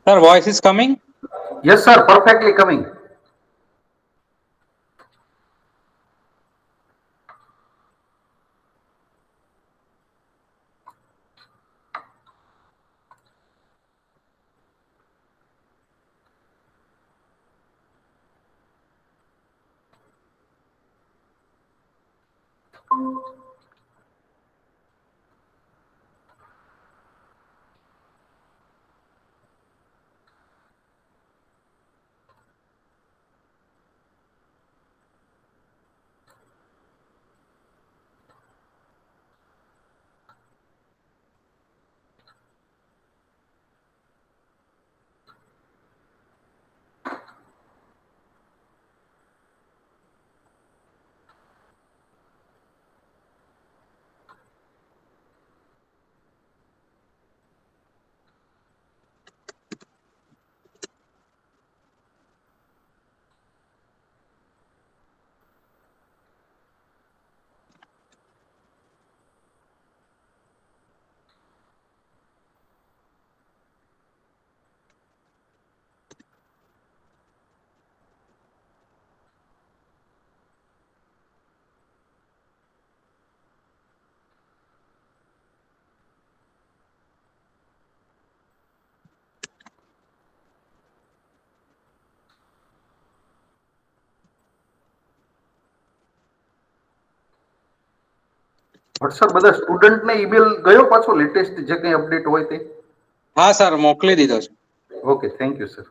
Sir, voice is coming? Yes, sir, perfectly coming. But sir બધા સ્ટુડન્ટને email ગયો પાછો લેટેસ્ટ જે કંઈ અપડેટ હોય તે? હા સર, મોકલી દીધો છે. Okay, thank you sir.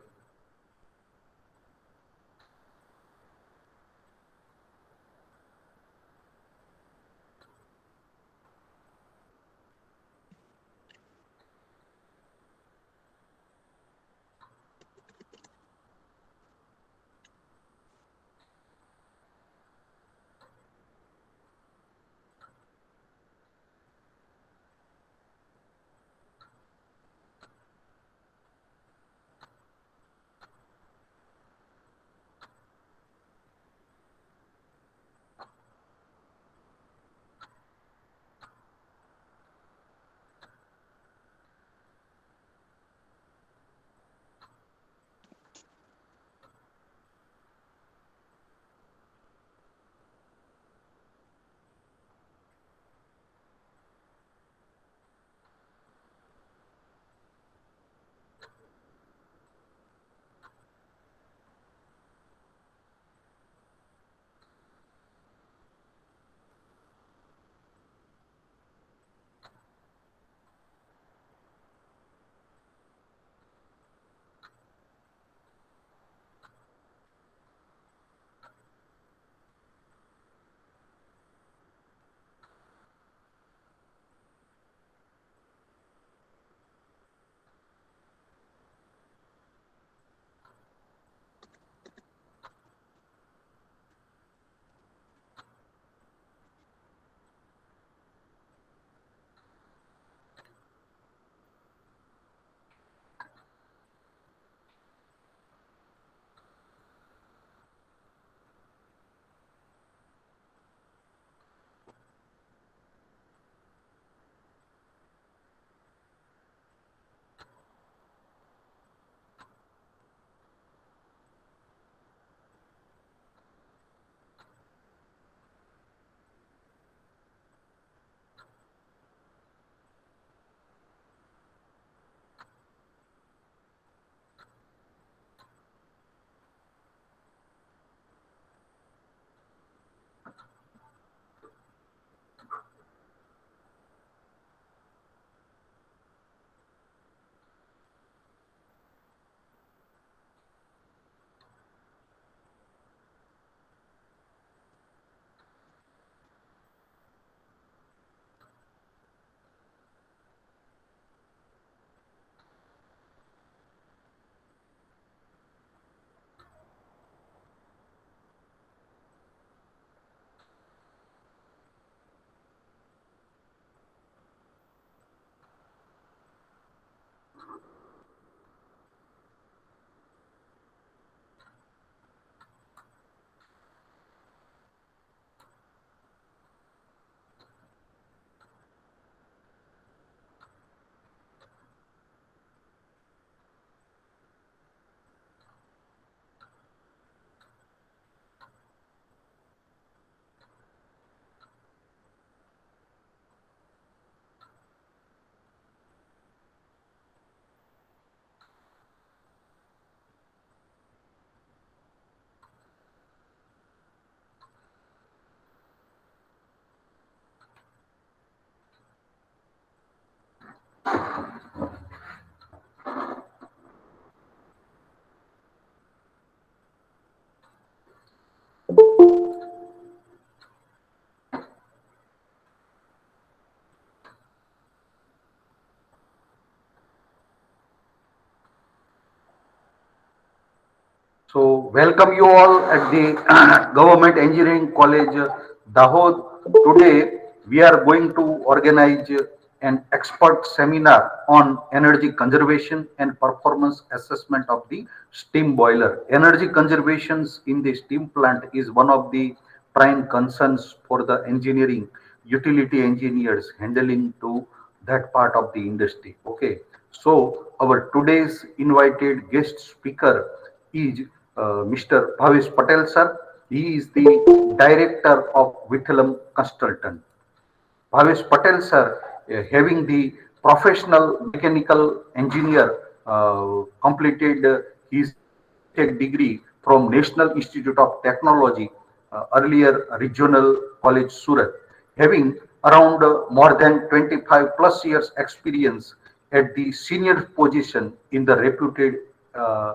So, welcome you all at the Government Engineering College, Dahod. Today, we are going to organize an expert seminar on energy conservation and performance assessment of the steam boiler. Energy conservation in the steam plant is one of the prime concerns for the engineering utility engineers handling to that part of the industry. Okay, so our today's invited guest speaker is Mr. Bhavesh Patel, sir. He is the director of VITTHALAM Consultant. Bhavesh Patel, sir, having the professional mechanical engineer, completed his BTech degree from National Institute of Technology, earlier Regional College Surat, having around more than 25 plus years experience at the senior position in the reputed uh,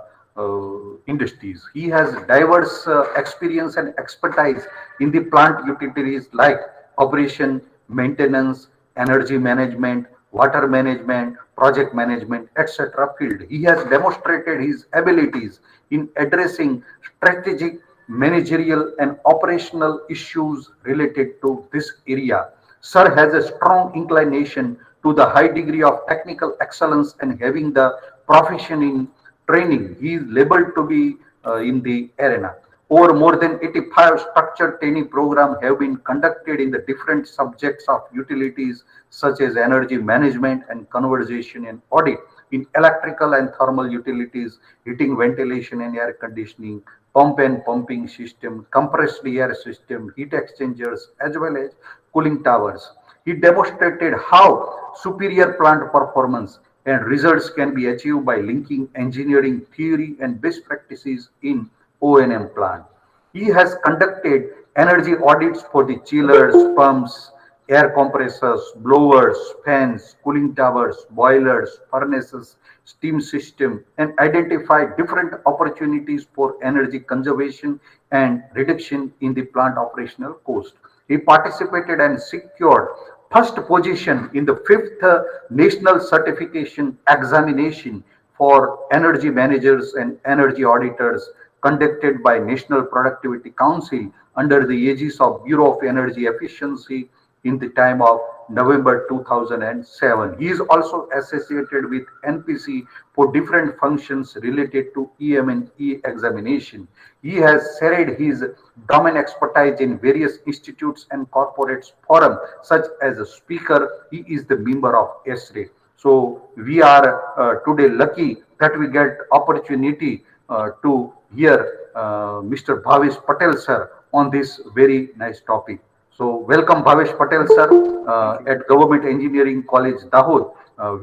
industries. He has diverse experience and expertise in the plant utilities like operation, maintenance, energy management, water management, project management, etc. field. He has demonstrated his abilities in addressing strategic, managerial, and operational issues related to this area. Sir has a strong inclination to the high degree of technical excellence and having the profession in training. He is labeled to be in the arena. Over more than 85 structured training programs have been conducted in the different subjects of utilities such as energy management and conservation and audit in electrical and thermal utilities, heating, ventilation and air conditioning, pump and pumping system, compressed air system, heat exchangers, as well as cooling towers. He demonstrated how superior plant performance and results can be achieved by linking engineering theory and best practices in O&M plant. He has conducted energy audits for the chillers, pumps, air compressors, blowers, fans, cooling towers, boilers, furnaces, steam system, and identified different opportunities for energy conservation and reduction in the plant operational cost. He participated and secured first position in the fifth national certification examination for energy managers and energy auditors conducted by National Productivity Council under the aegis of Bureau of Energy Efficiency in the time of November 2007. He is also associated with NPC for different functions related to EM and E examination. He has shared his domain expertise in various institutes and corporate forums, such as a speaker. He is the member of SRE. So we are today lucky that we get opportunity to hear Mr. Bhavesh Patel sir on this very nice topic. So welcome Bhavesh Patel sir Thank you. at Government Engineering College Dahod.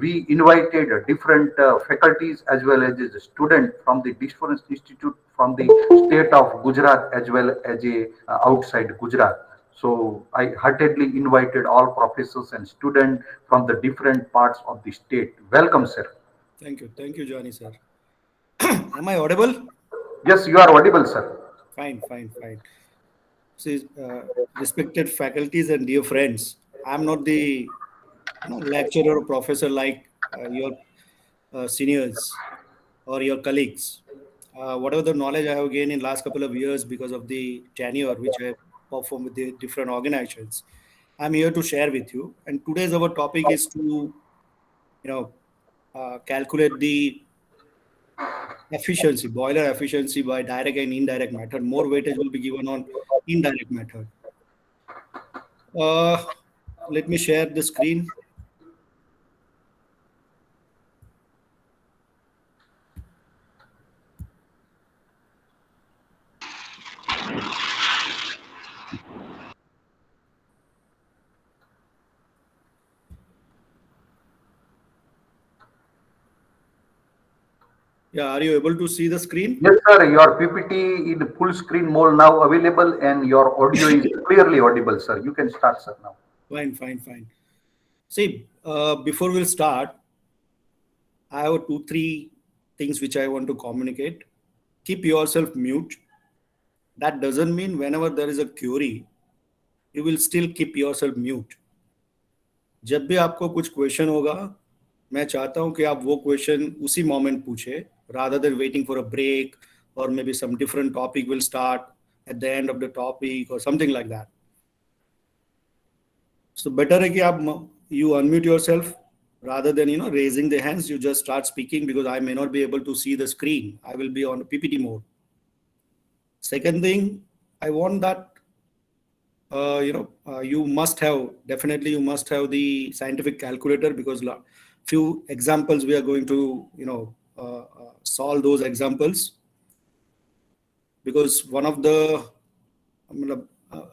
We invited different faculties as well as a student from the different institute from the state of Gujarat as well as outside Gujarat. So I heartedly invited all professors and students from the different parts of the state. Welcome, sir. Thank you, Johnny, sir. Am I audible? Yes, you are audible, sir. Fine. See, respected faculties and dear friends, I'm not the lecturer or professor like your seniors or your colleagues. Whatever the knowledge I have gained in last couple of years because of the tenure which I have performed with the different organizations, I'm here to share with you. And today's our topic is to calculate the efficiency, boiler efficiency by direct and indirect method. More weightage will be given on indirect method. Uh, Let me share the screen. Yeah, are you able to see the screen? Yes, sir. Your PPT in full screen mode now available, and your audio is clearly audible, sir. You can start, sir, now. Fine. See, before we'll start, I have two, three things which I want to communicate. Keep yourself mute. That doesn't mean whenever there is a query, you will still keep yourself mute. जब भी आपको कुछ question होगा, मैं चाहता हूं कि आप वो क्वेश्चन उसी मोमेंट पूछे, rather than waiting for a break or maybe some different topic will start at the end of the topic or something like that. So better है कि आप you unmute yourself rather than raising the hands. You just start speaking because I may not be able to see the screen. I will be on PPT mode. Second thing, I want that you must have the scientific calculator, because few examples we are going to solve those examples, because one of the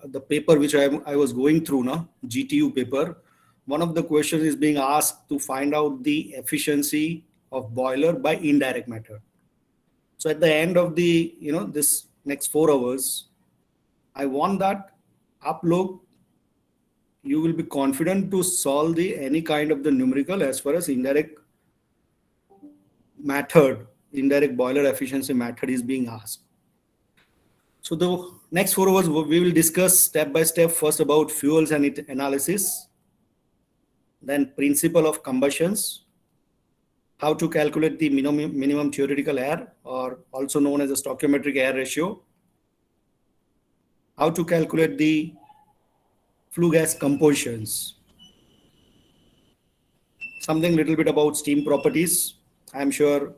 the paper which I was going through now, GTU paper, one of the questions is being asked to find out the efficiency of boiler by indirect method. So at the end of the this next 4 hours, I want that आप लोग you will be confident to solve the any kind of the numerical as far as indirect boiler efficiency method is being asked. So the next 4 hours we will discuss step by step, first about fuels and its analysis, then principle of combustions, how to calculate the minimum theoretical air, or also known as a stoichiometric air ratio, how to calculate the flue gas compositions, something little bit about steam properties. I'm sure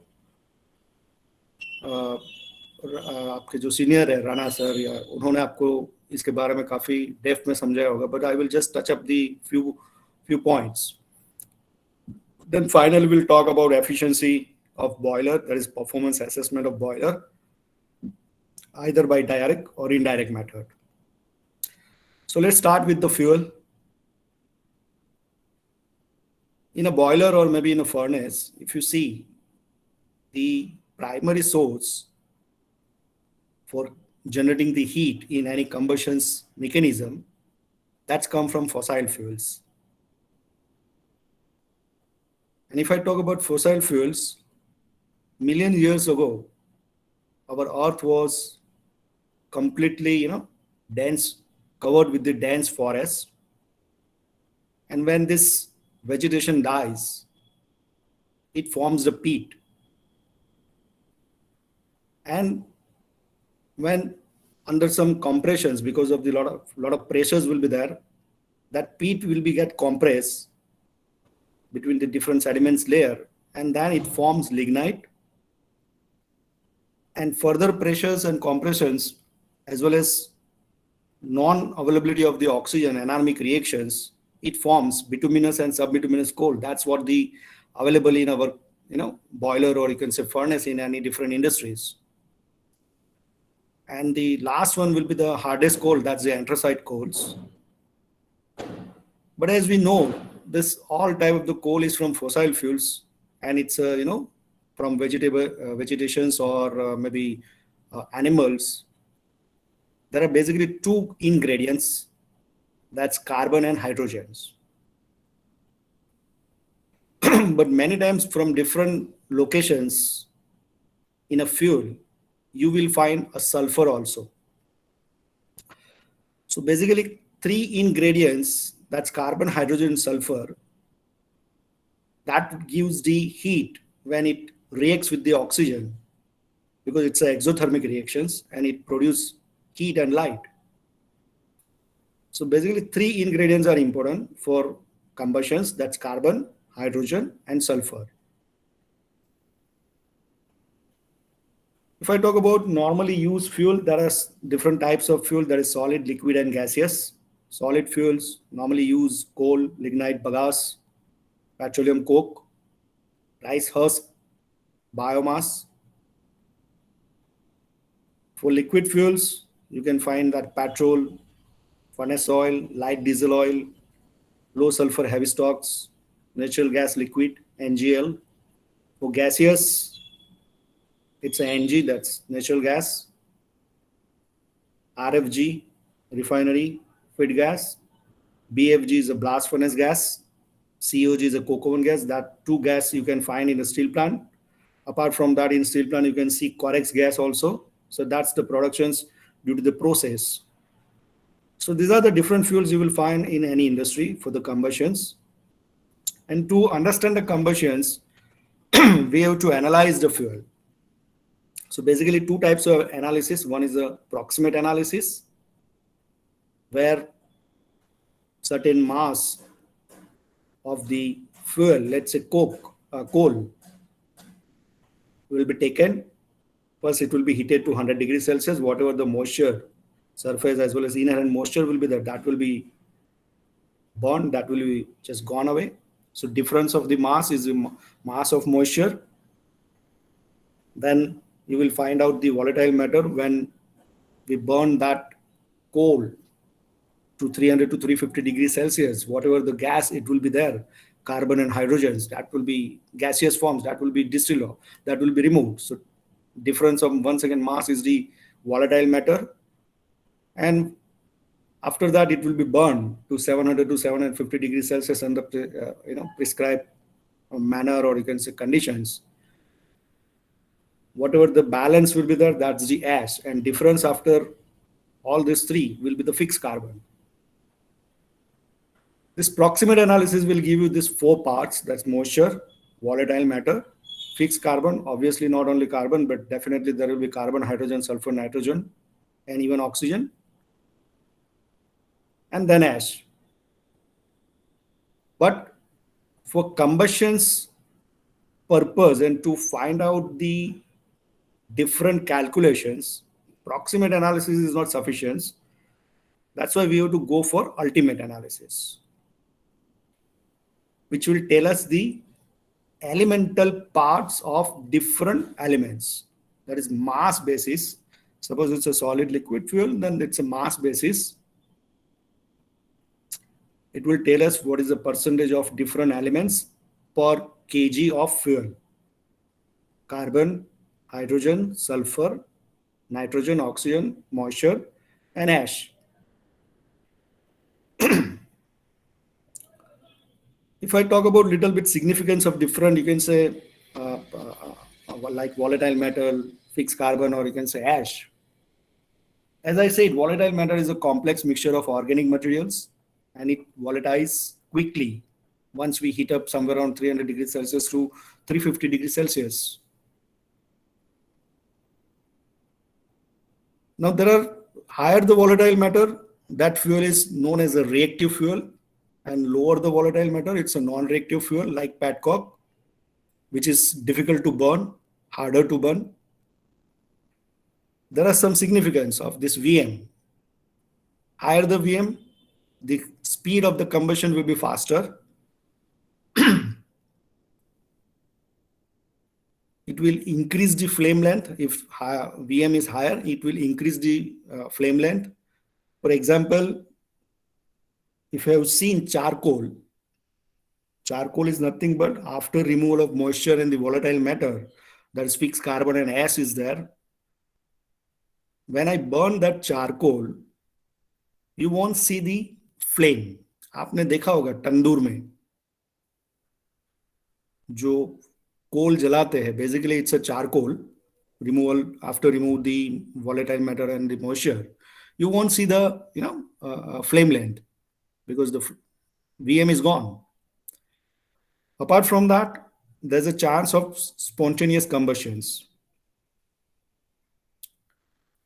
आपके जो senior है Rana sir, या उन्होंने आपको इसके बारे में काफी डेप्थ में समझाया होगा, but I will just touch up the few points. Then finally we'll talk about efficiency of boiler, that is performance assessment of boiler, either by direct or indirect method. So let's start with the fuel. In a boiler or maybe in a furnace, if you see, the primary source for generating the heat in any combustion mechanism, that's come from fossil fuels. And if I talk about fossil fuels, million years ago, our earth was completely, dense, covered with the dense forest. And when this vegetation dies, it forms the peat. And when under some compressions, because of the lot of pressures will be there, that peat will be get compressed between the different sediments layer, and then it forms lignite. And further pressures and compressions, as well as non-availability of the oxygen, anarmic reactions, it forms bituminous and subbituminous coal. That's what the available in our boiler, or you can say furnace, in any different industries. And the last one will be the hardest coal, that's the anthracite coals. But as we know, this all type of the coal is from fossil fuels, and it's from vegetations or maybe animals. There are basically two ingredients, that's carbon and hydrogens. But many times from different locations in a fuel, you will find a sulfur also. So basically 3 ingredients, that's carbon, hydrogen, sulfur, that gives the heat when it reacts with the oxygen, because it's a exothermic reactions and it produces heat and light. So basically 3 ingredients are important for combustions, that's carbon, hydrogen, and sulfur. If I talk about normally used fuel, there are different types of fuel. There is solid, liquid, and gaseous. Solid fuels normally use coal, lignite, bagasse, petroleum coke, rice husk, biomass. For liquid fuels, you can find that petrol, furnace oil, light diesel oil, low sulfur heavy stocks, natural gas liquid, NGL. For gaseous, it's a NG, that's natural gas, RFG, refinery, feed gas, BFG is a blast furnace gas, COG is a coke oven gas. That two gas you can find in a steel plant. Apart from that, in steel plant, you can see Corex gas also. So that's the productions due to the process. So these are the different fuels you will find in any industry for the combustions. And to understand the combustions, we have to analyze the fuel. So basically two types of analysis. One is a proximate analysis, where certain mass of the fuel, let's say coal, will be taken. First, it will be heated to 100 degrees Celsius. Whatever the moisture, surface as well as inherent moisture will be there, that will be burned, that will be just gone away. So difference of the mass is the mass of moisture. Then you will find out the volatile matter when we burn that coal to 300 to 350 degrees Celsius. Whatever the gas, it will be there. Carbon and hydrogens, that will be gaseous forms, that will be distilled, that will be removed. So difference of once again mass is the volatile matter. And after that, it will be burned to 700 to 750 degrees Celsius under prescribed manner, or you can say conditions. Whatever the balance will be there, that's the ash. And difference after all these three will be the fixed carbon. This proximate analysis will give you these four parts. That's moisture, volatile matter, fixed carbon. Obviously, not only carbon, but definitely there will be carbon, hydrogen, sulfur, nitrogen, and even oxygen. And then ash. But for combustion's purpose and to find out the different calculations, proximate analysis is not sufficient. That's why we have to go for ultimate analysis, which will tell us the elemental parts of different elements. That is mass basis. Suppose it's a solid liquid fuel, then it's a mass basis. It will tell us what is the percentage of different elements per kg of fuel. Carbon, hydrogen, sulfur, nitrogen, oxygen, moisture, and ash. If I talk about little bit significance of different, you can say like volatile metal, fixed carbon, or you can say ash. As I said, volatile matter is a complex mixture of organic materials, and it volatilizes quickly once we heat up somewhere around 300 degrees Celsius to 350 degrees Celsius. Now there are higher the volatile matter, that fuel is known as a reactive fuel, and lower the volatile matter, it's a non-reactive fuel like petcoke, which is difficult to burn, harder to burn. There are some significance of this VM. Higher the VM, the speed of the combustion will be faster. It will increase the flame length. If VM is higher, it will increase the flame length. For example, if you have seen charcoal is nothing but after removal of moisture and the volatile matter, that is fixed carbon and ash is there. When I burn that charcoal, you won't see the flame. आपने देखा होगा तंदूर में जो कोल जलाते हैं, basically it's a charcoal removal after remove the volatile matter and the moisture. You won't see the flame length because the VM is gone. Apart from that, there's a chance of spontaneous combustions.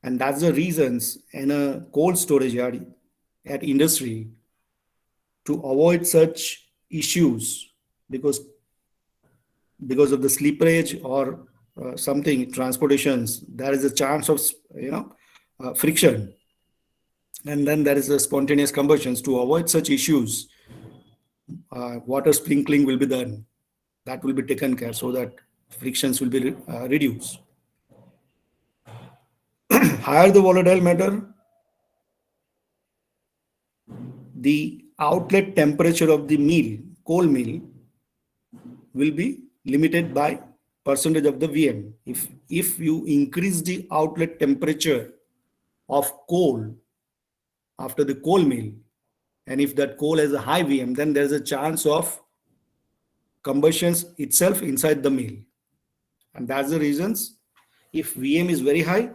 And that's the reasons in a cold storage yard at industry to avoid such issues because of the slippage or something, transportations, there is a chance of friction. And then there is a spontaneous combustions. To avoid such issues, water sprinkling will be done. That will be taken care so that frictions will be reduced. Higher the volatile matter, the outlet temperature of the coal mill, will be limited by percentage of the VM. If you increase the outlet temperature of coal after the coal mill, and if that coal has a high VM, then there's a chance of combustions itself inside the mill. And that's the reasons if VM is very high,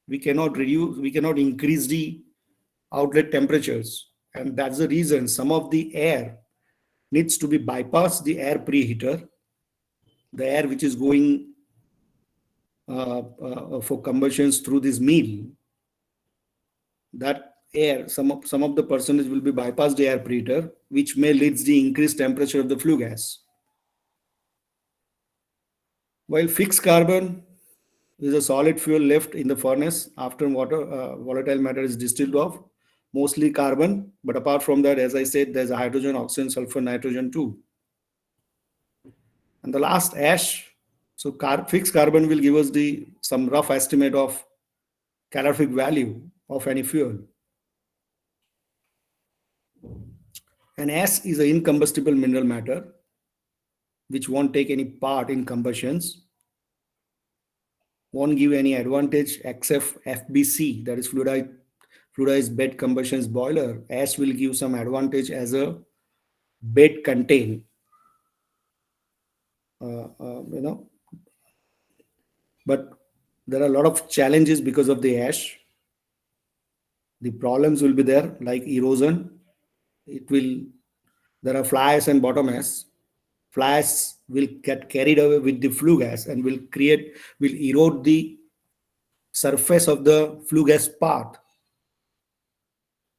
we cannot increase the outlet temperatures. And that's the reason some of the air needs to be bypassed the air preheater, the air which is going for combustions through this mill. That air, some of the percentage will be bypassed the air preheater, which may leads the increased temperature of the flue gas. While fixed carbon is a solid fuel left in the furnace after volatile matter is distilled off, mostly carbon, but apart from that, as I said, there's a hydrogen, oxygen, sulfur, nitrogen too. And the last, ash. So fixed carbon will give us some rough estimate of calorific value of any fuel. And ash is an incombustible mineral matter which won't take any part in combustions, won't give any advantage except FBC, that is fluidized bed combustions boiler. Ash will give some advantage as a bed contain, but there are a lot of challenges because of the ash. The problems will be there, like erosion. There are fly ash and bottom ash. Fly ash will get carried away with the flue gas and will erode the surface of the flue gas path.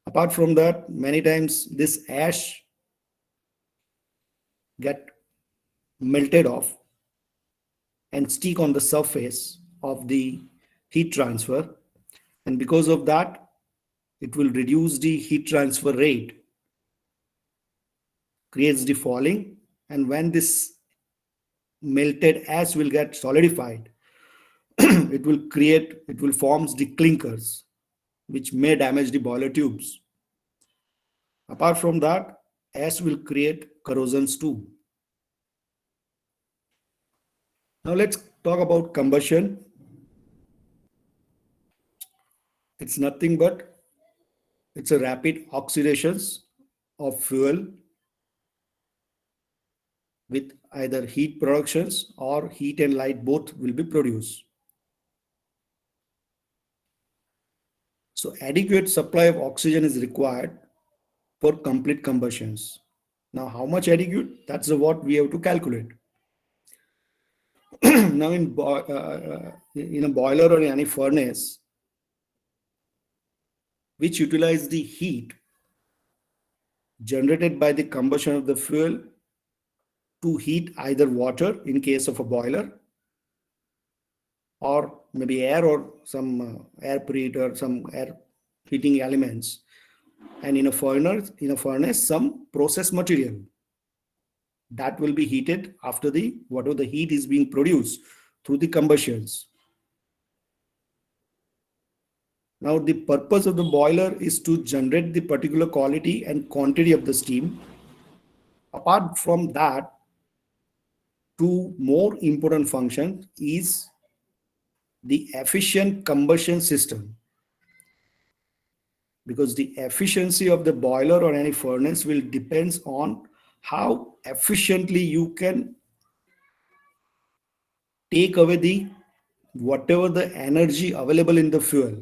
Apart from that, many times this ash get melted off and stick on the surface of the heat transfer, and because of that it will reduce the heat transfer rate, creates the falling, and when this melted ash will get solidified, it will form the clinkers which may damage the boiler tubes. Apart from that, ash will create corrosions too. Now let's talk about combustion. It's nothing but it's a rapid oxidations of fuel with either heat productions or heat and light, both will be produced. So adequate supply of oxygen is required for complete combustions. Now how much adequate? That's what we have to calculate. Now in a boiler or any furnace which utilize the heat generated by the combustion of the fuel to heat either water in case of a boiler, or maybe air or some air preheater, some air heating elements, and in a furnace some process material that will be heated after whatever the heat is being produced through the combustions. Now the purpose of the boiler is to generate the particular quality and quantity of the steam. Apart from that, two more important functions is the efficient combustion system, because the efficiency of the boiler or any furnace will depends on how efficiently you can take away whatever the energy available in the fuel.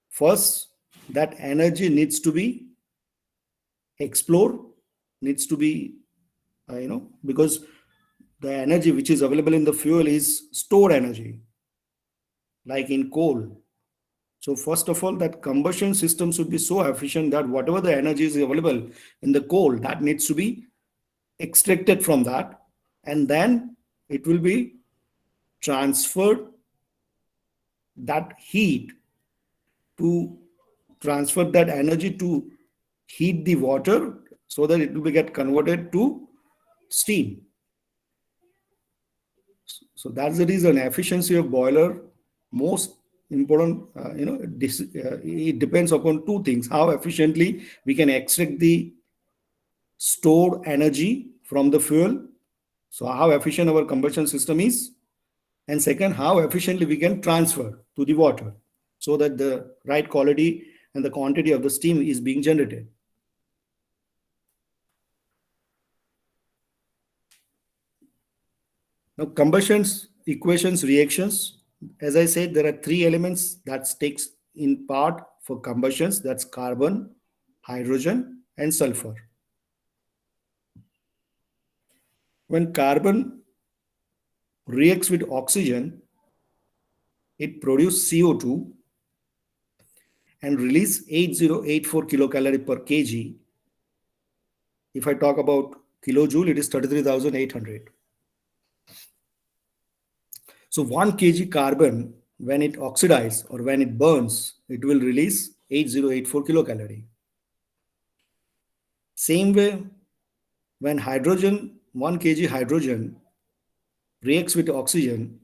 First, that energy needs to be explored, needs to be because the energy which is available in the fuel is stored energy, like in coal. So first of all, that combustion system should be so efficient that whatever the energy is available in the coal, that needs to be extracted from that, and then it will be transferred, that heat to transfer that energy to heat the water so that it will get converted to steam. So that's the reason efficiency of boiler most important. It depends upon two things: how efficiently we can extract the stored energy from the fuel, so how efficient our combustion system is, and second, how efficiently we can transfer to the water so that the right quality and the quantity of the steam is being generated. Now, combustions, equations, reactions. As I said, there are three elements that takes in part for combustions. That's carbon, hydrogen, and sulfur. When carbon reacts with oxygen, it produces CO2 and release 8084 kilocalorie per kg. If I talk about kilojoule, it is 33,800. So 1 kg carbon, when it oxidizes or when it burns, it will release 8084 kilocalorie. Same way, when hydrogen, 1 kg hydrogen reacts with oxygen,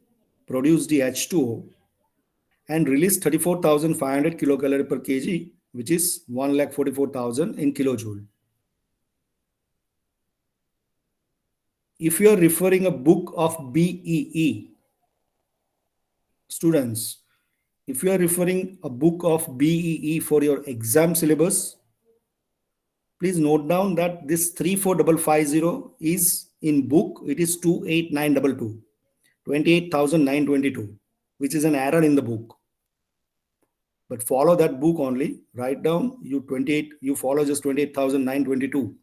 produce the H2O and release 34,500 kilocalorie per kg, which is 1,44,000 in kilojoule. If you are referring a book of BEE, students, if you are referring a book of BEE for your exam syllabus, please note down that this 34550 is in book, it is 28922, 28,922, which is an error in the book. But follow that book only. Write down you 28, you follow just 28,922.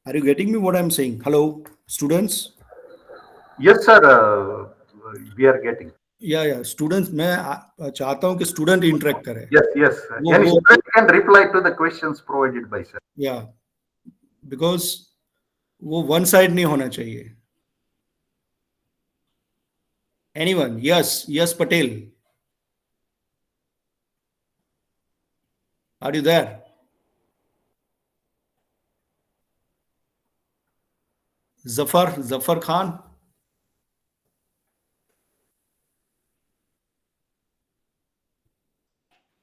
Are you getting me what I'm saying? Hello, students? Yes, sir. We are getting. या students मैं चाहता हूं कि student interact करे Yes, yes. वो Any वो student can reply to the questions provided by sir. या because वो वन साइड नहीं होना चाहिए anyone yes yes Patel are you there Zafar Zafar Khan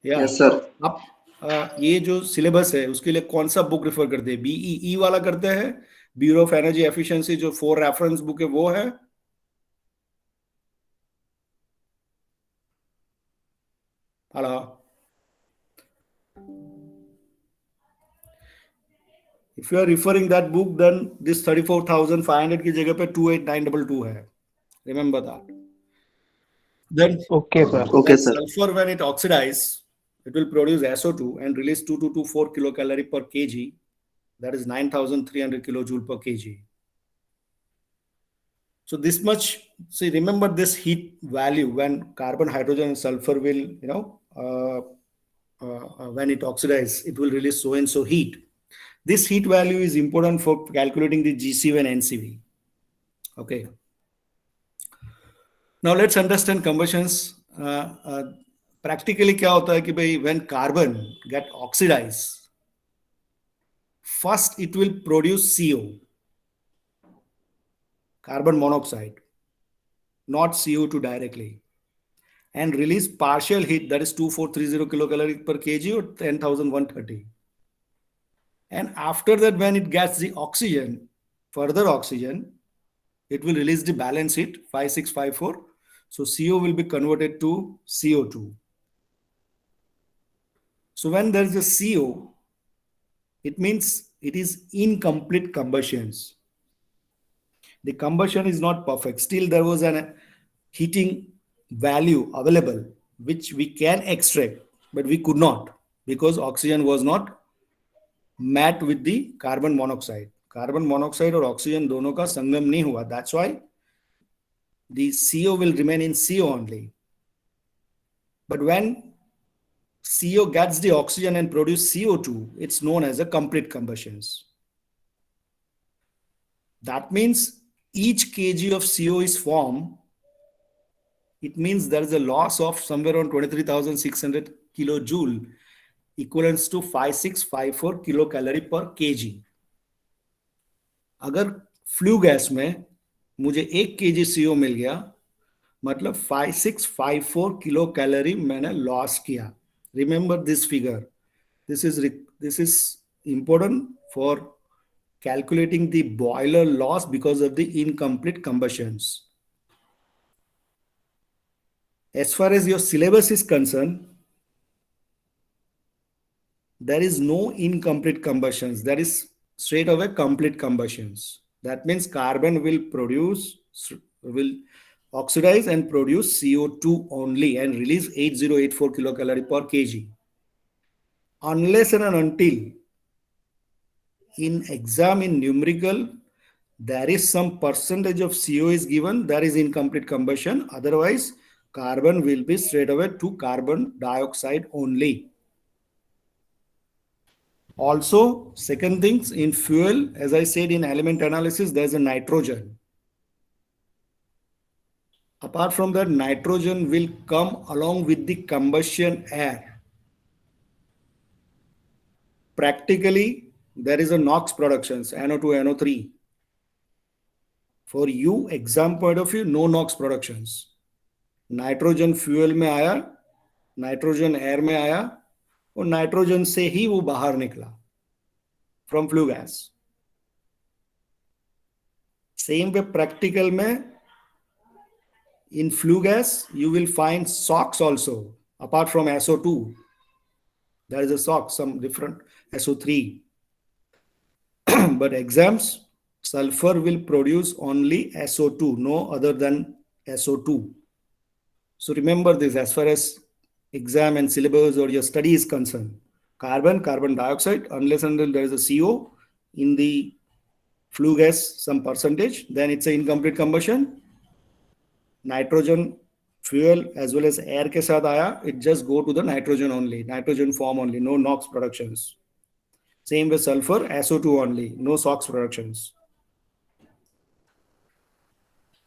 या यस सर आप ये जो सिलेबस है उसके लिए कौन सा बुक रेफर करते हैं बीईई वाला करते हैं ब्यूरो ऑफ एनर्जी एफिशिएंसी जो 4 रेफरेंस बुक है वो है hello if you are referring that book then this 34,500 की जगह पे 28,922 है remember that then okay sir okay then sir sulfur when it oxidizes it will produce SO2 and release 2224 kilocalorie per kg, that is 9,300 kilojoule per kg. So this much, see, remember this heat value when carbon, hydrogen, and sulfur will, when it oxidizes, it will release so and so heat. This heat value is important for calculating the GCV and NCV. Okay. Now let's understand combustions. Practically क्या होता है कि भाई when carbon get oxidized, first it will produce CO, carbon monoxide, not CO2 directly, and release partial heat, that is 2430 kilocalorie per kg or 10,130. And after that, when it gets the oxygen, further oxygen, it will release the balance heat 5654. So CO will be converted to CO2. So when there is a CO, it means it is incomplete combustions. The combustion is not perfect. Still there was a heating value available which we can extract, but we could not because oxygen was not met with the carbon monoxide. Carbon monoxide और oxygen दोनों का संगम नहीं हुआ. That's why the CO will remain in CO only. But when CO gets the oxygen and produce CO2, it's known as a complete combustions. That means each kg of CO is formed. It means there is a loss of somewhere around 23,600 kilojoule, equivalents to 5654 kilocalorie per kg. अगर flu gas में मुझे 1 kg CO मिल गया मतलब 5654 kilo calorie मैंने loss किया. Remember this figure. This is important for calculating the boiler loss because of the incomplete combustions. As far as your syllabus is concerned, there is no incomplete combustions. There is straight away complete combustions. That means carbon will oxidize and produce CO2 only and release 8084 kilocalorie per kg. Unless and until in exam in numerical there is some percentage of CO is given, that is incomplete combustion. Otherwise, carbon will be straight away to carbon dioxide only. Also, second things in fuel, as I said in element analysis, there is a nitrogen. Apart from that, nitrogen will come along with the combustion air. Practically, there is a NOx productions, NO2, NO3. For you, exam point of view, no NOx productions. Nitrogen fuel में आया, nitrogen air में आया और nitrogen से ही वो बाहर निकला from flue gas. Same way practical में in flue gas you will find SOx also apart from SO2. There is a SOx, some different SO3. But exams, sulfur will produce only SO2, no other than SO2. So remember this as far as exam and syllabus or your study is concerned. Carbon dioxide, unless until there is a CO in the flue gas, some percentage, then it's an incomplete combustion. Nitrogen fuel as well as air के साथ आया, it just go to the nitrogen only, nitrogen form only, no NOx productions. Same with sulfur, SO2 only, no SOx productions.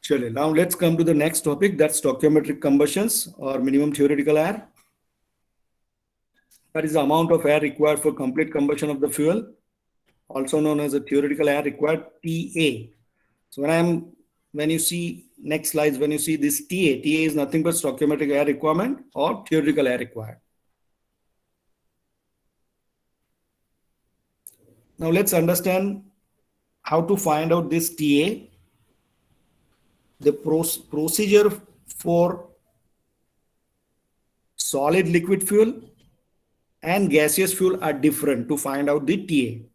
Chale, now let's come to the next topic, that's stoichiometric combustions or minimum theoretical air. That is the amount of air required for complete combustion of the fuel, also known as the theoretical air required, TA. So when you see next slides, when you see this TA is nothing but stoichiometric air requirement or theoretical air required. Now let's understand how to find out this TA. The procedure for solid liquid fuel and gaseous fuel are different to find out the TA.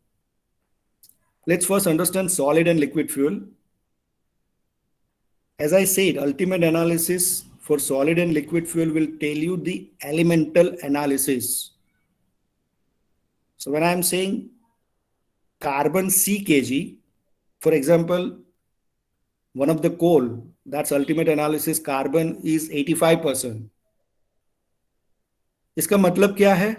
Let's first understand solid and liquid fuel. As I said, ultimate analysis for solid and liquid fuel will tell you the elemental analysis. So when I am saying carbon C kg, for example, one of the coal, that's ultimate analysis, carbon is 85%. इसका मतलब क्या है?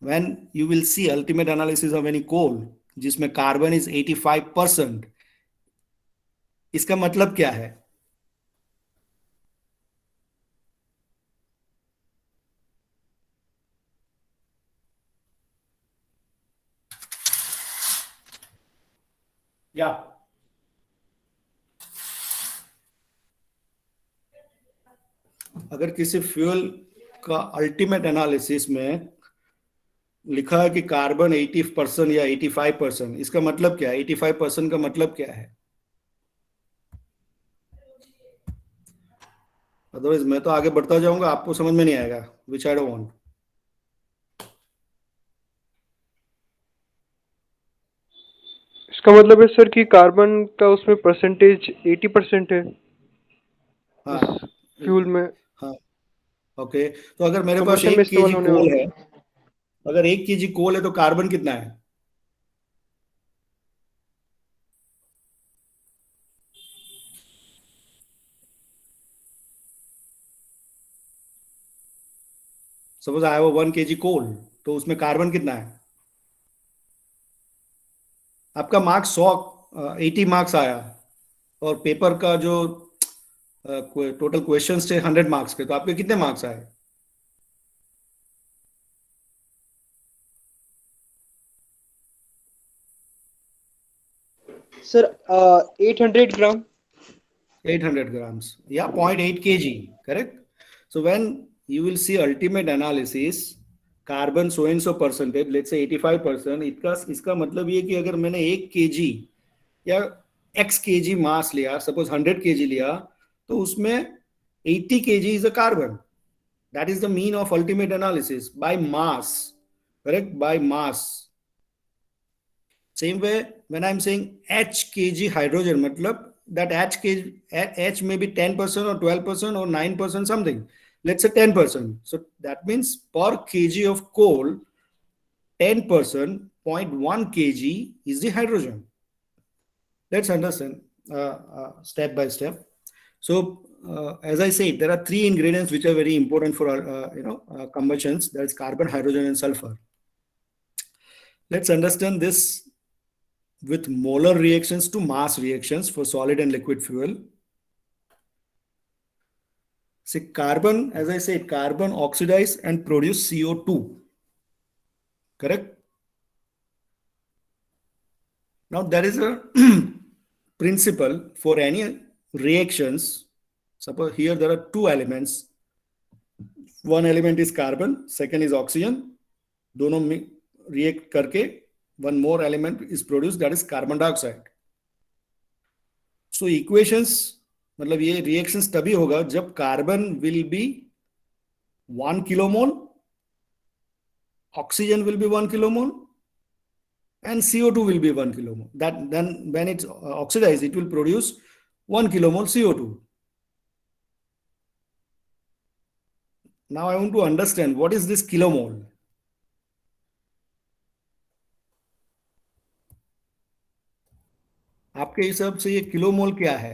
When you will see ultimate analysis of any coal, जिसमें carbon is 85%, इसका मतलब क्या है? या अगर किसी फ्यूल का अल्टीमेट एनालिसिस में लिखा है कि कार्बन 80% या 85%, इसका मतलब क्या है? 85% का मतलब क्या है? अदरवाइज मैं तो आगे बढ़ता जाऊंगा, आपको समझ में नहीं आएगा, विच आई डोंट वांट. इसका मतलब है सर कि कार्बन का उसमें परसेंटेज 80% है. हाँ फ्यूल में. हाँ ओके. तो अगर मेरे पास Combustion में 1 इस्तेमाल kg होने कोल वाला. है, अगर 1 kg कोल है तो कार्बन कितना है? सपोज आई हैव 1 kg कोल, तो उसमें कार्बन कितना है? आपका मार्क्स 80 मार्क्स आया और पेपर का जो टोटल क्वेश्चंस थे 100 मार्क्स के, तो आपके कितने मार्क्स आए? Sir 800 gram. 800 grams, yeah, 0.8 kg, correct? So when you will see ultimate analysis, carbon so and so percentage, let's say 85%, इसका मतलब ये कि अगर मैंने 1 kg या x kg मास लिया, सपोज 100 kg लिया, तो उसमें 80 kg is a carbon. That is the mean of ultimate analysis by mass, correct? By mass. Same way, when I'm saying H kg hydrogen, matlab that H may be 10% or 12% or 9% something. Let's say 10%. So that means per kg of coal, 10%, 0.1 kg is the hydrogen. Let's understand step by step. So as I said, there are three ingredients which are very important for combustions. That's carbon, hydrogen, and sulfur. Let's understand this with molar reactions to mass reactions for solid and liquid fuel. See, carbon, as I said, carbon oxidize and produce CO2. Correct? Now, there is a principle for any reactions. Suppose here there are two elements. One element is carbon, second is oxygen. दोनों में react करके one more element is produced, that is carbon dioxide. So equations, मतलब ये reactions तभी होगा जब carbon will be 1 kilomole, oxygen will be 1 kilomole, and CO2 will be 1 kilomole. That then when it's oxidized, it will produce 1 kilomole CO2. Now I want to understand what is this kilomole. आपके हिसाब से ये kilomole क्या है?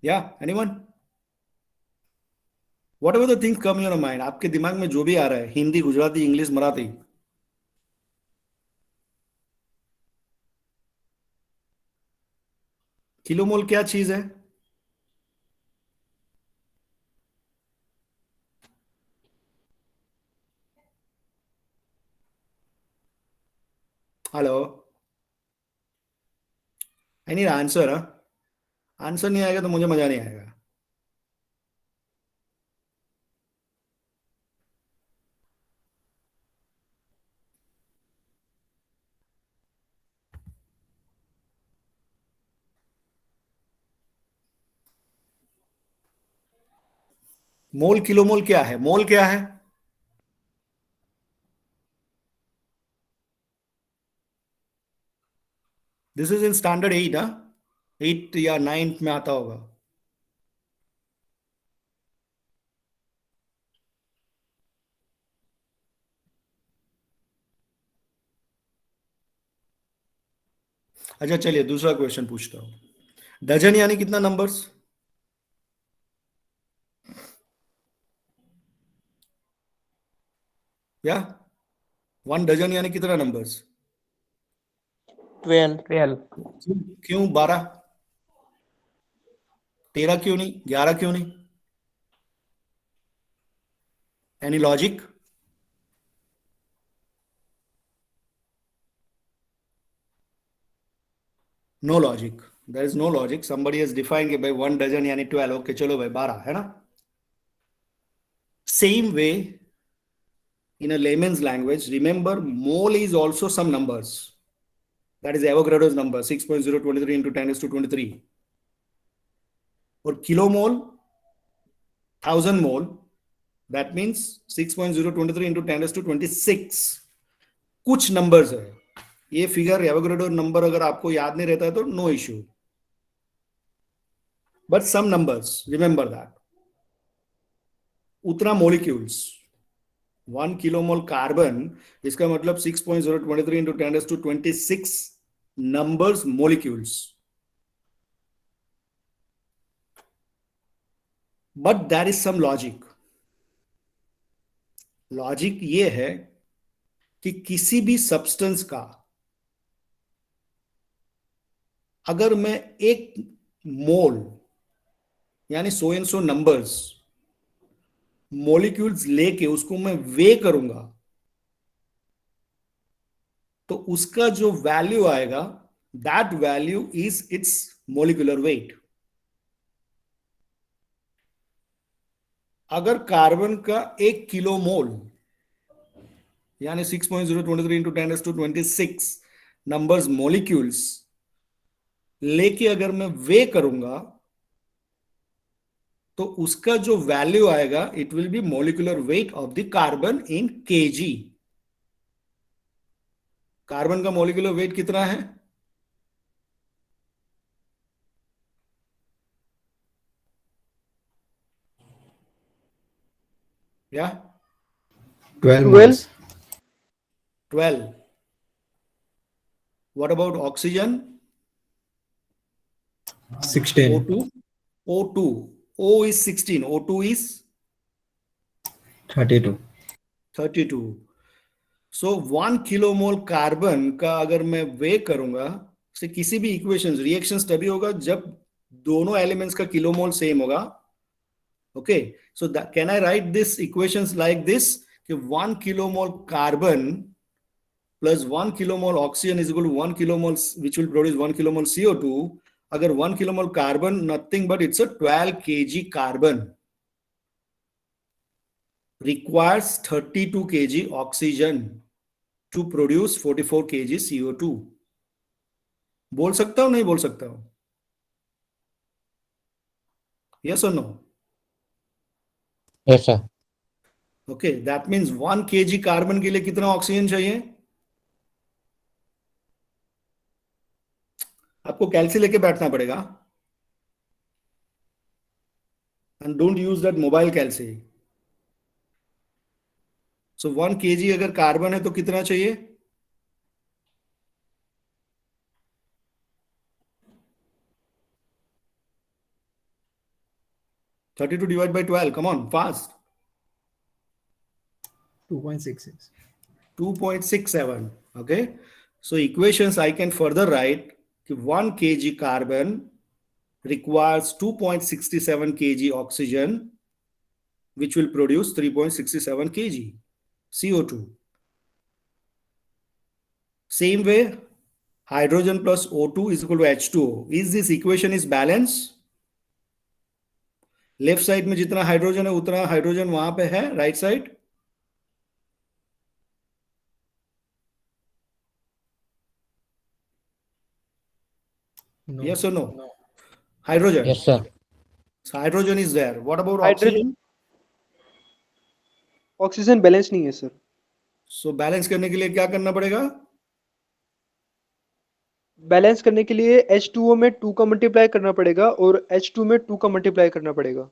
Yeah, anyone? Whatever the things come in your mind, आपके दिमाग में जो भी आ रहा है, हिंदी, गुजराती, इंग्लिश, मराठी. किलोमोल क्या चीज है? Hello, I need answer. Answer नहीं आएगा तो मुझे मजा नहीं आएगा. मोल किलोमोल क्या है? मोल क्या है? This is in standard 8. 8 या 9 में आता होगा. अच्छा चलिए दूसरा क्वेश्चन पूछता हूं. डजन यानी कितना नंबर्स? या 1 डजन यानी कितना नंबर्स? 12 क्यों 12? 13 क्यों नहीं? 11 क्यों नहीं? Any logic? No logic. There is no logic. Somebody has defined कि भाई 1 डजन यानी 12. ओके चलो भाई 12 है ना. Same way in a layman's language, remember mole is also some numbers. That is Avogadro's number, 6.023 into 10 to 23. Or kilomole, 1000 mole, that means 6.023 into 10 to 26. कुछ numbers है. ये फिगर एवोगैड्रो नंबर अगर आपको याद नहीं रहता है तो no issue. But some numbers, remember that. उतना molecules. 1 kilomole carbon, इसका मतलब 6.023 into 10 to 26 numbers molecules. But there is some logic. Logic ये है कि किसी भी substance का अगर मैं एक मोल यानी so and so numbers molecules लेके उसको मैं वे करूंगा तो उसका जो वैल्यू आएगा that value is it's molecular weight. अगर कार्बन का 1 किलो मोल यानी 6.023 into 10 to 26 नंबर्स मॉलिक्यूल्स लेके अगर मैं वे करूंगा तो उसका जो वैल्यू आएगा it will be molecular weight of the carbon in KG. Carbon का मोलिकुलर वेट कितना है? या 12 12। moles. 12। What about oxygen? 16. O2, O2, O is 16, O2 is 32. 32। So 1 kilomole carbon का अगर मैं वे करूंगा, से किसी भी इक्वेशन रिएक्शन तभी होगा जब दोनों एलिमेंट्स का किलोमोल सेम होगा। Okay, so can I right this equations like this कि 1 kilomole carbon plus 1 kilomole oxygen is equal to 1 kilomole, which will produce 1 kilomole CO2. अगर 1 kilomole carbon, nothing but it's a 12 kg carbon requires 32 kg oxygen to produce 44 kg CO2. बोल सकता हूं नहीं बोल सकता हूं? Yes or no? Yes, sir. Okay, that means 1 kg carbon के लिए कितना ऑक्सीजन चाहिए? आपको कैलसी लेके बैठना पड़ेगा, and don't use that mobile calci. So 1 kg अगर कार्बन है तो कितना चाहिए? 32 divided by 12, come on, fast. 2.66. 2.67. Okay, so equations I can further write 1 kg carbon requires 2.67 kg oxygen, which will produce 3.67 kg CO2. Same way, hydrogen plus O2 is equal to H2O. Is this equation is balanced? Left side में जितना hydrogen है उतना hydrogen वहां पे है right side. No. Yes or no? Hydrogen. Yes, sir. So hydrogen is there. What about hydrogen oxygen? Oxygen balance नहीं है sir. So balance करने के लिए क्या करना पड़ेगा? बैलेंस करने के लिए H2O में 2 का मल्टीप्लाई करना पड़ेगा और H2 में 2 का मल्टीप्लाई करना पड़ेगा।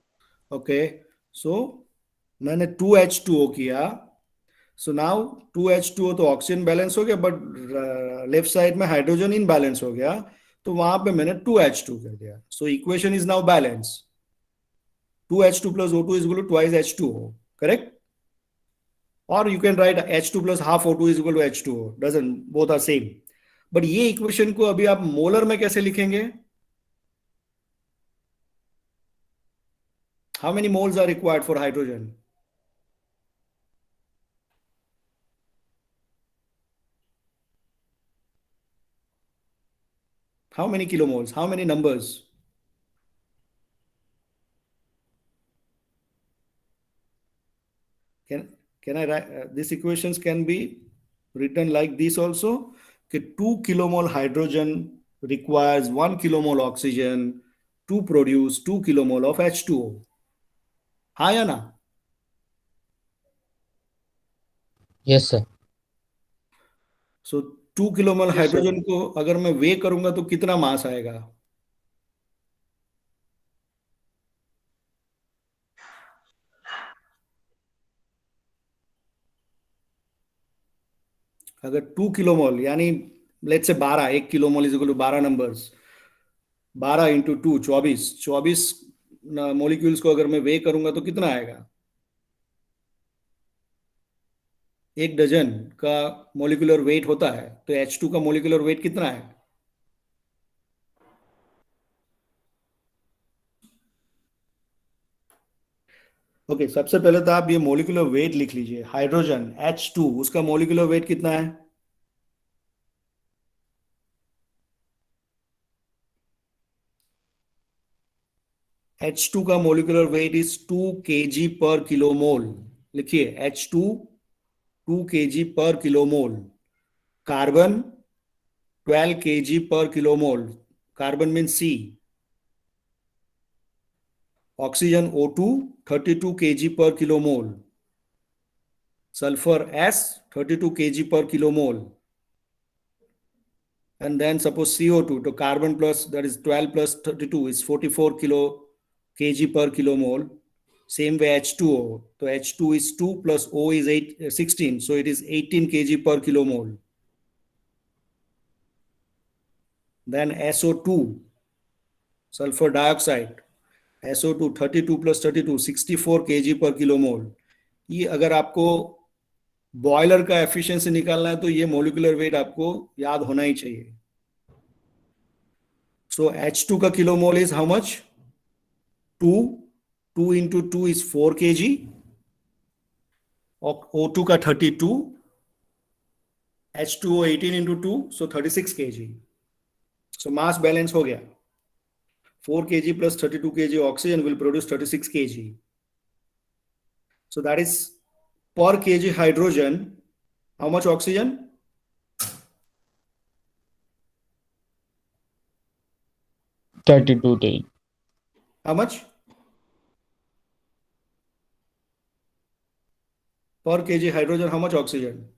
ओके, सो मैंने 2H2O किया। सो नाउ 2H2O तो ऑक्सीजन बैलेंस हो गया, बट लेफ्ट साइड में हाइड्रोजन इन बैलेंस हो गया, तो वहां पे मैंने 2H2 कर दिया। So equation is now balance. 2H2 plus O2 is equal to twice H2O, correct? Or you can write H2 plus half O2 is equal to H2O. Doesn't, both are same. But ये equation को अभी आप molar में कैसे लिखेंगे? How many moles are required for hydrogen? How many kilomoles? How many numbers? Can I write these equations can be written like this also? Okay, 2 kilomole hydrogen requires 1 kilomole oxygen to produce 2 kilomole of H2O. हाँ या ना? Yes, sir. सो 2 kilomole Yes, sir. Hydrogen को अगर मैं वे करूंगा तो कितना मास आएगा? अगर 2 किलोमोल यानी let's say 12, 1 kilomole is equal to 12 numbers, 12 into 2 24, 24 molecules को अगर मैं वे करूंगा तो कितना आएगा? 1 डजन का मोलिकुलर वेट होता है, तो H2 का मोलिकुलर वेट कितना है? ओके, सबसे पहले तो आप ये मोलिकुलर वेट लिख लीजिए। हाइड्रोजन H2 उसका मोलिकुलर वेट कितना है? H2 का मोलिकुलर वेट इज 2 kg पर किलोमोल। लिखिए H2 2 kg पर किलोमोल। कार्बन 12 kg पर kilomole. carbon means C. Oxygen O2, 32 kg per kilomole. Sulfur S, 32 kg per kilomole. And then suppose CO2, to carbon plus, that is 12 plus 32 is 44 kg per kilomole. Same way H2O. So H2 is 2 plus O is 16. So it is 18 kg per kilomole. Then SO2, sulfur dioxide. SO2 32 plus 32 64 kg per kilomole. ये अगर आपको boiler का efficiency निकालना है तो ये molecular weight आपको याद होना ही चाहिए. So H2 का kilomole is how much? 2. 2 into 2 is 4 kg. O2 का 32. H2O 18 into 2, so 36 kg. So mass balance हो गया. 4 kg plus 32 kg oxygen will produce 36 kg. So that is per kg hydrogen. How much oxygen? $32. How much? Per kg hydrogen, how much oxygen?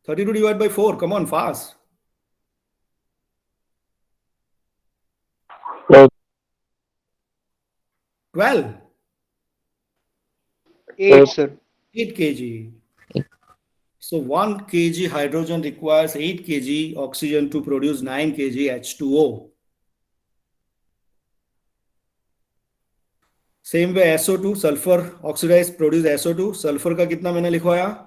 32 divided by 4. Come on, fast. 12. 8, sir. 8 kg. So 1 kg hydrogen requires 8 kg oxygen to produce 9 kg H2O. Same way SO2, sulfur oxidized produce SO2. Sulfur का कितना मैंने लिखवाया?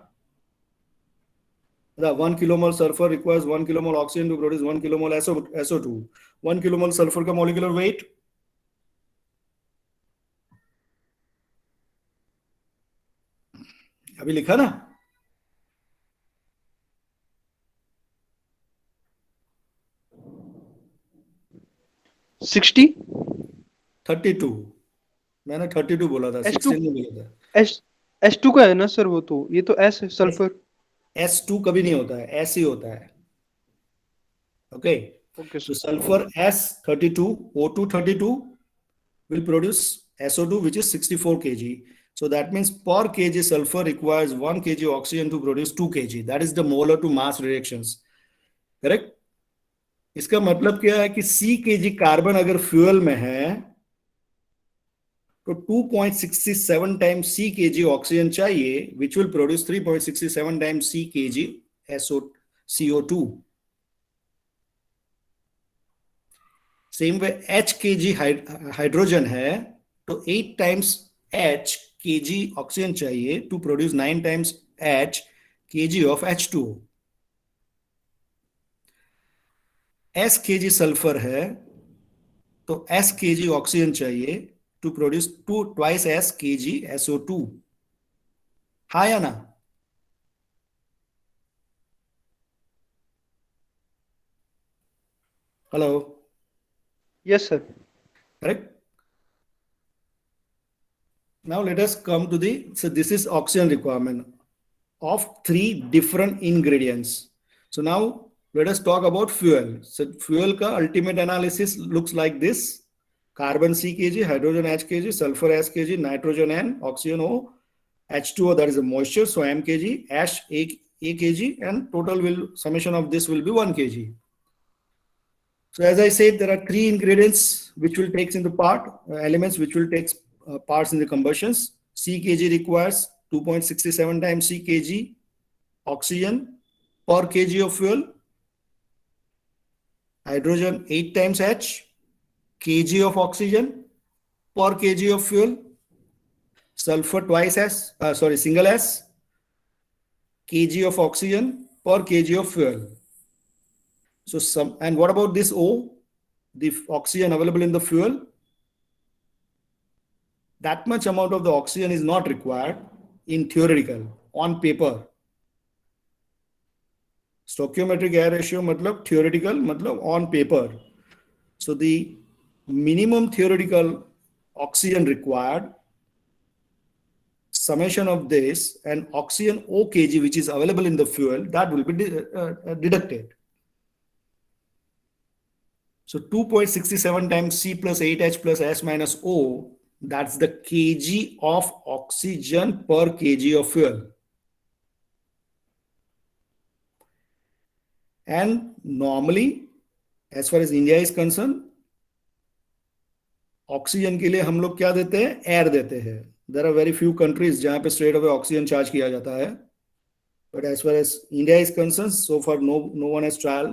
The 1 kilomole sulfur requires 1 kilomole oxygen to produce 1 kilomole SO2. 1 kilomole sulfur का molecular weight? अभी लिखा ना? 60. 32. मैंने 32 बोला था, 16 नहीं बोला था. H2 का है ना सर वो तो, ये तो S है सल्फर. S2 कभी नहीं होता है, S ही होता है. Okay. Okay, So sir. sulfur S32, O2 32 will produce SO2 which is 64 kg. So that means per kg sulfur requires 1 kg oxygen to produce 2 kg. That is the molar to mass reactions. Correct? इसका मतलब क्या है कि C kg carbon अगर fuel में है तो 2.67 times C kg oxygen चाहिए, which will produce 3.67 times C kg CO2. Same way H kg hydrogen है तो 8 times H kg ऑक्सीजन चाहिए to produce 9 times H kg of H2O. S kg sulphur है तो S kg oxygen चाहिए to produce twice S kg SO2. हाँ या ना? Hello. Yes, sir. Correct? Now let us come to so this is oxygen requirement of 3 different ingredients. So now let us talk about fuel. So fuel ka ultimate analysis looks like this: carbon C kg, hydrogen H kg, sulfur S kg, nitrogen N, oxygen O, H2O, that is a moisture, so M kg, ash A kg, and total summation of this will be 1 kg. So as I said, there are 3 ingredients which will take in the elements which will take parts in the combustions. C kg requires 2.67 times C kg oxygen per kg of fuel. Hydrogen 8 times H kg of oxygen per kg of fuel. Sulfur single S kg of oxygen per kg of fuel. So and what about this O, the oxygen available in the fuel? That much amount of the oxygen is not required in theoretical, on paper. Stoichiometric air ratio matlab theoretical matlab on paper. So the minimum theoretical oxygen required summation of this, and oxygen O kg, which is available in the fuel, that will be deducted. So 2.67 times C plus 8H plus S minus O, that's the kg of oxygen per kg of fuel. And normally, as far as India is concerned, oxygen के लिए हम लोग क्या देते हैं? Air देते हैं. There are very few countries जहां पे स्ट्रेट अवे ऑक्सीजन चार्ज किया जाता है, but as far as India is concern, so for no one has trial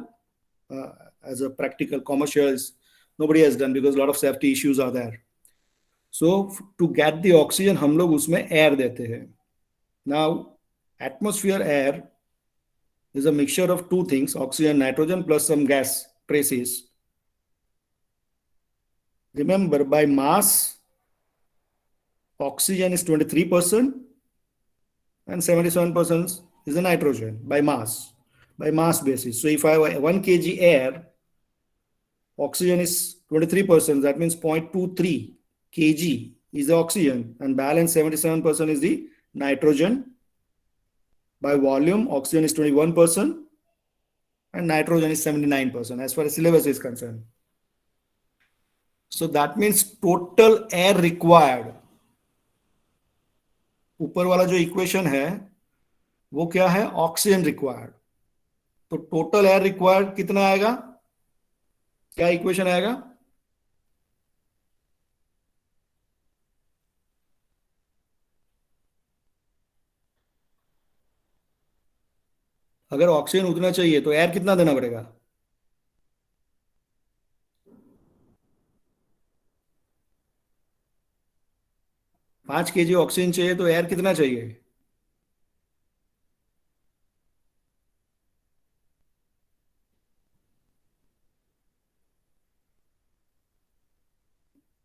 as a practical commercial, nobody has done because a lot of safety issues are there. So to get the oxygen हम लोग उसमें air देते हैं. Now atmosphere air is a mixture of two things, oxygen, nitrogen plus some gas traces. Remember, by mass, oxygen is 23% and 77% is the nitrogen by mass basis. So if I have 1 kg air, oxygen is 23%, that means 0.23 kg is the oxygen, and balance 77% is the nitrogen. By volume, oxygen is 21% and nitrogen is 79% as far as syllabus is concerned. So that means total air required, ऊपर वाला जो equation है वो क्या है? Oxygen required. तो total air required कितना आएगा? क्या इक्वेशन आएगा? अगर ऑक्सीजन उतना चाहिए तो एयर कितना देना पड़ेगा? पांच केजी ऑक्सीजन चाहिए तो एयर कितना चाहिए?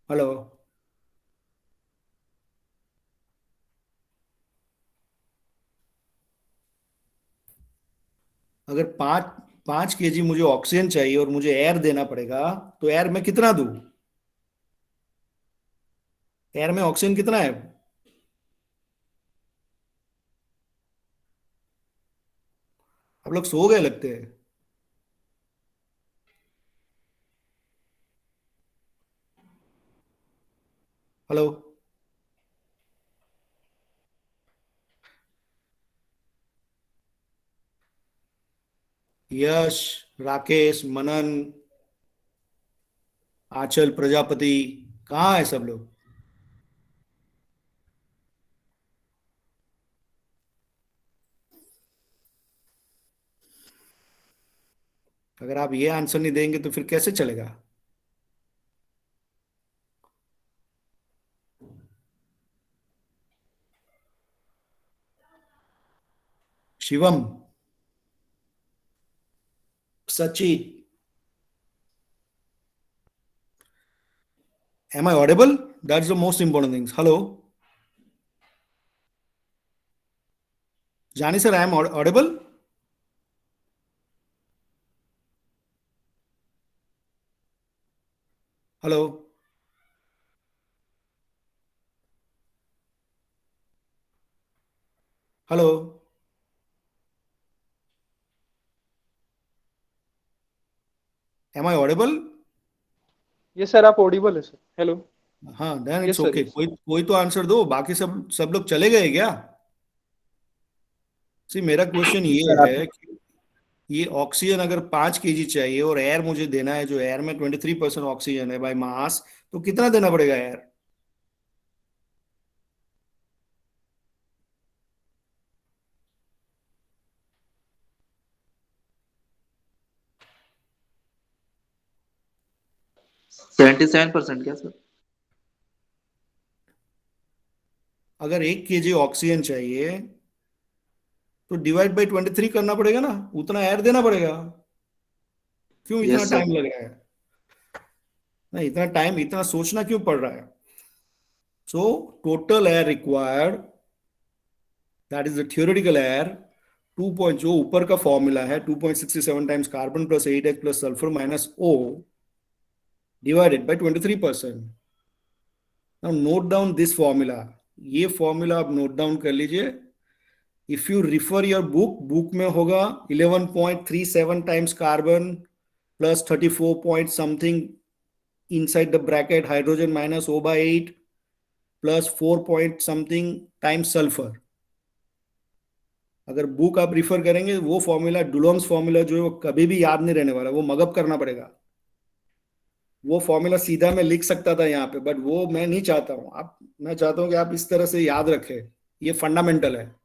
हेलो, अगर पांच केजी मुझे ऑक्सीजन चाहिए और मुझे एयर देना पड़ेगा, तो एयर में कितना दूं? एयर में ऑक्सीजन कितना है? आप लोग सो गए लगते हैं. हेलो, यश, राकेश, मनन, आंचल, प्रजापति, कहाँ है सब लोग? अगर आप ये आंसर नहीं देंगे तो फिर कैसे चलेगा? Shivam, Sachin, am I audible? That's the most important thing. Hello, Jani sir, I am audible? Hello, hello, am I audible? Yes sir, आप ऑडिबल है सर. हेलो. हाँ, then Yes, it's sir, okay. yes. कोई तो आंसर दो, बाकी सब लोग चले गए क्या? सी, मेरा क्वेश्चन ये है कि ये ऑक्सीजन अगर 5 केजी चाहिए और एयर मुझे देना है, जो एयर में 23% ऑक्सीजन है बाय मास, तो कितना देना पड़ेगा एयर? 77% क्या सर? अगर 1 केजी ऑक्सीजन चाहिए तो डिवाइड बाय 23 करना पड़ेगा ना, उतना एयर देना पड़ेगा. क्यों इतना Yes, sir. टाइम लग रहा है? नहीं, इतना सोचना क्यों पड़ रहा है? So total air required, that is the theoretical air, 2 जो ऊपर का फॉर्मूला है 2.67 times carbon plus 8H plus sulphur minus O divided by 23%. Now note down this formula. ये फॉर्मूला आप नोट डाउन कर लीजिए. If you refer your book में होगा 11.37 times carbon plus 34 point something inside the bracket hydrogen minus O by 8 plus 4 point something times sulfur. अगर book आप refer करेंगे वो फॉर्मूला डुलोंग्स फॉर्मूला जो है वो कभी भी याद नहीं रहने वाला, वो मगअप करना पड़ेगा. वो फॉर्मूला सीधा मैं लिख सकता था यहाँ पे, बट वो मैं नहीं चाहता हूँ. आप, मैं चाहता हूँ कि आप इस तरह से याद रखें. ये फंडामेंटल है.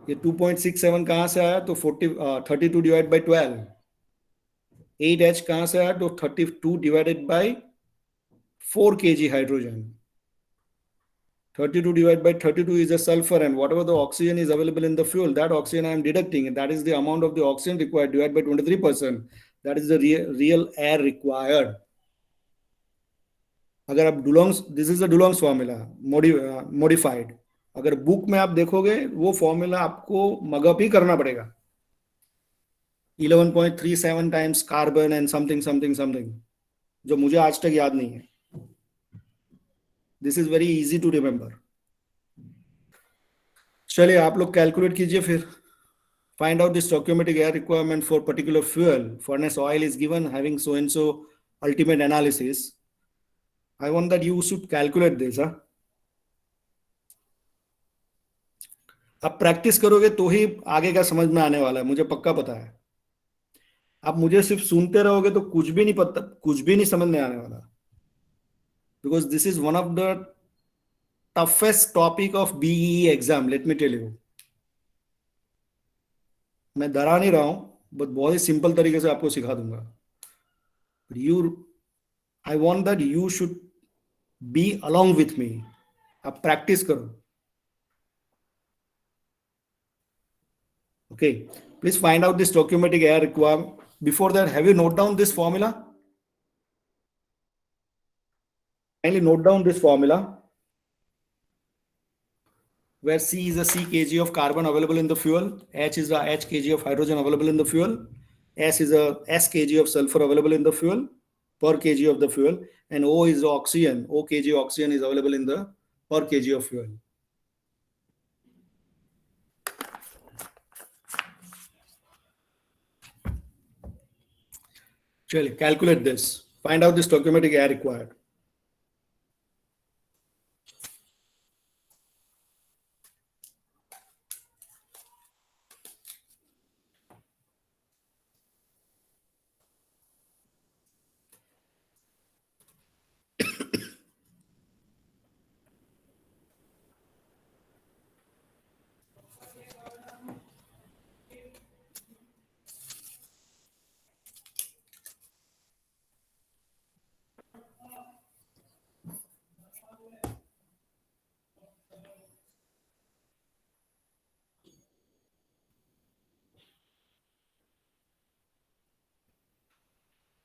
ये 2.67 कहाँ से आया? तो 32 डिवाइड बाई 12. 8H कहाँ से आया? तो 32 divided by 4 kg hydrogen. 32 divided by 32 is the sulfur, and whatever the oxygen is available in the fuel, that oxygen I am deducting, and that is the amount of the oxygen required divided by 23%. That is the real air required. अगर आप Dulong's, this is the Dulong's formula modified. अगर book में आप देखोगे वो formula आपको mug up ही करना पड़ेगा. 11.37 times carbon and something something something, जो मुझे आज तक याद नहीं है. This is very easy to remember. चलिए आप लोग कैलकुलेट कीजिए फिर. Find out the stoichiometric air requirement for particular fuel. Furnace oil is given having so and so ultimate analysis. I want that you should calculate this. आप practice करोगे तो ही आगे का समझ में आने वाला है, मुझे पक्का पता है. आप मुझे सिर्फ सुनते रहोगे तो कुछ भी नहीं पता, कुछ भी नहीं समझ में आने वाला. Because this is one of the toughest topic of BE exam, let me tell you. मैं डरा नहीं रहा हूं, बट बहुत ही सिंपल तरीके से आपको सिखा दूंगा. You, I want that you should be along with me. आप प्रैक्टिस करो. Okay, please find out this stoichiometric air requirement. Before that, have you note down this formula? Kindly note down this formula, where C is a C kg of carbon available in the fuel, H is a H kg of hydrogen available in the fuel, S is a S kg of sulfur available in the fuel per kg of the fuel, and O is the oxygen, O kg oxygen is available in the per kg of fuel. Chale, calculate this. Find out the stoichiometric air required.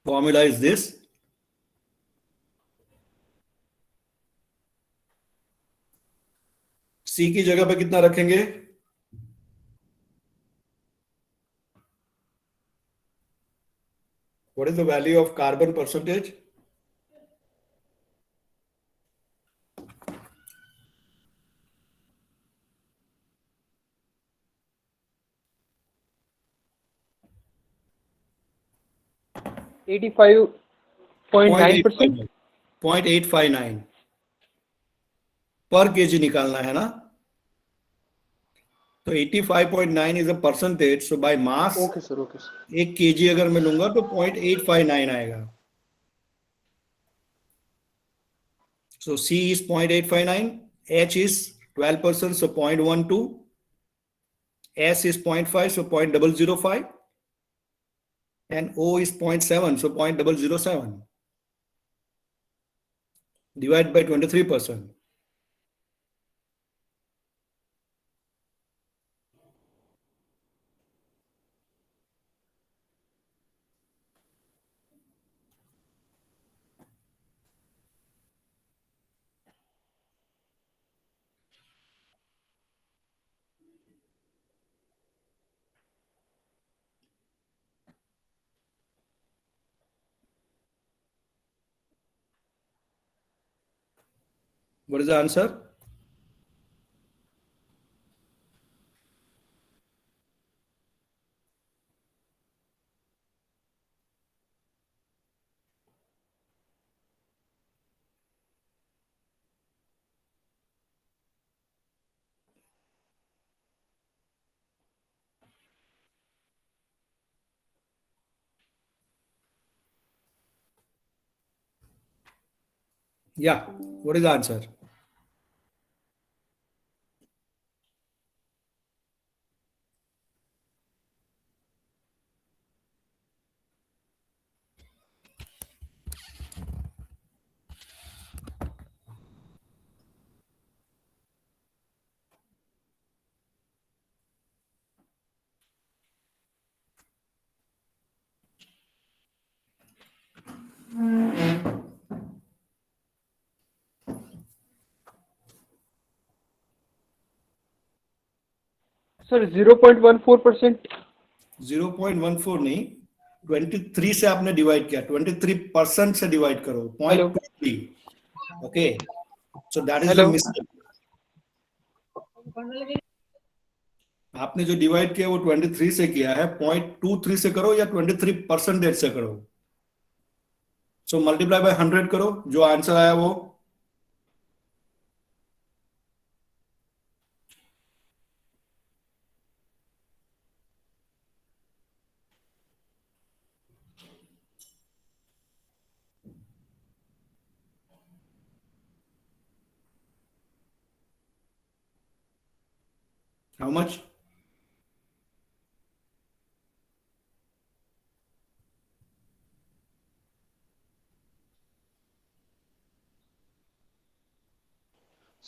Formula is this. C की जगह पे कितना रखेंगे? What is the value of carbon percentage? $85.9%. 0.859 पर KG निकालना है ना. तो 85.9 is a percentage. So by mass, okay sir, okay sir. 1 kg अगर मैं लूंगा तो 0.859 आएगा. So C is 0.859, H is 12%, so 0.12, S is 0.5, so 0.005, and O is 0.7, so 0.007. Divide by 23%. What is the answer? Yeah. What is the answer? Sir 0.14%. 0.14 नहीं, 23 से आपने divide किया, 23% से डिवाइड करो, 0.23. Okay, so that is the Hello. Mistake. आपने जो divide किया वो 23 से किया है, 0.23 से करो या 23% से करो. सो मल्टीप्लाई बाय 100 करो, जो आंसर आया वो हाउ मच?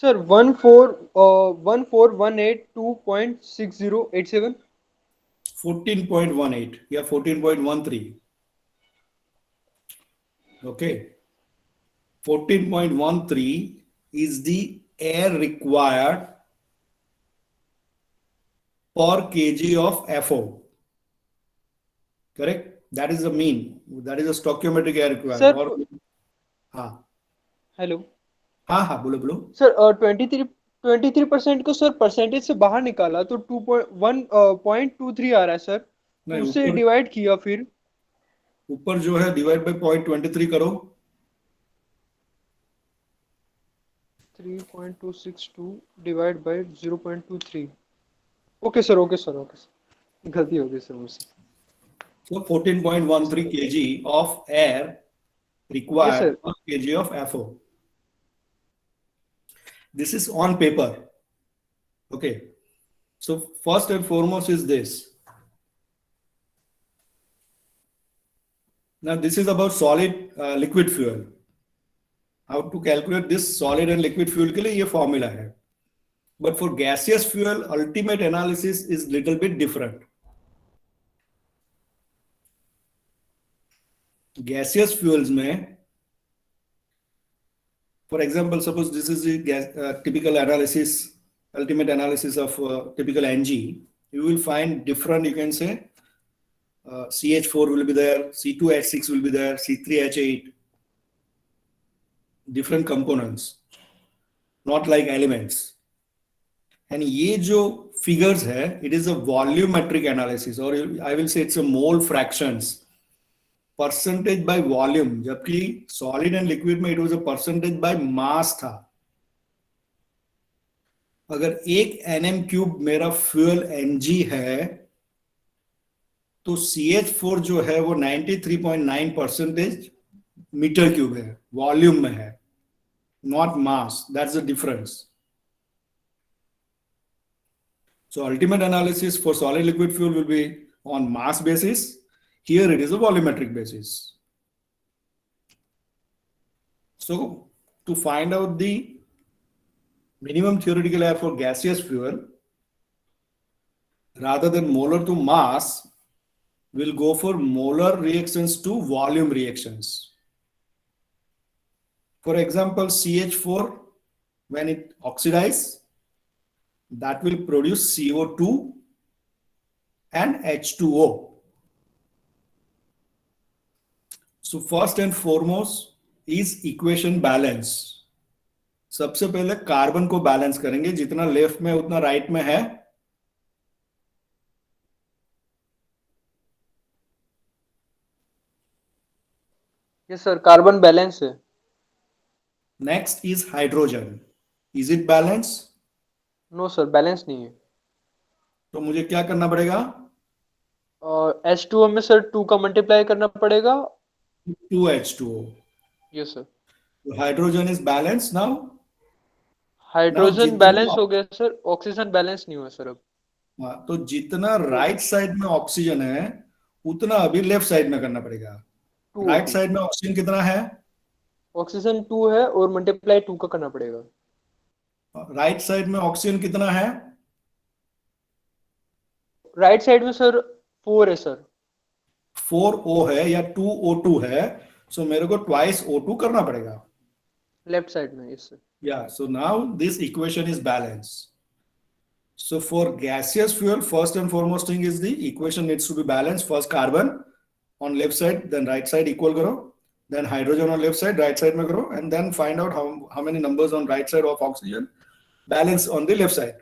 Sir, 1418.6087. 14.18 या 14.13. Okay, 14.13 is the air required per kg of FO. Correct? That is the mean. That is a stoichiometric air required. Sir, और हाँ hello. हाँ हाँ बोलो बोलो. सर 23% को सर परसेंटेज से बाहर निकाला तो 2.1.23 आ रहा है सर. नहीं, उससे ऊपर डिवाइड किया, फिर ऊपर जो है डिवाइड बाय 0.23 करो. 3.262 divide by 0.23. Okay sir, okay sir, okay sir, गलती हो गई सर मुझसे. So 14.13 kg of air Yes, required sir. per kg of FO. This is on paper. Okay. So first and foremost is this. Now this is about solid liquid fuel. How to calculate this solid and liquid fuel के लिए ये formula है. But for gaseous fuel, ultimate analysis is little bit different. Gaseous fuels में, for example, suppose this is the typical analysis, ultimate analysis of typical NG. You will find different, you can say, CH4 will be there, C2H6 will be there, C3H8, different components, not like elements. And ये जो figures है, it is a volumetric analysis, or I will say it's a mole fractions, percentage by volume. जबकि solid and liquid में it was a percentage by mass था. अगर 1 nm³ मेरा fuel Mg है तो CH4 जो है वो 93.9% मीटर क्यूब है, वॉल्यूम में है, not mass. That's the difference. So ultimate analysis for solid liquid fuel will be on mass basis. Here it is a volumetric basis. So to find out the minimum theoretical air for gaseous fuel, rather than molar to mass, we'll go for molar reactions to volume reactions. For example, CH4, when it oxidizes, that will produce CO2 and H2O. So first and foremost is equation balance. सबसे पहले carbon को balance करेंगे, जितना left में उतना right में है। Yes sir, carbon balance है। Next is hydrogen, is it balance? No sir, balance नहीं है। तो मुझे क्या करना पड़ेगा? और H2O में सर 2 का मल्टीप्लाई करना पड़ेगा। 2H2O। Yes sir. Hydrogen is balance now. Hydrogen balance जितना, हो गया सर, ऑक्सीजन बैलेंस नहीं हुआ सर अब। हाँ, तो जितना राइट साइड में ऑक्सीजन है उतना अभी लेफ्ट साइड में करना पड़ेगा। 2 राइट O2। साइड में ऑक्सीजन कितना है? ऑक्सीजन 2 है और मल्टीप्लाई 2 का करना पड़ेगा। राइट साइड में ऑक्सीजन कितना है? राइट साइड में सर 4 है सर। 4O है या 2O2 है, सो मेरे को ट्वाइस O2 करना पड़ेगा। लेफ्ट साइड में। Yes sir. Yeah, so now this equation is balanced. So for gaseous fuel, first and foremost thing is the equation needs to be balanced. First carbon on left side, then right side equal karo, then hydrogen on left side, right side mein karo, and then find out how many numbers on right side of oxygen, balance on the left side.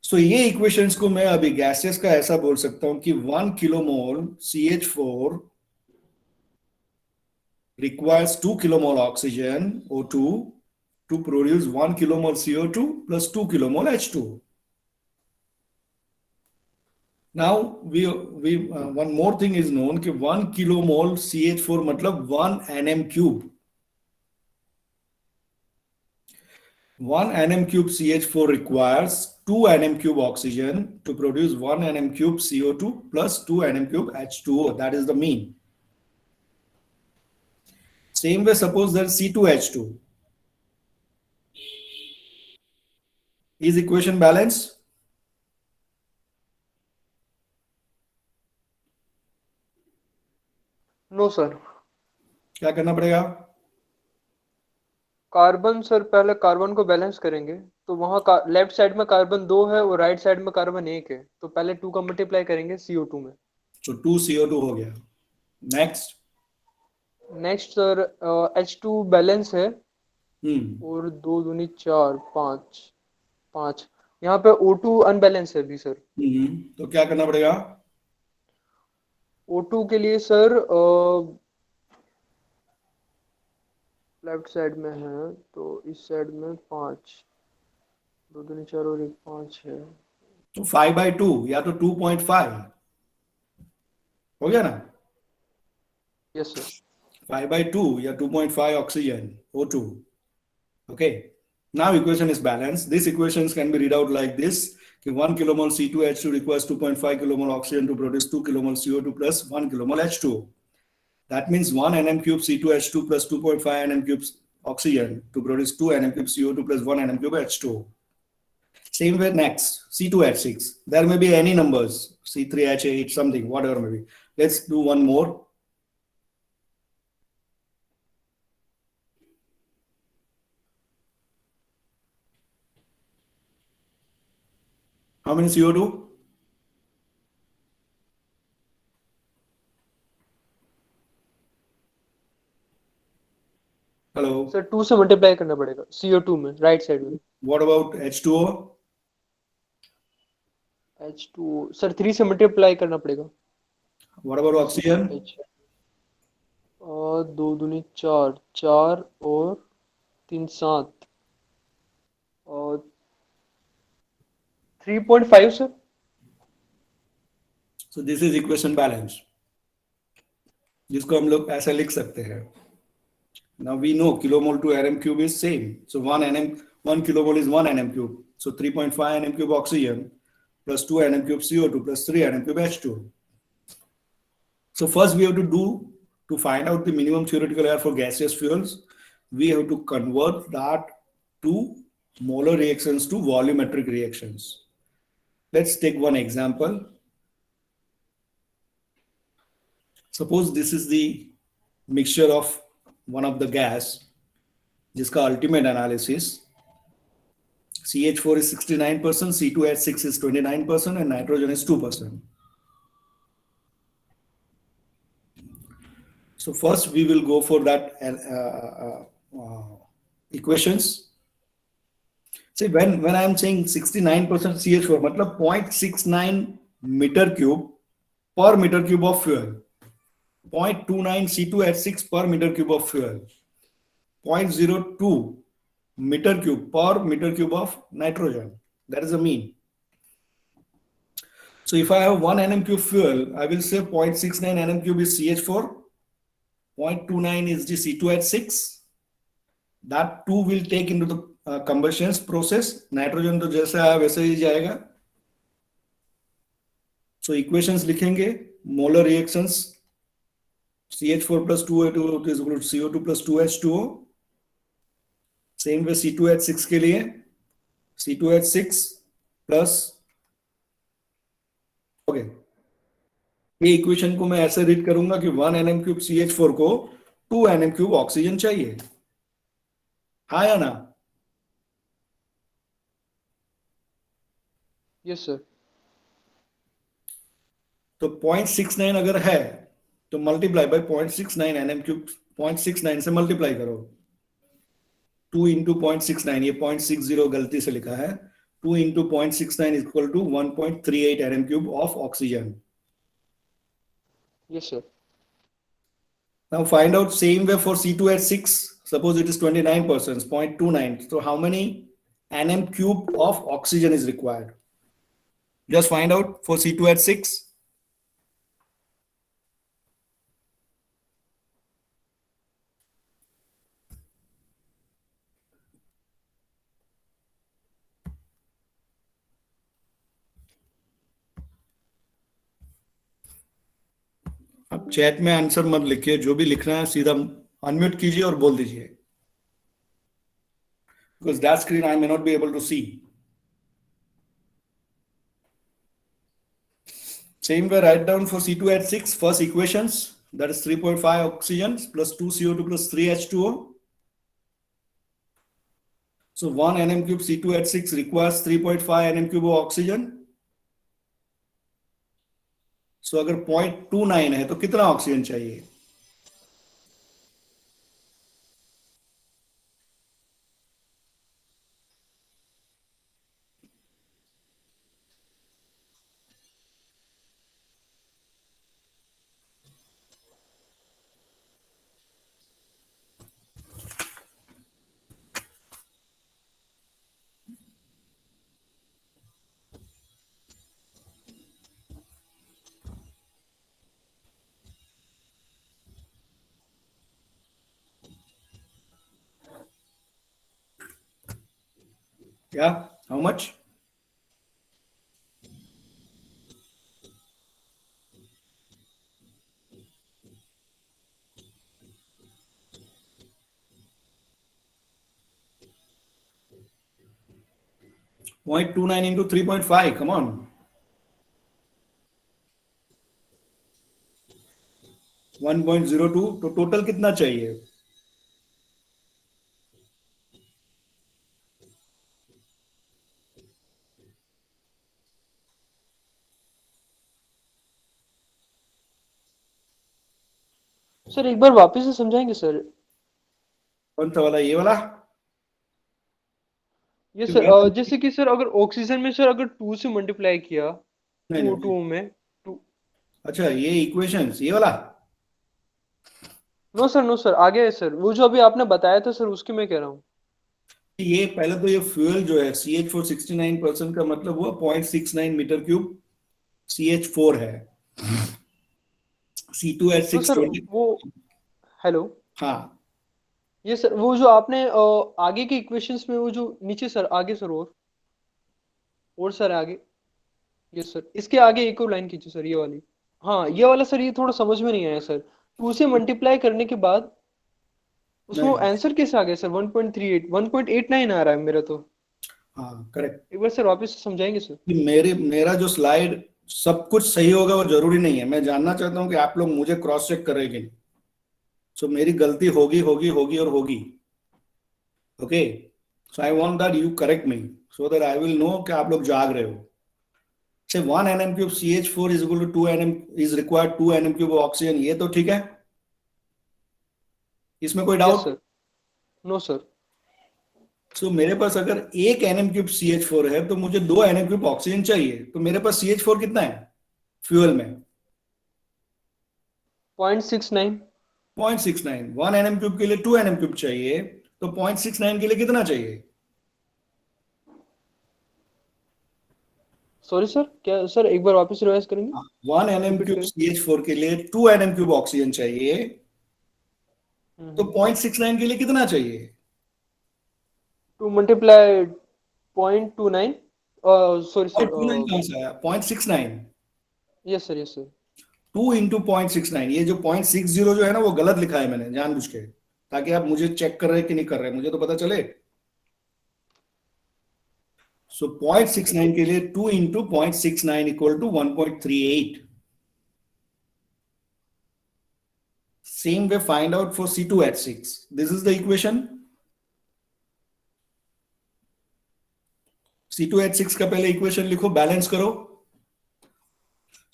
So ये equations को मैं अभी gaseous का ऐसा बोल सकता हूँ कि 1 kilomole CH4 requires 2 kilomole oxygen O2 to produce 1 kilomole CO2 plus 2 kilomole H2. Now we one more thing is known कि 1 kilomole CH4 मतलब 1 nm cube. 1 nm cube CH4 requires 2 nm cube oxygen to produce 1 nm cube CO2 plus 2 nm cube H2O. That is the mean. Same way, suppose there is C2H2. Is equation balanced? No sir. क्या करना पड़ेगा? Carbon sir, पहले carbon को balance करेंगे। तो वहाँ left side में carbon 2 है और राइट साइड में कार्बन 1 है, तो पहले 2 का मल्टीप्लाई करेंगे CO2 में। तो 2 CO2 हो गया। Next. Next sir, H2 balance है हम्म और 2 दूनी 4, 5, 5। यहाँ पे O2 अनबैलेंस है अभी सर। तो क्या करना पड़ेगा? O2 के लिए सर लेफ्ट साइड में है, तो इस साइड में 5, 2 दूनी 4 और 1 5 है। तो 5/2 या तो 2.5 हो गया ना? Yes sir. 5/2 या 2.5 oxygen O2. Okay. Now equation is balanced. These equations can be read out like this. 1 kilomole C2H2 requires 2.5 kilomole oxygen to produce 2 kilomole CO2 plus 1 kilomole H2O. That means 1 nm cube C2H2 plus 2.5 nm cube oxygen to produce 2 nm cube CO2 plus 1 nm cube H2O. Same way next, C2H6. There may be any numbers, C3H8, something, whatever may be. Let's do one more. How many CO2? Hello. Sir 2 से multiply करना पड़ेगा CO2 में, right side में। What about H2O? H2 sir 3 से multiply करना पड़ेगा। What about oxygen? और 2 दूनी 4, 4 और 3 7 और 3.5 sir. So this is equation balance, जिसको हम लोग ऐसा लिख सकते हैं. Now we know kilomole to nm cube is same. So 1 kilomole is 1 nm cube. So 3.5 nm cube oxygen plus 2 nm cube CO2 plus 3 nm cube H2. So first we have to do, to find out the minimum theoretical air for gaseous fuels, we have to convert that to molar reactions to volumetric reactions. Let's take one example. Suppose this is the mixture of one of the gas, जिसका ultimate analysis CH4 is 69%, C2H6 is 29%, and nitrogen is 2%. So first we will go for that equations. See, when I am saying 69% CH4, मतलब 0.69 meter cube per meter cube of fuel, 0.29 C2H6 per meter cube of fuel, 0.02 meter cube per meter cube of nitrogen. That is the mean. So if I have 1 nm cube fuel, I will say 0.69 nm cube is CH4, 0.29 is the C2H6. That 2 will take into the combustion process. Nitrogen तो जैसा है वैसे ही जाएगा. So equations लिखेंगे. Molar reactions CH4 plus 2O2 is equal to CO2 plus 2H2O. Same way C2H6 के लिए C2H6 plus, okay, ये equation को मैं ऐसे रीड करूंगा कि 1 nm क्यूब CH4 को 2 nm क्यूब ऑक्सीजन चाहिए. हाँ या ना? Yes sir. तो 0.69 अगर है तो मल्टीप्लाई बाय 0.69 nm क्यूब, 0.69 से मल्टीप्लाई करो. 2 इंटू 0.69, ये 0.60 गलती से लिखा है. 2 into 0.69 is equal to 1.38 nm cube of oxygen. Yes sir. Now find out same way for C2H6. Suppose it is 29%, 0.29. So how many nm cube of oxygen is required? Just find out for C2H6. अब chat में answer मत लिखिए, जो भी लिखना है सीधा unmute कीजिए और बोल दीजिए. Because that screen I may not be able to see. Same way, write down for C2H6 first equations. That is 3.5 oxygen plus 2 CO2 plus 3 H2O. So 1 nm cube C2H6 requires 3.5 nm cube of oxygen. So अगर 0.29 है तो कितना oxygen चाहिए? Yeah, how much? Point 29 into 3.5, come on. 1.02, तो total कितना चाहिए? Sir एक बार वापस से समझाएंगे सर? कौन सा वाला, ये वाला? ये सर जैसे कि सर अगर ऑक्सीजन में सर अगर 2 से मल्टीप्लाई किया नहीं, 2 में 2. अच्छा, ये इक्वेशंस, ये वाला? नो सर आगे है सर, वो जो अभी आपने बताया था सर उसकी मैं कह रहा हूँ. ये पहले तो ये फ्यूल जो है CH4 69% का मतलब हुआ 0.69 मीटर क्यूब CH4 है. C2H6 तो सर 20. वो, हेलो, हाँ, ये सर वो जो आपने आगे के इक्वेशंस में वो जो नीचे सर आगे सर और सर आगे, ये सर इसके आगे एक और लाइन खींचो सर, ये वाली. हाँ ये वाला सर, ये थोड़ा समझ में नहीं आया सर. 2 से मल्टीप्लाई करने के बाद उसमें नहीं. आंसर कैसे आ गया सर? 1.38 1.89 आ रहा है मेरा तो. हाँ, करेक्ट. एक बार सर वापस से समझाएंगे सर? मेरा जो स्लाइड सब कुछ सही होगा वो जरूरी नहीं है. मैं जानना चाहता हूँ कि आप लोग मुझे क्रॉस चेक करेंगे. सो मेरी गलती होगी होगी होगी और होगी. Okay, so I want that you correct me so that I will know कि आप लोग जाग रहे हो. से 1 nm cube CH4 is equal to 2 nm is required 2 nm cube oxygen. ये तो ठीक है, इसमें कोई yes doubt? Sir. No sir. So मेरे पास अगर एक NM³ CH4 है तो मुझे 2 NM³ ऑक्सीजन चाहिए, तो मेरे पास CH4 कितना है फ्यूल में? 0.69। 0.69। 1 NM³ के लिए 2 NM³ चाहिए, तो 0.69 के लिए कितना चाहिए? सॉरी सर, क्या सर, एक बार वापस रिवाइज करेंगे? 1 रिपीट NM³ करें। CH4 के लिए 2 NM³ ऑक्सीजन चाहिए, तो 0.69 के लिए कितना चाहिए? 2 मल्टीप्लाई 0.29, सॉरी सर, 0.29 कहां से आया? 0.69। Yes sir, yes sir. 2 into 0.69, ये जो 0.60 जो है ना वो गलत लिखा है मैंने जानबूझ के, ताकि आप मुझे चेक कर रहे हैं कि नहीं कर रहे हैं, मुझे तो पता चले। सो 0.69 के लिए 2 into 0.69 equal to 1.38। Same way find out for C2H6। This is the equation. C2H6 का पहले इक्वेशन लिखो, बैलेंस करो।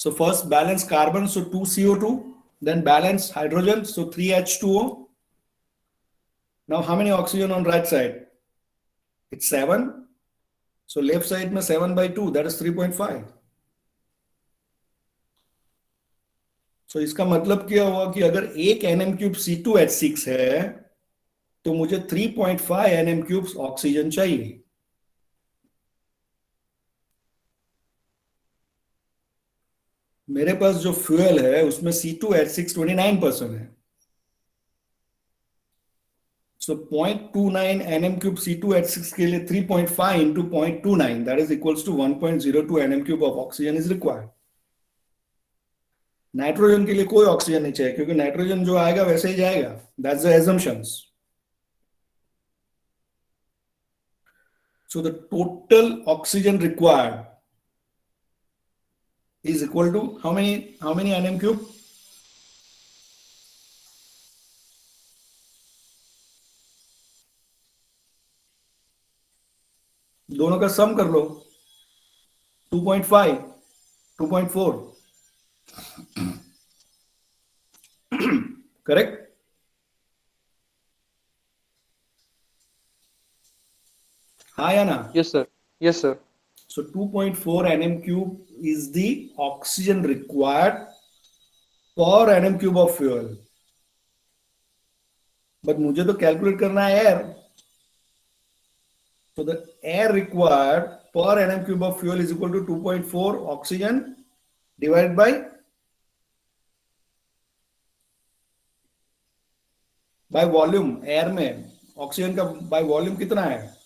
So first balance carbon, so 2CO2, then balance hydrogen, so 3H2O. Now how many oxygen on right side? It's 7. So left side में 7 by 2, that is 3.5. So इसका मतलब क्या हुआ कि अगर एक NM³ C2H6 है तो मुझे 3.5 NM³ ऑक्सीजन चाहिए। मेरे पास जो फ्यूल है उसमें C2H6 29% है। So 0.29 NM³ C2H6 के लिए 3.5 into 0.29, that is equals to 1.02 NM³ of oxygen is required. Nitrogen के लिए कोई ऑक्सीजन नहीं चाहिए, क्योंकि नाइट्रोजन जो आएगा वैसे ही जाएगा। That's the assumptions. So the total oxygen required is equal to how many NM³? दोनों का सम कर लो। 2.5, 2.4, करेक्ट? हाँ या ना? Yes sir, yes sir. So 2.4 NM³ is the oxygen required per NM³ of fuel. But मुझे तो कैलकुलेट करना है air. So the air required per NM³ of fuel is equal to 2.4 oxygen divided by volume. Air में oxygen का by volume कितना है?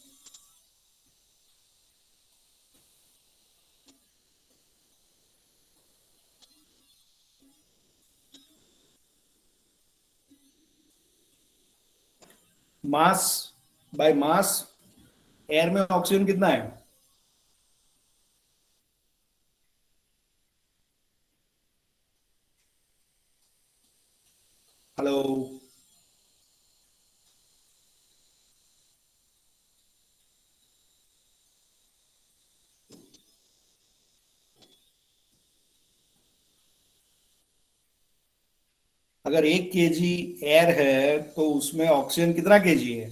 Mass by mass. Air में oxygen कितना है? हेलो, अगर 1 kg एयर है तो उसमें ऑक्सीजन कितना kg है?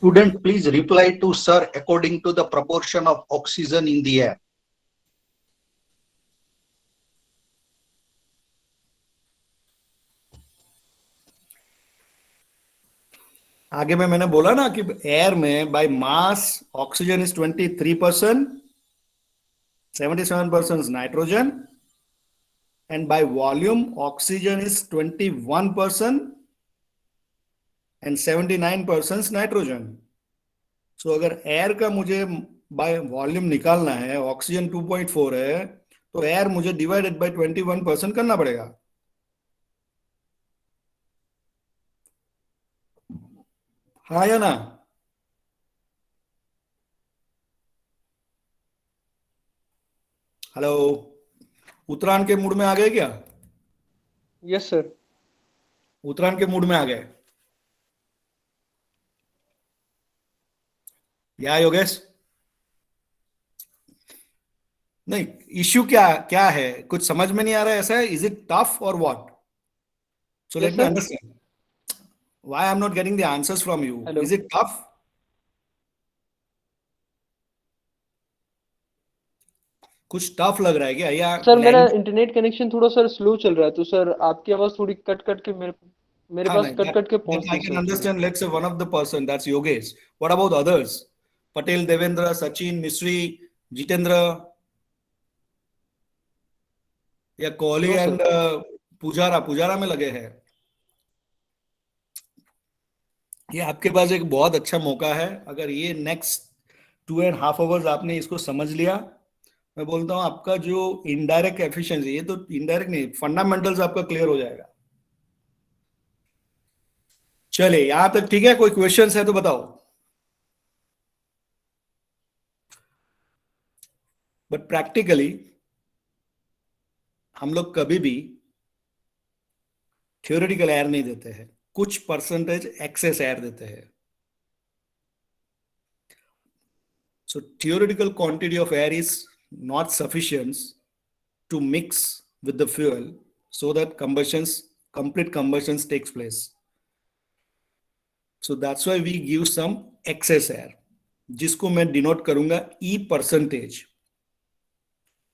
Student, please reply to sir according to the proportion of oxygen in the air. आगे में मैंने बोला ना कि एयर में by mass oxygen is 23%, 77% nitrogen, and by volume oxygen is 21% and 79% nitrogen. So अगर एयर का मुझे बाय वॉल्यूम निकालना है, ऑक्सीजन 2.4 है, तो एयर मुझे डिवाइडेड बाय 21% करना पड़ेगा। हाँ या ना? हेलो, उत्तरायण के मूड में आ गए क्या? Yes sir. उत्तरायण के मूड में आ गए? या योगेश? नहीं, इश्यू क्या क्या है, कुछ समझ में नहीं आ रहा है ऐसा है? इज इट टफ और what? So Yes, let me sir. Understand why I am not getting the answers from you. Hello. Is it tough? कुछ टफ लग रहा है क्या या सर मेरा लैंग्वेज? इंटरनेट कनेक्शन थोड़ा सर स्लो चल रहा है, तो सर आपकी आवाज थोड़ी कट कट के मेरे हाँ, पास नहीं, कट कट के that पहुंचती I है can सर थोड़ी। understand. Let's say one of the person, that's Yogesh. What about others? Patel, Devendra, Sachin, Misri, Jitendra, या Kohli no and sir. Pujara Pujara में लगे हैं. ये आपके पास एक बहुत अच्छा मौका है. अगर ये नेक्स्ट 2.5 आवर्स आपने इसको समझ लिया, मैं बोलता हूँ आपका जो इनडायरेक्ट एफिशिएंसी, ये तो इनडायरेक्ट नहीं, फंडामेंटल्स आपका क्लियर हो जाएगा. चलिए यहां तक ठीक है. कोई क्वेश्चंस है तो बताओ. बट प्रैक्टिकली हम लोग कभी भी थियोरेटिकल एयर नहीं देते हैं, कुछ परसेंटेज एक्सेस एयर देते हैं. So theoretical quantity of air is not sufficient to mix with the fuel so that complete combustions takes place. So that's why we give some excess air, जिसको मैं denote करूंगा E percentage.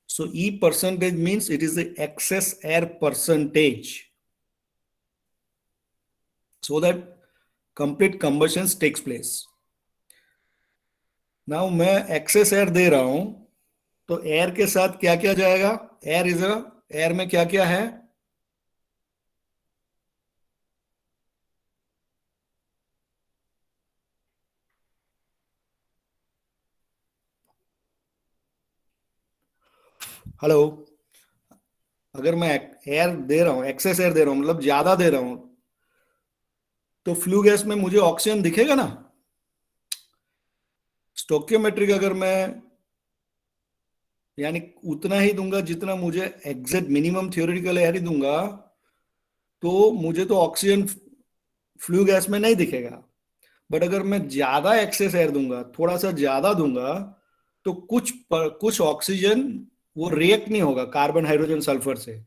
So E percentage means it is the excess air percentage, so that complete combustions takes place. Now मैं excess air दे रहा हूं, तो air के साथ क्या क्या जाएगा? एयर में क्या क्या है? हेलो. अगर मैं एयर दे रहा हूं, एक्सेस एयर दे रहा हूं, मतलब ज्यादा दे रहा हूं, तो फ्लू गैस में मुझे ऑक्सीजन दिखेगा ना. स्टोकियोमेट्रिक अगर मैं यानी उतना ही दूंगा जितना मुझे एग्जैक्ट मिनिमम थियोरेटिकल एयर ही दूंगा, तो मुझे तो ऑक्सीजन फ्लू गैस में नहीं दिखेगा. बट अगर मैं ज्यादा एक्सेस एयर दूंगा, थोड़ा सा ज्यादा दूंगा, तो कुछ ऑक्सीजन वो रिएक्ट नहीं होगा कार्बन हाइड्रोजन सल्फर से.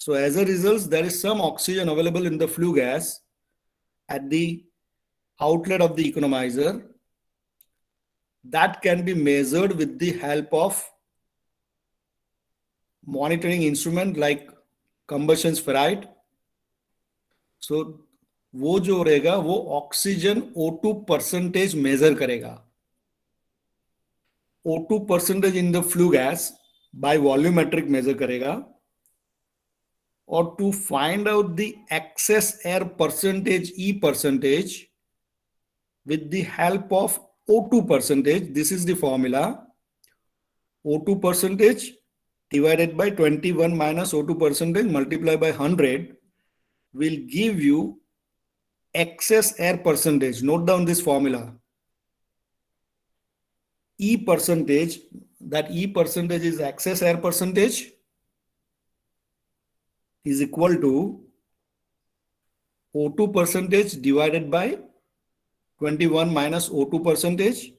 So as a result, there is some oxygen available in the flue gas at the outlet of the economizer that can be measured with the help of monitoring instrument like combustion ferrite. So वो जो रहेगा वो oxygen O2 percentage measure करेगा. O2 percentage in the flue gas by volumetric measure करेगा. और to find out the excess air percentage E percentage with the help of O2 percentage, this is the formula. O2 percentage divided by 21 minus O2 percentage multiplied by 100 will give you excess air percentage. Note down this formula. E percentage, that E percentage is excess air percentage, is equal to O2 percentage divided by 21 minus O2 percentage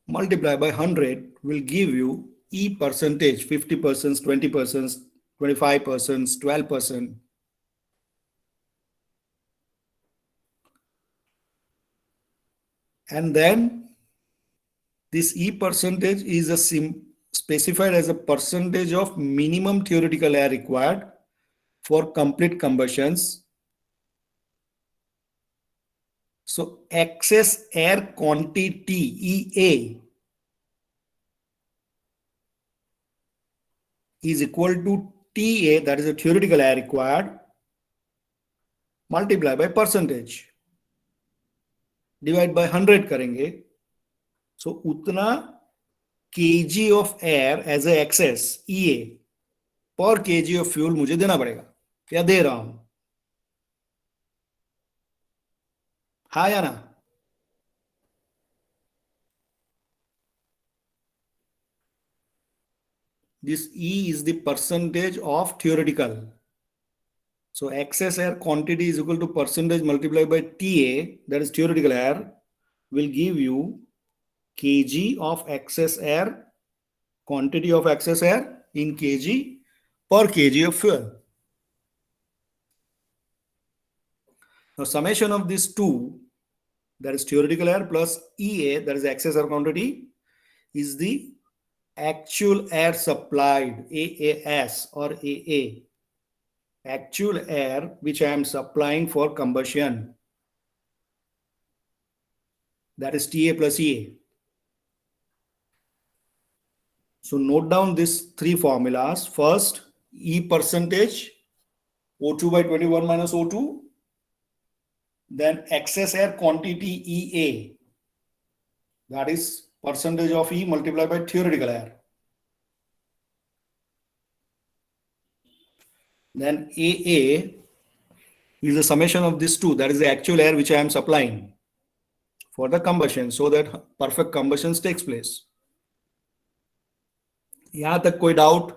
multiply by 100 will give you E percentage, 50%, 20%, 25%, 12%. And then this E percentage is specified as a percentage of minimum theoretical air required for complete combustions. So excess air quantity EA is equal to TA, that is the theoretical air required, multiply by percentage, divide by 100 करेंगे. So उतना kg of air as a excess EA per kg of fuel मुझे देना पड़ेगा. क्या दे रहा हूं? हाँ या ना? This E is the percentage of theoretical. So excess air quantity is equal to percentage multiplied by TA, that is theoretical air, will give you kg of excess air, quantity of excess air in kg per kg of fuel. Now summation of these two, that is theoretical air plus EA, that is excess air quantity, is the actual air supplied, AAS or AA. Actual air which I am supplying for combustion, that is TA plus EA. So note down these three formulas. First, E percentage, O2 by 21 minus O2. Then excess air quantity EA, that is percentage of E multiplied by theoretical air. Then AA is the summation of these two, that is the actual air which I am supplying for the combustion, so that perfect combustion takes place. यहाँ तक कोई doubt?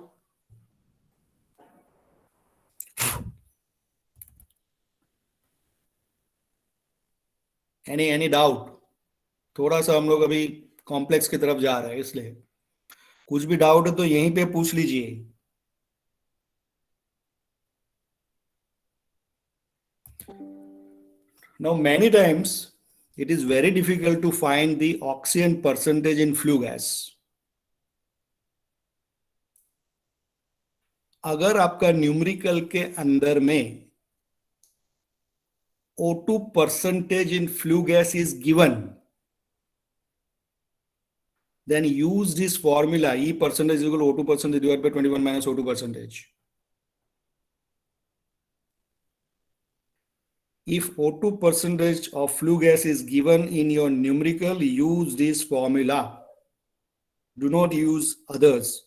Any doubt? थोड़ा सा हम लोग अभी complex की तरफ जा रहे हैं, इसलिए कुछ भी डाउट है तो यहीं पे पूछ लीजिए. Now many times it is very difficult to find the oxygen percentage in flue gas. अगर आपका न्यूमेरिकल के अंदर में O2 percentage in flue gas is given, then use this formula, E percentage is equal to O2 percentage divided by 21 minus O2 percentage. If O2 percentage of flue gas is given in your numerical, use this formula. Do not use others.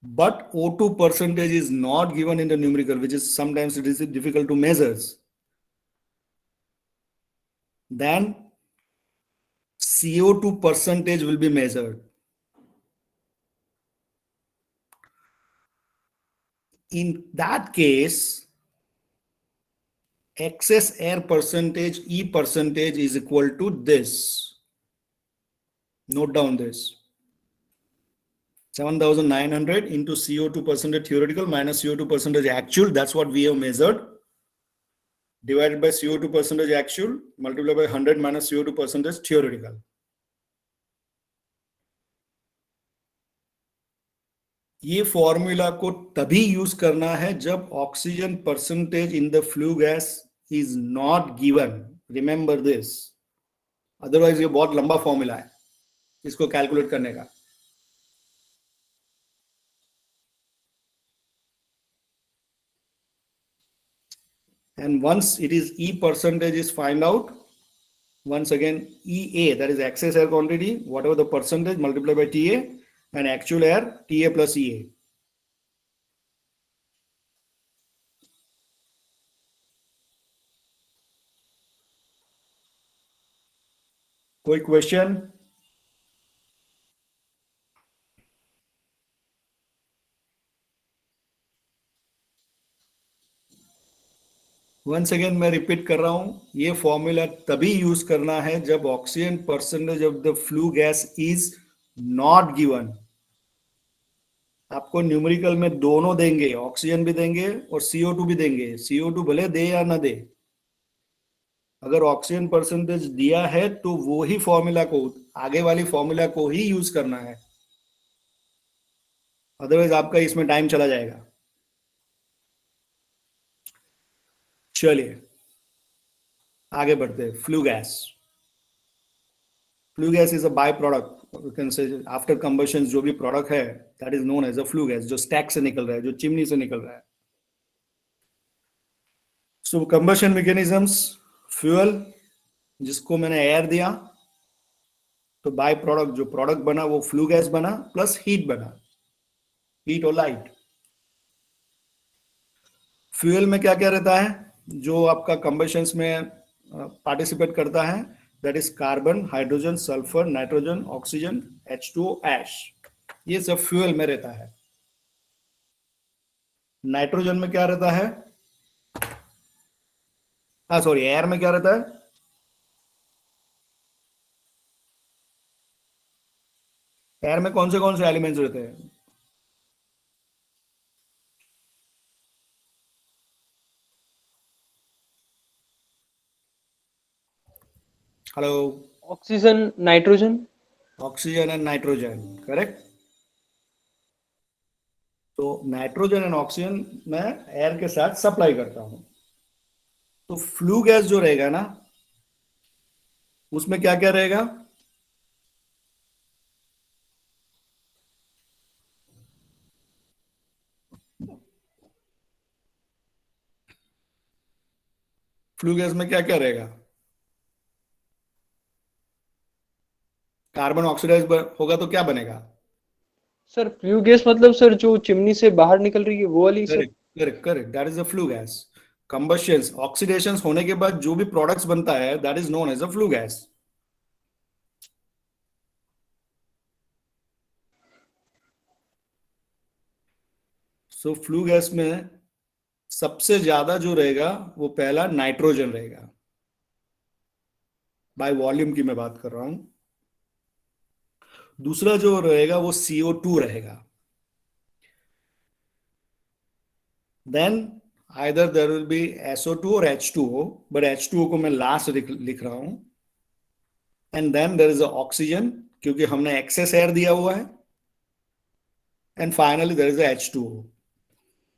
But O2 percentage is not given in the numerical, which is sometimes it is difficult to measure. Then CO2 percentage will be measured. In that case, excess air percentage, E percentage, is equal to this. Note down this. 7,900 into CO2 percentage theoretical minus CO2 percentage actual, that's what we have measured, divided by CO2 percentage actual, multiplied by 100 minus CO2 percentage theoretical. ये formula को तभी use करना है जब oxygen percentage in the flue gas is not given. Remember this, otherwise ये बहुत लंबा formula है इसको कैलकुलेट करने का. And once it is E percentage is find out, once again EA, that is excess air quantity, whatever the percentage multiplied by TA, and actual air TA plus EA. कोई question? Once again मैं repeat कर रहा हूं, ये formula तभी use करना है जब oxygen percentage of the flue gas is not given. आपको न्यूमेरिकल में दोनों देंगे, ऑक्सीजन भी देंगे और CO2 भी देंगे. CO2 भले दे या ना दे, अगर ऑक्सीजन परसेंटेज दिया है तो वो ही फॉर्मूला को, आगे वाली फॉर्मूला को ही यूज करना है, अदरवाइज आपका इसमें टाइम चला जाएगा. चलिए आगे बढ़ते हैं. Flue gas. Flue gas is a by product, you can say after combustion जो भी प्रोडक्ट है that is known as a flue gas, जो स्टैक से निकल रहा है, जो चिमनी से निकल रहा है. सो कंबशन मैकेनिज्म्स, फ्यूल जिसको मैंने एयर दिया तो बाय प्रोडक्ट जो प्रोडक्ट बना वो फ्लू गैस बना प्लस हीट बना, हीट और लाइट. फ्यूल में क्या क्या रहता है जो आपका कंबशंस में पार्टिसिपेट करता है? That is carbon, hydrogen, sulphur, nitrogen, oxygen, H2O, ऐश. ये सब फ्यूल में रहता है. नाइट्रोजन में क्या रहता है? हाँ सॉरी, एयर में क्या रहता है? एयर में कौन से एलिमेंट्स रहते हैं? Hello? Oxygen, nitrogen. Oxygen and nitrogen, correct. तो नाइट्रोजन एंड ऑक्सीजन मैं एयर के साथ सप्लाई करता हूं। तो फ्लू गैस जो रहेगा ना, उसमें क्या क्या रहेगा? फ्लू गैस में क्या क्या रहेगा? कार्बन ऑक्सीडाइज होगा तो क्या बनेगा? सर फ्लू गैस मतलब सर जो चिमनी से बाहर निकल रही है वो वाली sir? Correct correct correct, that is a flue gas. Combustions, oxidations होने के बाद जो भी प्रोडक्ट्स बनता है, that is known as a flue gas. So flue gas में सबसे ज्यादा जो रहेगा वो पहला नाइट्रोजन रहेगा। बाय वॉल्यूम की मैं बात कर रहा हूं। दूसरा जो रहेगा वो CO2 रहेगा। Then either there will be SO2 और H2O, बट H2O को मैं लास्ट लिख रहा हूं। And then there is a oxygen, क्योंकि हमने एक्सेस एयर दिया हुआ है। And finally there is a H2O।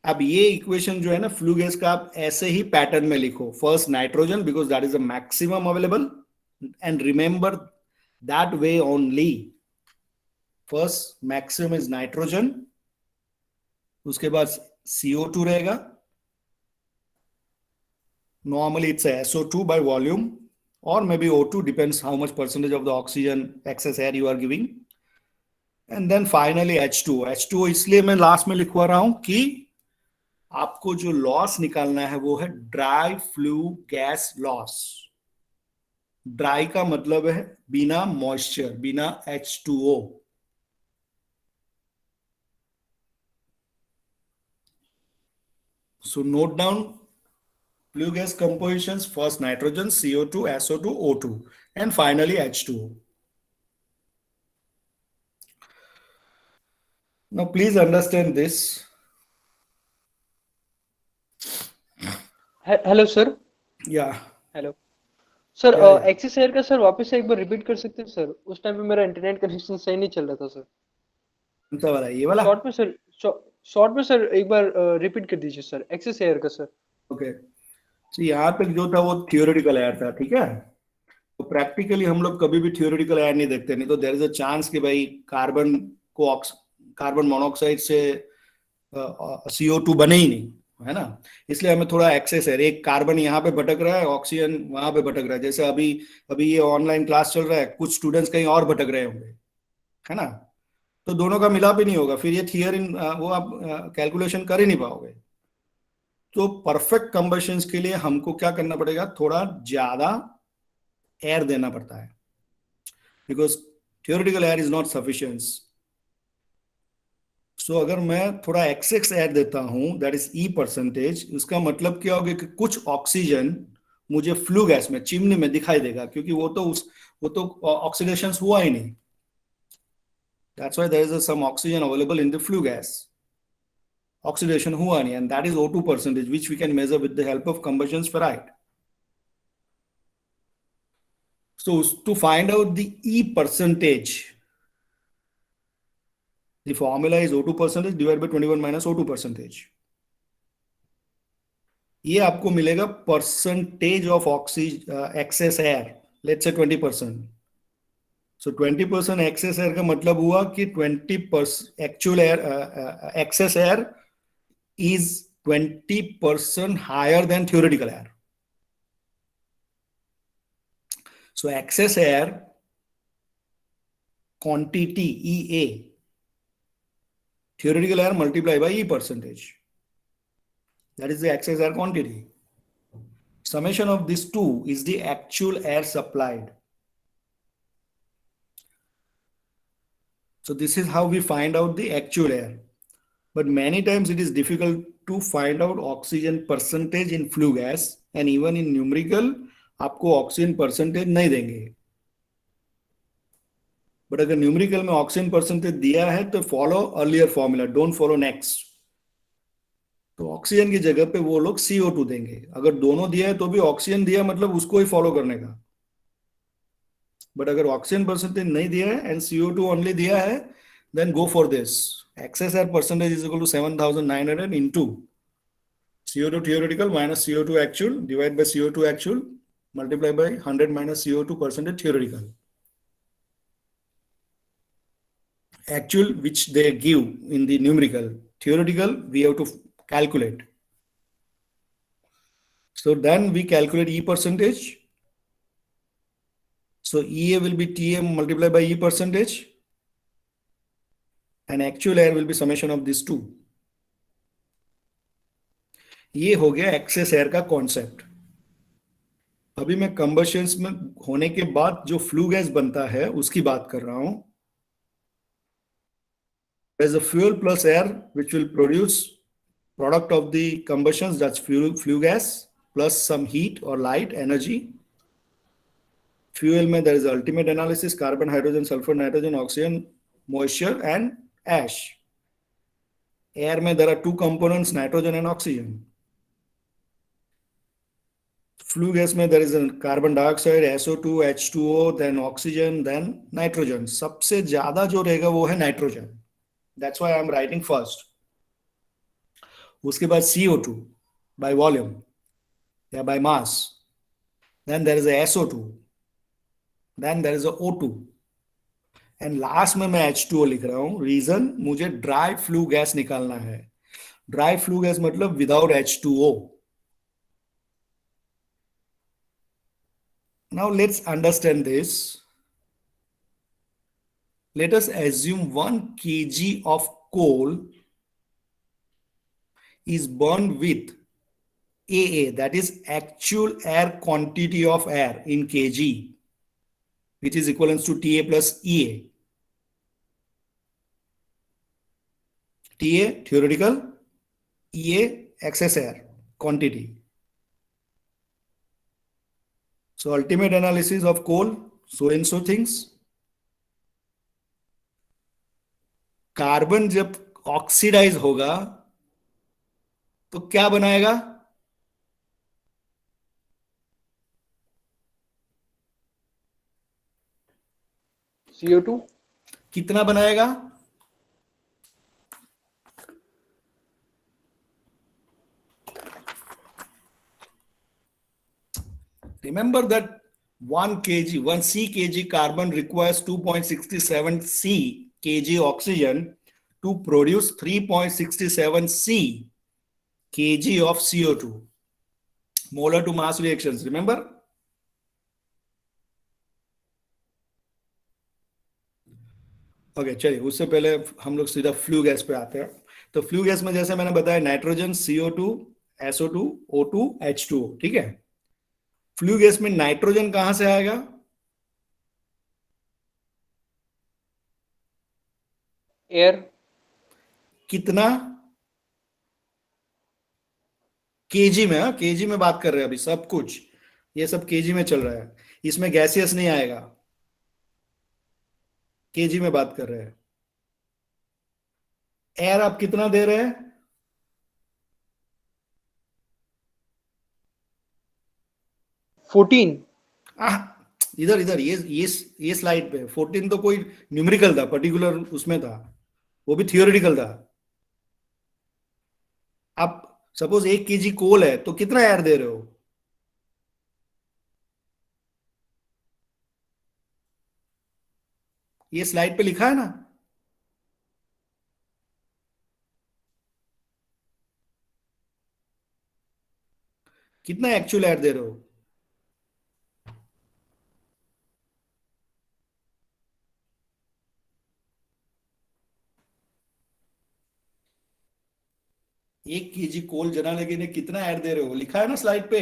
अब ये इक्वेशन जो है ना फ्लू गैस का, आप ऐसे ही पैटर्न में लिखो। First nitrogen because that is the maximum available, and remember that way only. First maximum is nitrogen, उसके बाद CO2 रहेगा। Normally it's a SO2 by volume, or maybe O2, depends how much percentage of the oxygen excess air you are giving. And then finally H2O। H2O इसलिए मैं last में लिखवा रहा हूं कि आपको जो लॉस निकालना है वो है dry flue gas laws. Dry का मतलब है बिना मॉइस्चर, बिना H2O। So note down flue gas compositions: first nitrogen, CO2, SO2, O2, and finally H2O. Now please understand this. Hello sir. Yeah. Hello sir, Yeah, yeah. Axis air का sir वापस से एक बार repeat कर सकते हैं sir? उस time पे मेरा इंटरनेट कनेक्शन सही नहीं चल रहा था सर। कौन सा वाला? ये वाला? शॉर्ट में सर, शॉर्ट में सर एक बार रिपीट कर दीजिए सर, एक्सिस एयर का सर। ओके। तो यहाँ पे जो था वो थियोरेटिकल एयर था, ठीक है। तो प्रैक्टिकली हम लोग कभी भी थियोरेटिकल एयर नहीं देखते, नहीं तो देयर इज अ चांस कि भाई कार्बन को कार्बन मोनोऑक्साइड से CO2 बने ही नहीं, है ना। इसलिए हमें थोड़ा एक्सेस है। एक कार्बन यहाँ पे भटक रहा है, ऑक्सीजन वहां पे भटक रहा है। जैसे अभी अभी ये ऑनलाइन क्लास चल रहा है, कुछ स्टूडेंट्स कहीं और भटक रहे होंगे, है ना। तो दोनों का मिलाप ही नहीं होगा, फिर ये थियर इन वो आप कैलकुलेशन कर ही नहीं पाओगे। तो परफेक्ट कंबशन के लिए हमको क्या करना पड़ेगा? थोड़ा ज्यादा एयर देना पड़ता है, because theoretical air is not sufficient. So अगर मैं थोड़ा एक्सेस एयर देता हूं, दैट इज E%, उसका मतलब क्या होगा कि कुछ ऑक्सीजन मुझे फ्लू गैस में, चिमनी में दिखाई देगा, क्योंकि वो तो ऑक्सीडेशन हुआ ही नहीं। That's why there is some oxygen available in the flue gas. Oxidation हुआ नहीं, and that is O2%, which we can measure with the help of combustion ferrite. So to find out the E%, the formula is O2% divided by 21 minus O2%. ये आपको मिलेगा percentage of excess air, let's say 20%। So 20% access air का मतलब हुआ कि 20% actual air, excess air is 20% higher than theoretical air. So excess air quantity EA, theoretical air multiplied by E%. That is the excess air quantity. Summation of these two is the actual air supplied. So this is how we find out the actual air. But many times it is difficult to find out oxygen percentage in flue gas, and even in numerical आपको oxygen percentage नहीं देंगे, but अगर numerical में oxygen percentage दिया है तो follow earlier formula, don't follow next. तो oxygen की जगह पे वो लोग CO2 देंगे। अगर दोनों दिया है तो भी ऑक्सीजन दिया मतलब उसको ही फॉलो करने का, बट अगर ऑक्सीजन परसेंटेज नहीं दिया है एंड CO2 ओनली दिया है, then go for this. Excess air percentage is equal to 7900 into CO2 theoretical minus CO2 actual divided by CO2 actual multiplied by 100 minus CO2 percentage theoretical. Actual which they give in the numerical, theoretical we have to calculate. So then we calculate E percentage. So EA will be TM multiplied by E percentage, and actual air will be summation of these two. ये हो गया access air का concept. अभी मैं कंबशंस में होने के बाद जो फ्लू गैस बनता है उसकी बात कर रहा हूं। There's a fuel plus air which will produce product of the combustions, that's flue gas plus some heat or light energy. Fuel में there is ultimate analysis, carbon, hydrogen, sulfur, nitrogen, oxygen, moisture and ash. Air में there are two components, nitrogen and oxygen. Flue gas में there is a carbon dioxide, SO2, H2O, then oxygen, then nitrogen. सबसे ज्यादा जो रहेगा वो है nitrogen. That's why I'm writing first. उसके बाद CO2 by volume या by mass. Then there is a SO2. Then there is a O2. And last में मैं H2O लिख रहा हूं। रीजन, मुझे ड्राई फ्लू गैस निकालना है। ड्राई फ्लू गैस मतलब without H2O. Now let's understand this. Let us assume 1 kg of coal is burned with AA, that is actual air quantity of air in kg, which is equivalent to TA plus EA. TA theoretical, EA excess air quantity. So ultimate analysis of coal, so and so things. Carbon जब oxidise होगा तो क्या बनाएगा? CO2 कितना बनाएगा? Remember that 1 kg, 1 C kg carbon requires 2.67 C kg oxygen to produce 3.67 C kg of CO2. Molar to mass reactions, remember? Okay, चलिए उससे पहले हम लोग सीधा फ्लू गैस पे आते हैं। तो फ्लू गैस में जैसे मैंने बताया nitrogen, CO2, SO2, O2, H2O, ठीक है। फ्लू गैस में नाइट्रोजन कहां से आएगा? एयर कितना? केजी में। केजी में बात कर रहे हैं अभी, सब कुछ ये सब केजी में चल रहा है, इसमें गैसियस नहीं आएगा, केजी में बात कर रहे हैं। एयर आप कितना दे रहे हैं? इधर इधर ये स्लाइड पे 14 तो कोई न्यूमेरिकल था, पर्टिकुलर उसमें था, वो भी थियोरेटिकल था। आप सपोज 1 kg कोल है तो कितना एयर दे रहे हो? ये स्लाइड पे लिखा है ना। कितना एक्चुअल एयर दे रहे हो? एक केजी कोल जलाने के लिए कितना एयर दे रहे हो? लिखा है ना स्लाइड पे।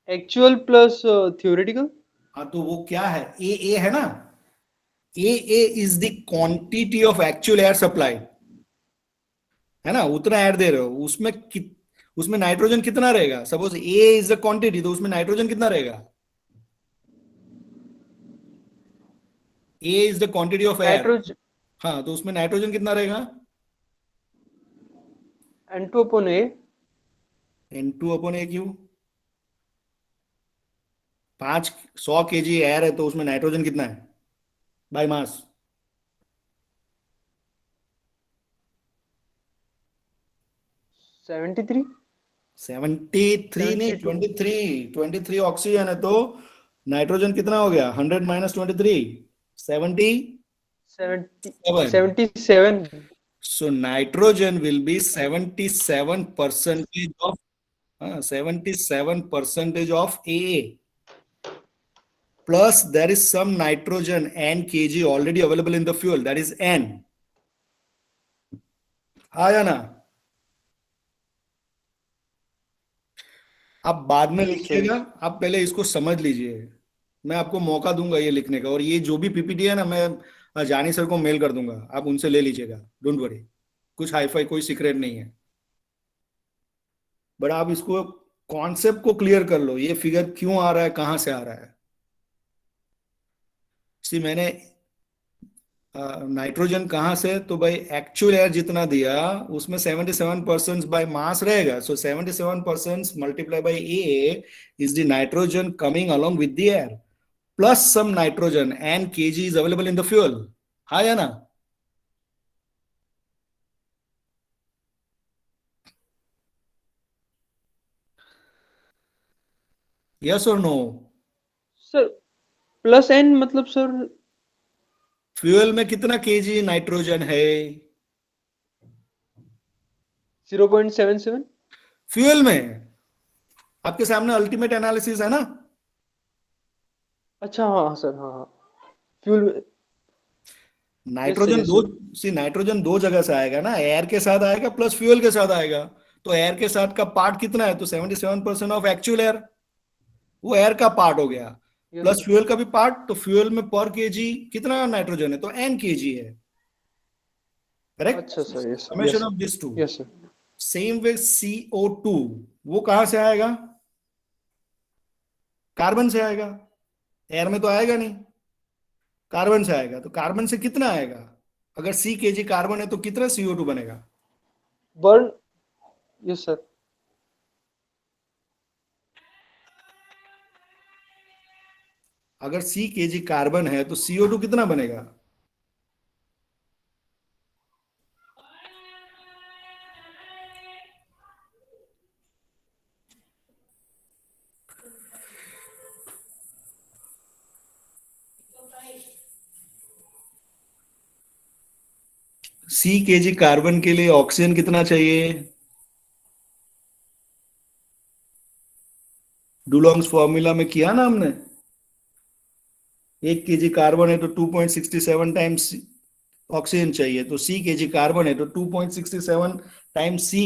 Actual plus theoretical. हाँ, तो वो क्या है? ए है ना। A is the quantity of actual air supply, है ना, उतना एयर दे रहे हो, उसमें नाइट्रोजन कितना रहेगा? Suppose A is the quantity, तो उसमें नाइट्रोजन कितना रहेगा? A is the quantity of air, nitrogen हाँ, तो उसमें नाइट्रोजन कितना रहेगा? N2/A। N2/A क्यों? 100 kg एयर है तो उसमें नाइट्रोजन कितना है बाय मास? 73। 73 नहीं, 72। 23 ऑक्सीजन है, तो नाइट्रोजन कितना हो गया? 100 minus 23, 77। 77। So nitrogen will be 77% of 77% of AA. Plus there is some nitrogen n kg already available in the fuel, that is n. हाँ या ना? आप बाद में लिखिएगा, आप पहले इसको समझ लीजिए, मैं आपको मौका दूंगा ये लिखने का, और ये जो भी पीपीटी है ना, मैं जानी सर को मेल कर दूंगा, आप उनसे ले लीजिएगा, डोंट वरी, कुछ हाईफाई कोई सीक्रेट नहीं है, बट आप इसको कॉन्सेप्ट को क्लियर कर लो, ये फिगर क्यों आ रहा है, कहां से आ रहा है। सी मैंने नाइट्रोजन कहां से, तो भाई एक्चुअल एयर जितना दिया उसमें 77% बाय मास रहेगा, so 77% multiply by A is the nitrogen coming along with the air, plus some nitrogen N kg is available in the fuel, हाँ या ना? यस और नो? सर +N मतलब सर फ्यूल में कितना केजी नाइट्रोजन है? 0.77। Fuel में आपके सामने अल्टीमेट एनालिसिस है ना? अच्छा हाँ सर, हाँ हाँ, फ्यूल। नाइट्रोजन yes, दो, sir. सी नाइट्रोजन दो जगह से आएगा ना, एयर के साथ आएगा प्लस फ्यूल के साथ आएगा, तो एयर के साथ का पार्ट कितना है? तो 77% ऑफ एक्चुअल एयर, वो एयर का पार्ट हो गया, Yes, प्लस sir. फ्यूल का भी पार्ट, तो फ्यूल में पर केजी कितना नाइट्रोजन है? तो n केजी है, करेक्ट? अच्छा sir, yes sir, summation of this two. Yes sir. Same way CO2, वो कहां से आएगा? कार्बन से आएगा, एयर में तो आएगा नहीं, कार्बन से आएगा, तो कार्बन से कितना आएगा? अगर C kg कार्बन है तो कितना CO2 बनेगा? Burn, yes sir. अगर C kg कार्बन है तो CO2 कितना बनेगा? C kg कार्बन के लिए ऑक्सीजन कितना चाहिए? डुलोंग्स फॉर्मूला में किया ना हमने, 1 kg कार्बन है तो 2.67 टाइम्स ऑक्सीजन चाहिए, तो C kg कार्बन है तो 2.67 टाइम्स C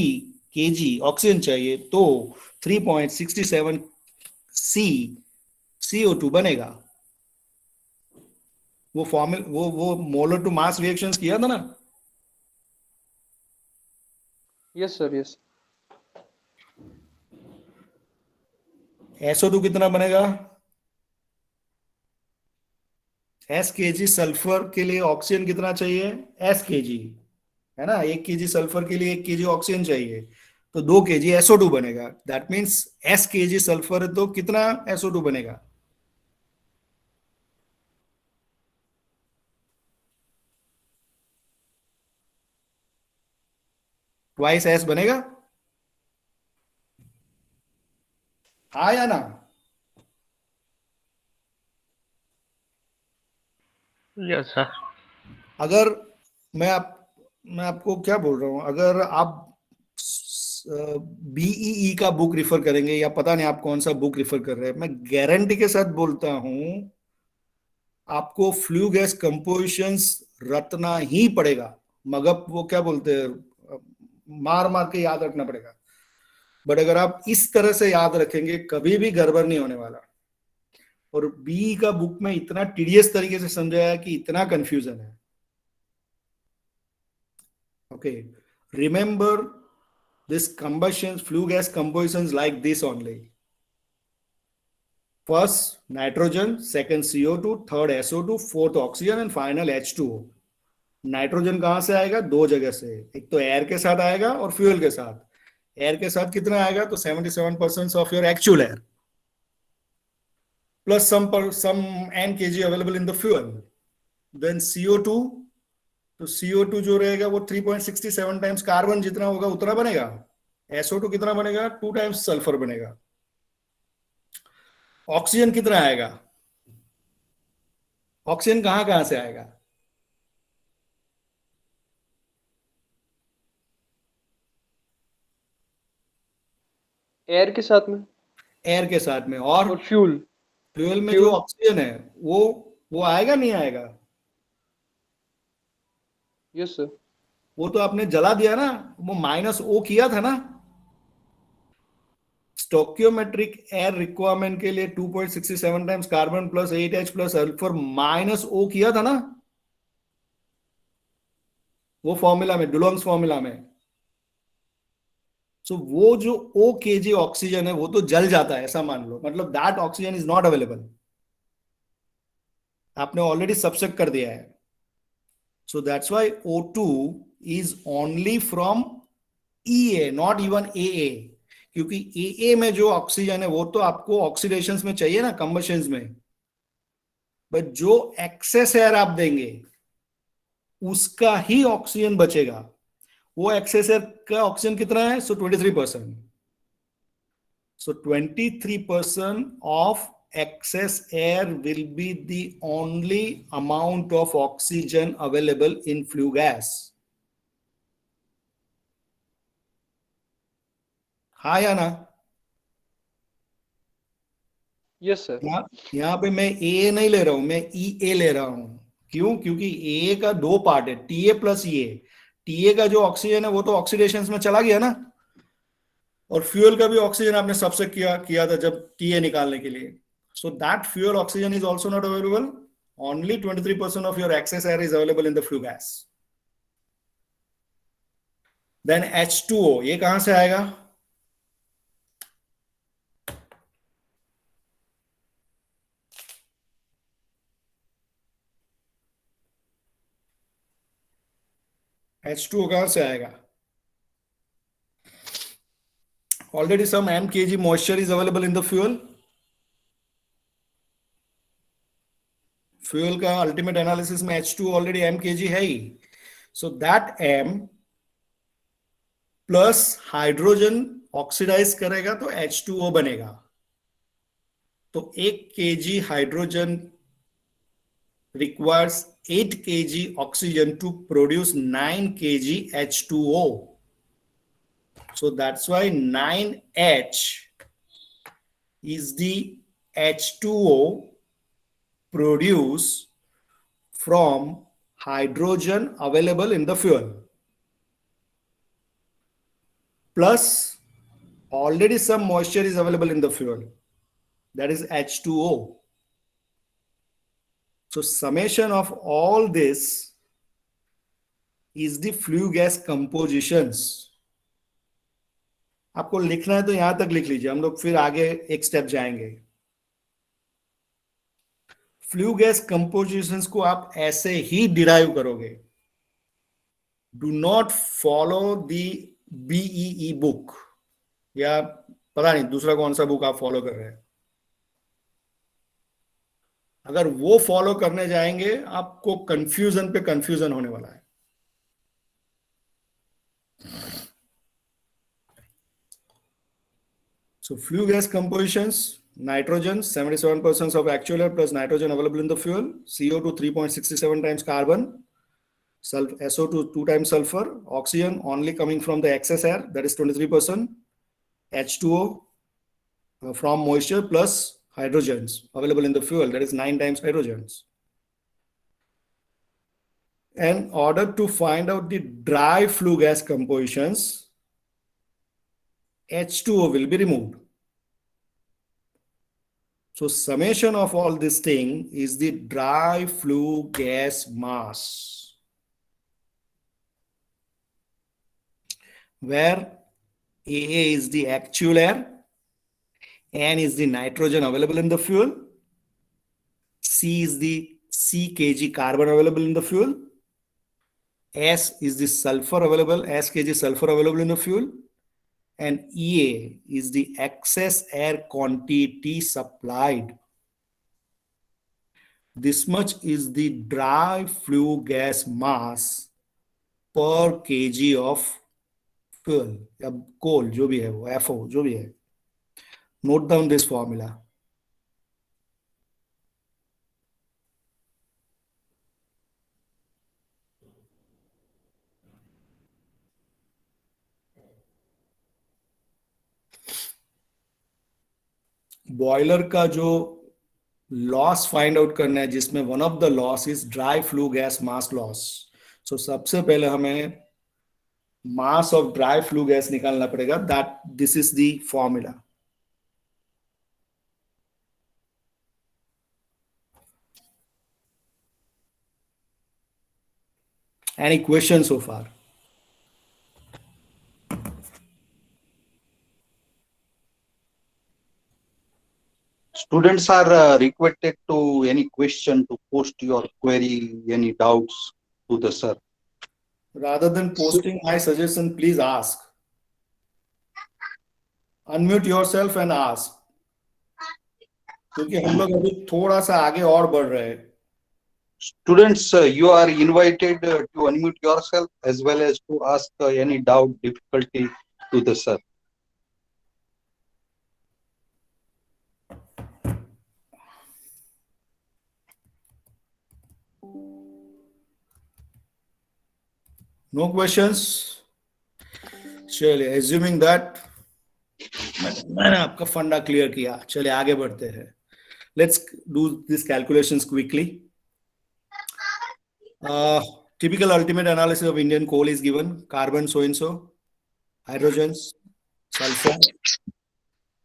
kg ऑक्सीजन चाहिए, तो 3.67 C CO2 बनेगा। वो फॉर्मूल वो मोलर टू मास रिएक्शंस किया था ना? Yes sir, yes. SO2 कितना बनेगा? S kg सल्फर के लिए ऑक्सीजन कितना चाहिए? S kg, है ना, 1 kg सल्फर के लिए 1 kg ऑक्सीजन चाहिए, तो 2 kg SO2 बनेगा, that means S kg sulphur है तो कितना SO2 बनेगा? ट्वाइस S बनेगा, हाँ या ना? Yes sir. अगर मैं आपको क्या बोल रहा हूं, अगर आप बीईई का बुक रिफर करेंगे, या पता नहीं आप कौन सा बुक रिफर कर रहे हैं, मैं गारंटी के साथ बोलता हूं आपको फ्लू गैस कंपोजिशंस रटना ही पड़ेगा, मगर वो क्या बोलते हैं, मार मार के याद रखना पड़ेगा, बट अगर आप इस तरह से याद रखेंगे कभी भी गड़बड़ नहीं होने वाला। और बी का बुक में इतना टीडियस तरीके से समझाया कि इतना कंफ्यूजन है. Okay, remember this combustion flue gas compositions like this only. First nitrogen, second CO2, third SO2, fourth oxygen and final H2O. Nitrogen कहां से आएगा? दो जगह से. एक तो एयर के साथ आएगा और फ्यूल के साथ. एयर के साथ कितना आएगा? तो 77% of your actual air plus some n kg available in the fuel. Then CO2, तो CO2 जो रहेगा वो 3.67 टाइम्स कार्बन जितना होगा उतना बनेगा. SO2 कितना बनेगा? 2 टाइम्स सल्फर बनेगा. ऑक्सीजन कितना आएगा? ऑक्सीजन कहां कहां से आएगा? एयर के साथ में एयर के साथ में. और फ्यूल फ्यूल में फ्यूल. जो ऑक्सीजन है वो आएगा नहीं आएगा? Yes sir. वो तो आपने जला दिया ना, वो -O किया था ना. स्टोकियोमेट्रिक एयर रिक्वायरमेंट के लिए 2.67 times carbon plus 8H plus sulphur -O किया था ना, वो फॉर्मूला में, डुलोंग्स फॉर्मूला में. सो वो जो O kg ऑक्सीजन है वो तो जल जाता है, ऐसा मान लो. मतलब that oxygen is not available. आपने ऑलरेडी सब्सट्रैक्ट कर दिया है. So that's why O2 is only from EA, not even AA. क्योंकि AA में जो ऑक्सीजन है वो तो आपको ऑक्सीडेशंस में चाहिए ना, कंबशंस में. बट जो एक्सेस एयर आप देंगे उसका ही ऑक्सीजन बचेगा. वो एक्सेस एयर का ऑक्सीजन कितना है? सो 23%. सो 23% of excess air will be the only amount of oxygen available in flue gas. हाँ या ना? Yes sir. यहाँ पे मैं ए नहीं ले रहा हूं, मैं EA ले रहा हूं. क्यों? क्योंकि ए का दो पार्ट है, TA प्लस EA. TA का जो ऑक्सीजन है वो तो ऑक्सीडेशन में चला गया ना, और फ्यूल का भी ऑक्सीजन आपने सबसे किया था जब TA निकालने के लिए. So that fuel oxygen is also not available. Only 23% of your excess air is available in the flue gas. Then H2O, ये कहां से आएगा? H2O कहां से आएगा? Already some m kg moisture is available in the fuel. Fuel का ultimate analysis में H2 already m kg है ही. So that m plus hydrogen oxidise करेगा तो H2O बनेगा. तो 1 kg hydrogen requires 8 kg oxygen to produce 9 kg H2O. So that's why 9H is the H2O produced from hydrogen available in the fuel. Plus already some moisture is available in the fuel, that is H2O. So summation of all this is the flue gas compositions. आपको लिखना है तो यहां तक लिख लीजिए, हम लोग फिर आगे एक स्टेप जाएंगे. फ्लू गैस कंपोजिशंस को आप ऐसे ही डिराइव करोगे. Do not follow the BEE book, या पता नहीं दूसरा कौन सा बुक आप फॉलो कर रहे हैं. अगर वो फॉलो करने जाएंगे आपको कंफ्यूजन पे कंफ्यूजन होने वाला है. So flue gas compositions: nitrogen 77% of actual air plus nitrogen available in the fuel, CO2 3.67 times carbon, SO2 2 times sulfur, oxygen only coming from the excess air, that is 23%, H2O from moisture plus hydrogens available in the fuel, that is 9 times hydrogens. In order to find out the dry flue gas compositions, H2O will be removed. So summation of all this thing is the dry flue gas mass, where AA is the actual air, N is the nitrogen available in the fuel, C is the C kg carbon available in the fuel, S is the sulfur available, S kg sulfur available in the fuel, and EA is the excess air quantity supplied. This much is the dry flue gas mass per kg of fuel या coal जो भी है वो FO जो भी है. Note down this formula. Boiler का जो लॉस फाइंड आउट करना है, जिसमें one of the loss is dry flue gas mass loss. So सबसे पहले हमें mass of dry flue gas निकालना पड़ेगा. That this is the formula. Any question so far? Students are requested to any question to post your query, any doubts to the sir. Rather than posting my suggestion, please ask. Unmute yourself and ask. क्योंकि हम लोग अभी थोड़ा सा आगे और बढ़ रहे हैं. Students, you are invited to unmute yourself as well as to ask any doubt, difficulty to the sir. No questions? चलिए, assuming that मैंने आपका फंडा क्लियर किया, चलिए आगे बढ़ते हैं. Let's do these calculations quickly. Typical ultimate analysis of Indian coal is given: carbon so and so, hydrogens, sulfur,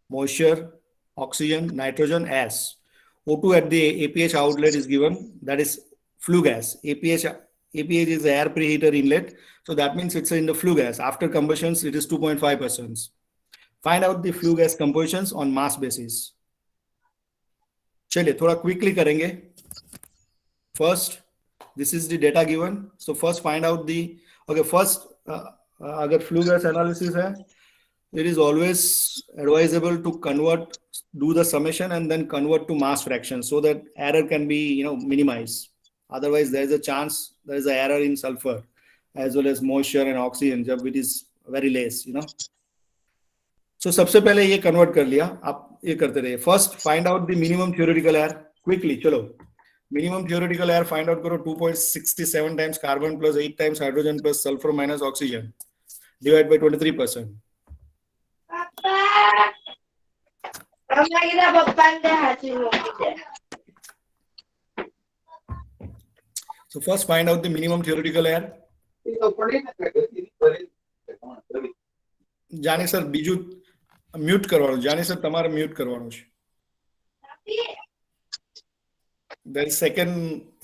moisture, oxygen, nitrogen, S. O2 at the APH outlet is given, that is flue gas. APH is the air preheater inlet, so that means it's in the flue gas. After combustion, it is 2.5%. Find out the flue gas compositions on mass basis. चलिए थोड़ा quickly करेंगे. First, this is the data given. So first find out the, okay, first अगर flue gas analysis है, it is always advisable to convert, do the summation and then convert to mass fraction so that error can be, minimized. Otherwise, there is a chance there is an error in sulfur as well as moisture and oxygen जब it is very less, So सबसे पहले ये convert कर लिया, आप ये करते रहिए. First, find out the minimum theoretical air quickly. चलो, minimum theoretical air find out करो. 2.67 times carbon plus 8 times hydrogen plus sulfur minus oxygen. Divide by 23%. So first find out the minimum theoretical air. Jani sir બીજું mute કરવાનું. Jani sir તમારે mute કરવાનું છે. There is second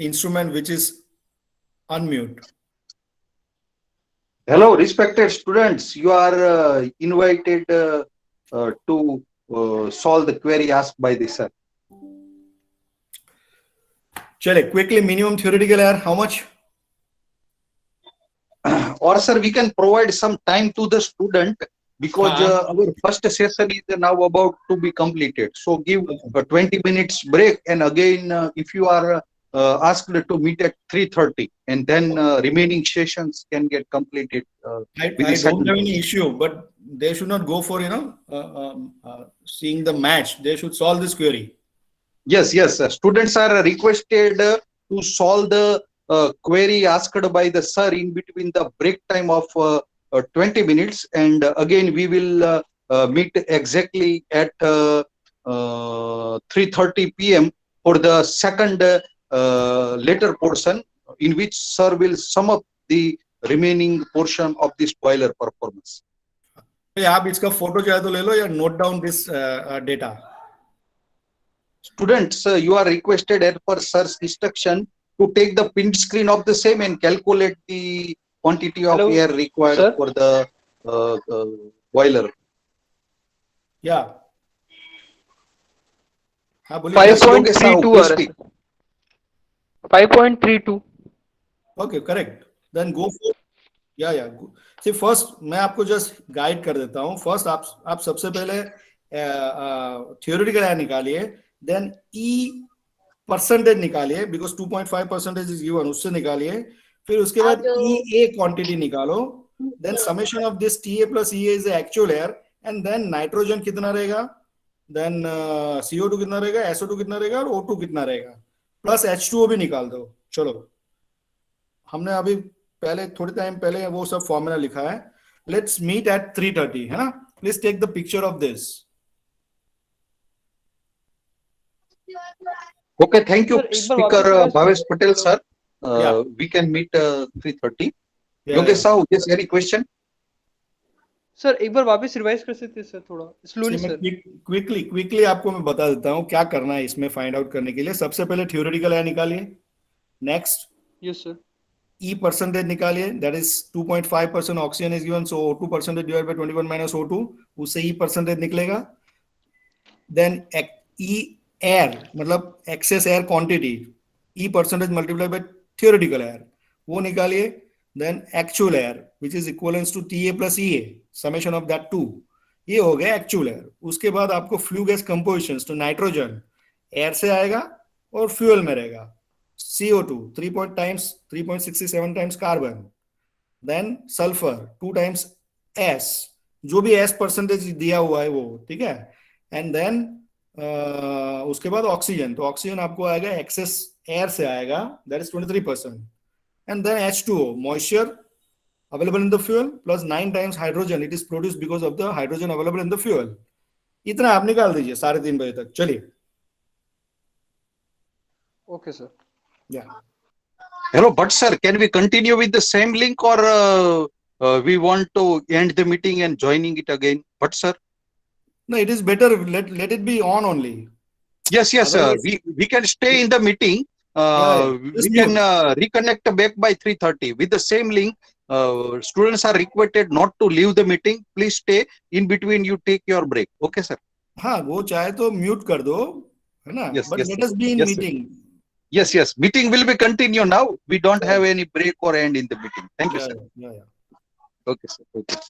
instrument which is unmute. Hello, respected students. You are invited to solve the query asked by the sir. चले quickly, minimum theoretical air how much? Or sir, we can provide some time to the student because our first session is now about to be completed. So give a 20 minutes break, and again if you are asked to meet at 3:30, and then remaining sessions can get completed. I don't have any issue, but they should not go for seeing the match. They should solve this query. Yes, students are requested to solve the query asked by the sir in between the break time of 20 minutes, and again we will meet exactly at 3:30 p.m. for the second later portion, in which sir will sum up the remaining portion of this boiler performance. आप इसका photo चाहे तो ले लो या note down this data. Students, you are requested as per sir's instruction to take the print screen of the same and calculate the quantity of Hello, air required sir. for the boiler. Yeah. हाँ बोलिए Yes, Yogesh Sahu, 5.32 uh please रहा है speak. Sir 5.32 okay correct then go for या C first मैं आपको just guide कर देता हूँ फर्स्ट आप सबसे पहले थियोरेटिकल एयर निकालिए देन ई परसेंटेज निकालिए बिकॉज 2.5% इज गिवन उससे निकालिए फिर उसके बाद ई ए क्वांटिटी निकालो then summation of this T A plus E is actual air and then nitrogen कितना रहेगा देन CO2 कितना रहेगा SO2 कितना रहेगा और O2 कितना रहेगा प्लस H2O भी निकाल दो चलो हमने अभी पहले थोड़ी टाइम पहले वो सब फॉर्मूला लिखा है लेट्स मीट एट 3:30 है ना please take the picture of this Okay, thank you, sir एक बार Speaker वापस revise Bhavesh Patel, hello sir. या We can meet 3:30. या Yogesh Sahu, yes, any question? Sir एक बार वापस रिवाइज कर सकते हैं सर थोड़ा स्लोली मैं सर क्विकली आपको मैं बता देता हूँ क्या करना है इसमें फाइंड आउट करने के लिए सबसे पहले थ्योरेटिकल है निकालिए next yes sir E percentage निकालिए that is 2.5% oxygen is given so O2 percentage divide by 21 minus O2 उससे ई परसेंटेज निकलेगा देन ई एयर मतलब excess air quantity E percentage multiply by theoretical air वो निकालिए then actual air which is equivalence to T A plus E A summation of that two ये हो गया एक्चुअल एयर उसके बाद आपको फ्लू गैस कंपोजिशन तो नाइट्रोजन एयर से आएगा और फ्यूल में रहेगा CO2 3.67 times carbon देन सल्फर 2 times S जो भी S परसेंटेज दिया हुआ है वो ठीक है एंड देन उसके बाद ऑक्सीजन तो ऑक्सीजन आपको आएगा एक्सेस एयर से आएगा that is 23% and then H2O moisture available in the fuel plus 9 times hydrogen it is produced because of the hydrogen available in the fuel इतना आप निकाल दीजिए 3:30 बजे तक चलिए ओके सर या Hello, but sir, can we continue with the same link or we want to end the meeting and joining it again? But sir, no it is better let it be on only yes, otherwise we can stay in the meeting. yeah We just can mute reconnect back by 3:30 with the same link. Students are requested not to leave the meeting. Please stay in between. You take your break. Okay, sir. हाँ वो चाहे तो mute कर दो है ना Yes, but yes, let sir. Us be in Yes, sir. Meeting Yes. Meeting will be continue now. We don't have any break or end in the meeting. Thank you, या sir. या Okay, sir. Okay.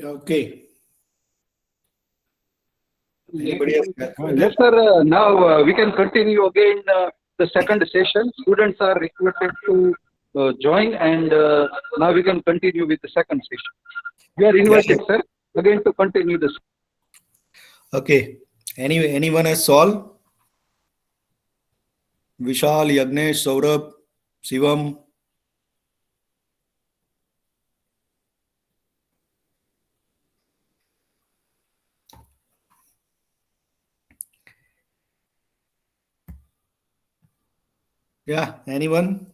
Okay. Anybody else? Yes, sir. Now we can continue again the second session. Students are requested to join, and now we can continue with the second session. You are invited, sir, again to continue this. Okay. Anyone has solved? Vishal, Yagnesh, Saurabh, Shivam. Yeah, anyone?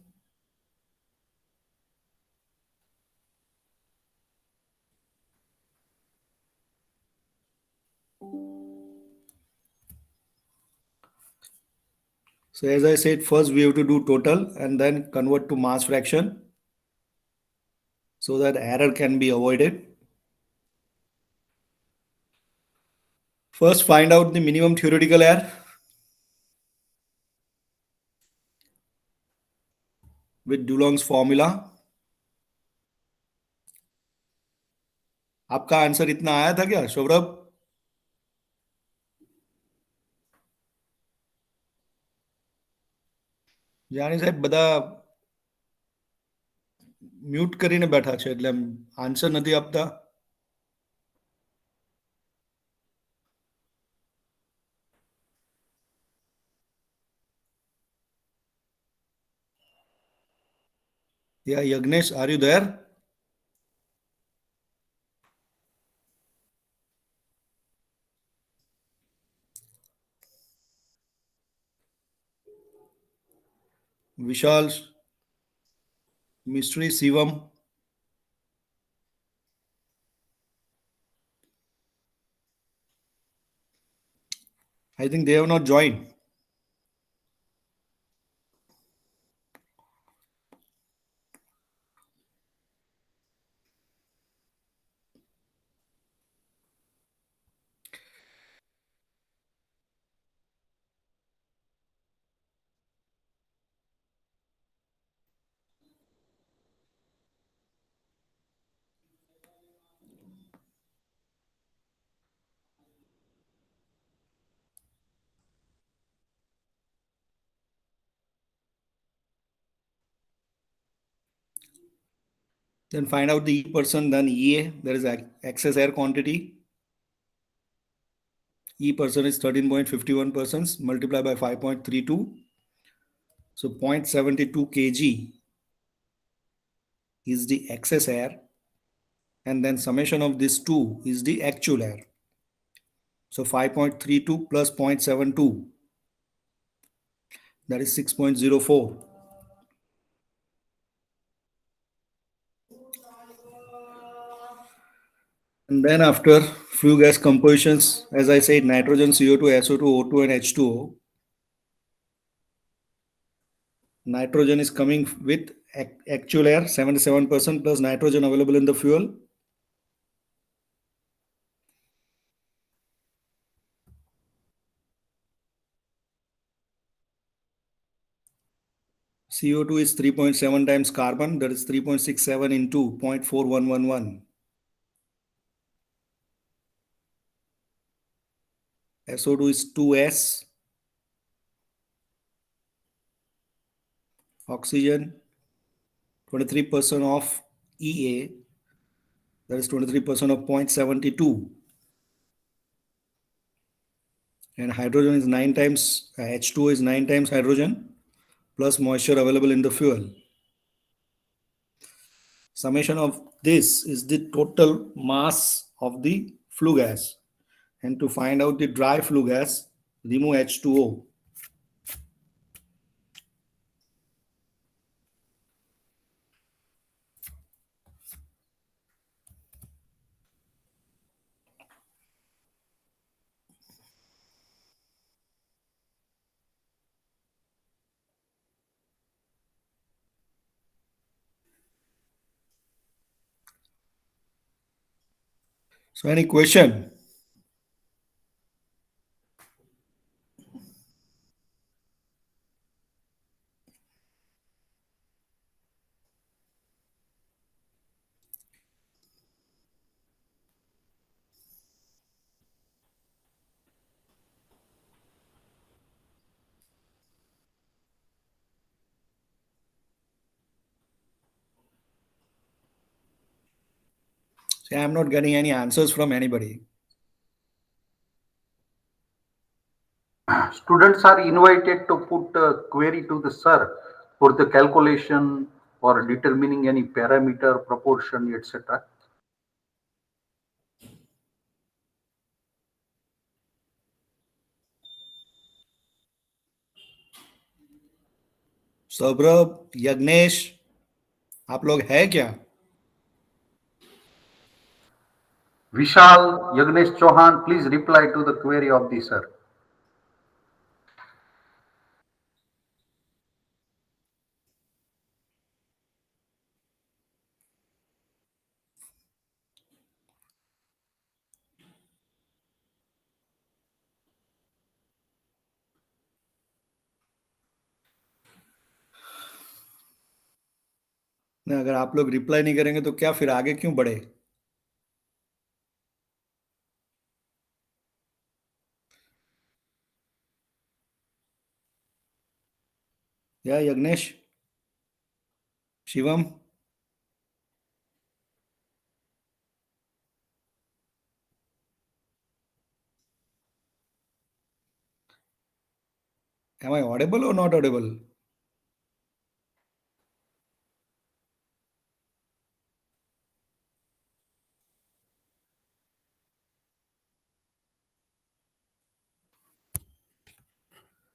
So as I said, first we have to do total and then convert to mass fraction so that error can be avoided. First, find out the minimum theoretical error with Dulong's formula. आपका answer इतना आया था क्या सौरभ? જાણી સાહેબ બધા mute કરીને બેઠા છે એટલે આન્સર નથી આપતા. Yeah, Yagnesh, are you there? Vishal, Mystery, Shivam. I think they have not joined. Then find out the E percent, then EA, there is excess air quantity. E percent is 13.51%, multiplied by 5.32. So 0.72 kg is the excess air. And then summation of this two is the actual air. So 5.32 plus 0.72, that is 6.04. And then after flue gas compositions, as I said, nitrogen, CO2, SO2, O2 and H2O. Nitrogen is coming with actual air, 77% plus nitrogen available in the fuel. CO2 is 3.7 times carbon, that is 3.67 into 0.4111. SO2 is 2S. Oxygen, 23% of EA, that is 23% of 0.72. And hydrogen is 9 times, H2O is 9 times hydrogen plus moisture available in the fuel. Summation of this is the total mass of the flue gas. And to find out the dry flue gas, remove H2O. So any question? See, I'm not getting any answers from anybody. Students are invited to put a query to the sir for the calculation or determining any parameter, proportion, etc. Saurabh, Yagnesh, आप लोग हैं क्या? Vishal, Yagnesh Chauhan, please reply to the query of the sir. नहीं, अगर आप लोग reply नहीं करेंगे तो क्या फिर आगे क्यों बढ़े? या Yagnesh, Shivam, am I audible or not audible?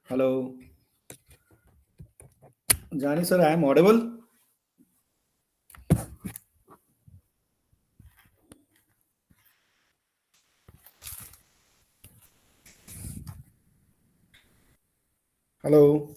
Hello, Jani sir, I am audible. Hello.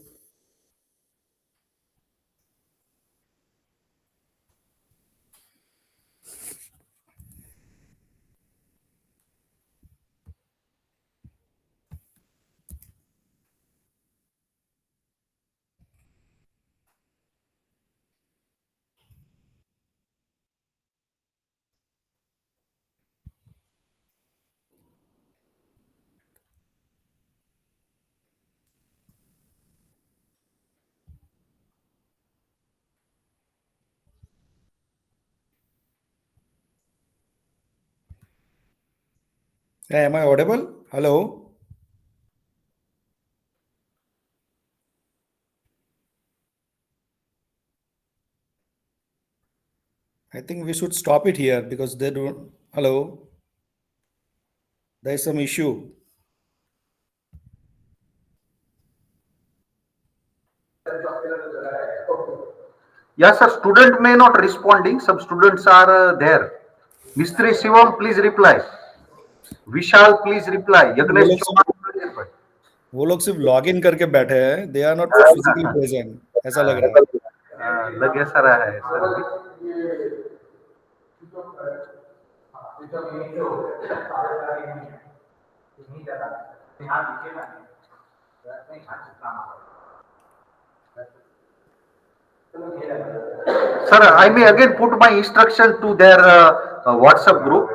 Hey, am I audible? Hello. I think we should stop it here because they don't. Hello. There is some issue. Yes, sir. Student may not responding. Some students are there. Mistri Shivam, please reply. Vishal, please reply. वो Yagnesh लोग Chauhan, please reply. वो लोग सिर्फ log in करके बैठे हैं. They are not physically present. ऐसा लग रहा है. लग ऐसा रहा है सर. Sir, I may again put my instruction to their WhatsApp group.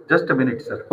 Just a minute, sir.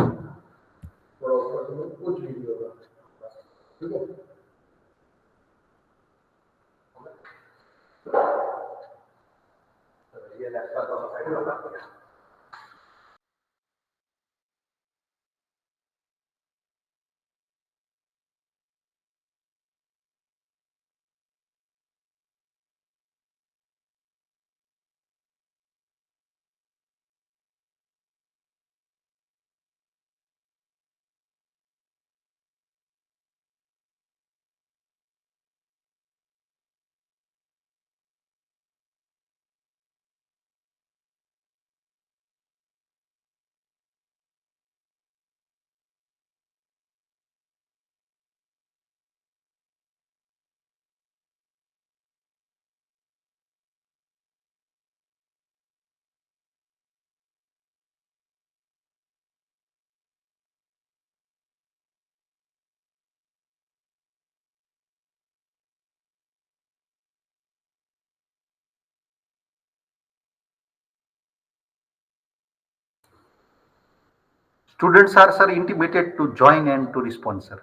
Students are, sir, intimated to join and to respond, sir.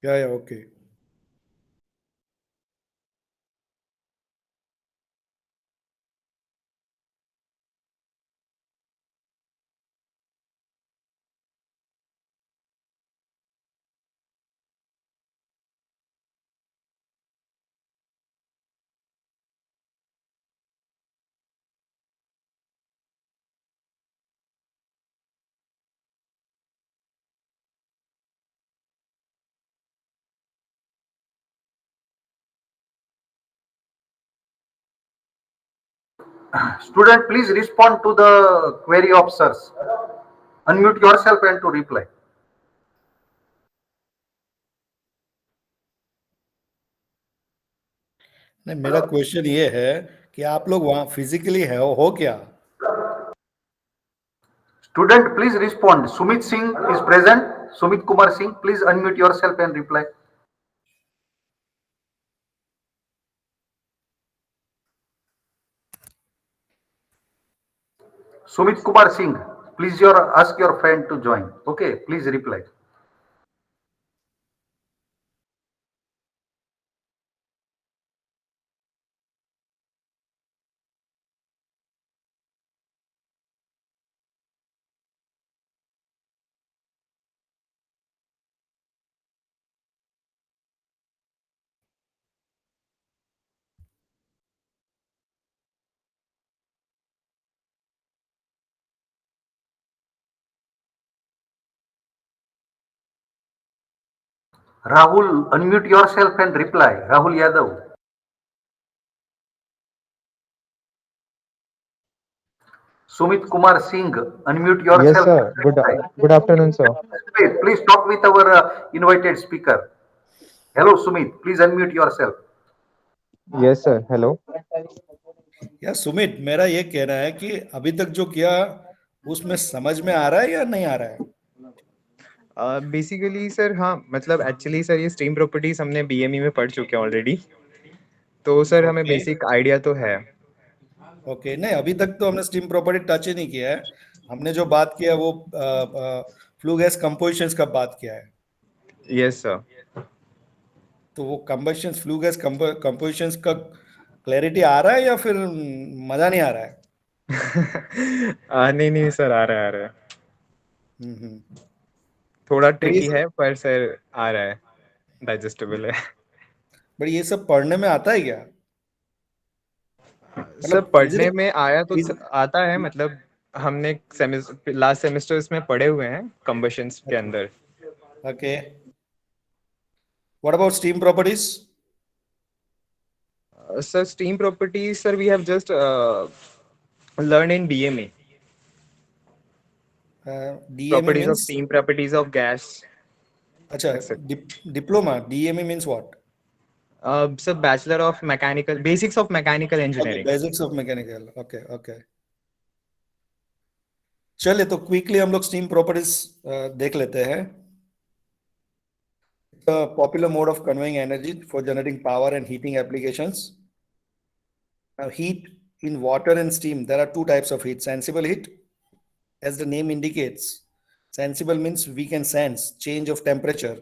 Yeah, okay. Student, please respond to the query of sirs. Unmute yourself and to reply. नहीं, मेरा question ये है कि आप लोग वहाँ physically हो क्या? Student, please respond. Sumit Singh is present. Sumit Kumar Singh, please unmute yourself and reply. Sumit Kumar Singh, please ask your friend to join. Okay, please reply. Rahul, unmute yourself and reply. Rahul Yadav. Sumit Kumar Singh, unmute yourself. Yes, sir. Good afternoon, sir. Wait, please talk with our invited speaker. Hello, Sumit. Please unmute yourself. Yes, sir. Hello. या सुमित, मेरा ये कहना है कि अभी तक जो किया उसमें समझ में आ रहा है या नहीं आ रहा है? बेसिकली सर, हाँ मतलब एक्चुअली सर ये स्ट्रीम प्रॉपर्टीज हमने बीएमई में पढ़ चुके हैं ऑलरेडी, तो सर हमें Okay. बेसिक आइडिया तो है। ओके, नहीं अभी तक तो हमने स्टीम प्रॉपर्टी टच ही नहीं किया है। हमने जो बात किया वो फ्लू गैस कंपोजिशंस का बात किया है। Yes sir. तो वो कंबशंस, फ्लू गैस कंपोजिशंस का क्लैरिटी आ रहा है या फिर मजा नहीं आ रहा है? नहीं सर, आ रहा है। हम्म। थोड़ा ट्रिकी है पर सर आ रहा है, डाइजेस्टेबल है। बट ये सब पढ़ने में आता है क्या? सर पढ़ने में आया तो आता है, मतलब हमने लास्ट सेमेस्टर्स में पढ़े हुए हैं कंबशंस के अंदर। Okay, what about steam properties? Sir steam properties sir we have just learn in BMA. DME Properties of means? steam, properties of gas. अच्छा, diploma, DME means what? So Bachelor of Mechanical, Basics of Mechanical Engineering. Okay, basics of mechanical. Okay. चलिए तो quickly हम लोग steam properties देख लेते हैं। The popular mode of conveying energy for generating power and heating applications. Now, heat in water and steam, there are two types of heat. Sensible heat, as the name indicates. Sensible means we can sense change of temperature.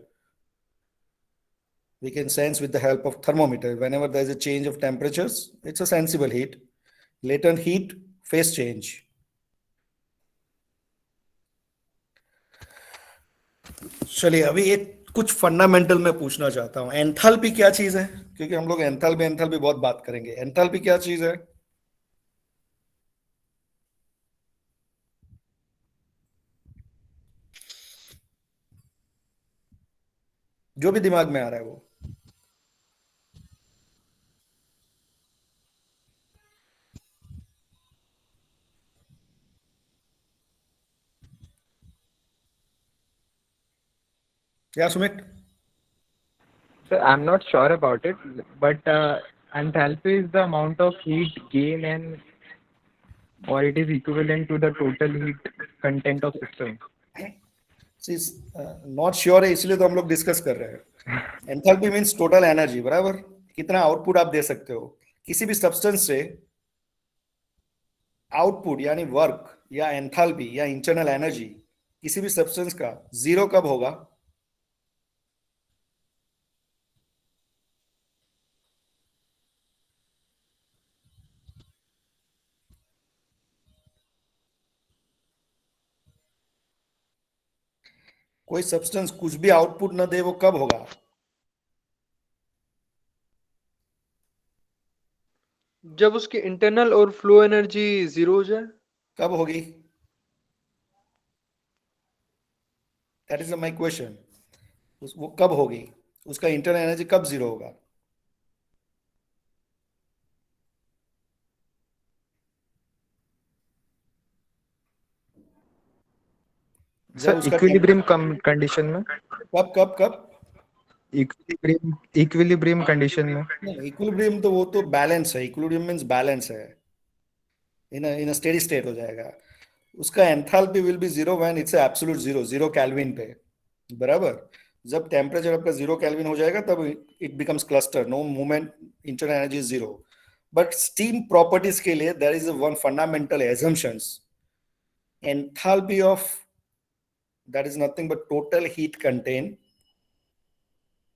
We can sense with the help of thermometer. Whenever there is a change of temperatures, it's a sensible heat. Latent heat, phase change. चलिए अभी एक कुछ fundamental में पूछना चाहता हूं, enthalpy क्या चीज है? क्योंकि हम लोग एंथैल्पी बहुत बात करेंगे। एंथैल्पी क्या चीज है? जो भी दिमाग में आ रहा है वो। क्या Sumit? So I'm not sure about it, but enthalpy is the amount of heat gain or it is equivalent to the total heat content of system. Not sure है, इसलिए तो हम लोग डिस्कस कर रहे हैं। एंथैल्पी मींस टोटल एनर्जी, बराबर कितना आउटपुट आप दे सकते हो किसी भी सब्सटेंस से। आउटपुट यानी वर्क या एंथैल्पी या इंटरनल एनर्जी किसी भी सब्सटेंस का जीरो कब होगा? कोई सब्सटेंस कुछ भी आउटपुट न दे, वो कब होगा? जब उसकी इंटरनल और फ्लो एनर्जी जीरो हो जाए। कब होगी? That is my question. वो कब होगी? उसका इंटरनल एनर्जी कब जीरो होगा? जब उसका इक्विलिब्रियम कंडीशन में कब कब कब इक्विलिब्रियम कंडीशन में इक्विलिब्रियम तो वो तो बैलेंस है, इक्विलिब्रियम मींस बैलेंस है, इन स्टेडी स्टेट हो जाएगा। उसका enthalpy will be zero when it's absolute zero, 0 kelvin पे, बराबर। जब टेम्परेचर आपका 0 केल्विन हो जाएगा तब it becomes cluster, no movement, internal energy is zero. But steam properties के लिए there is one fundamental assumptions, enthalpy of that is nothing but total heat contained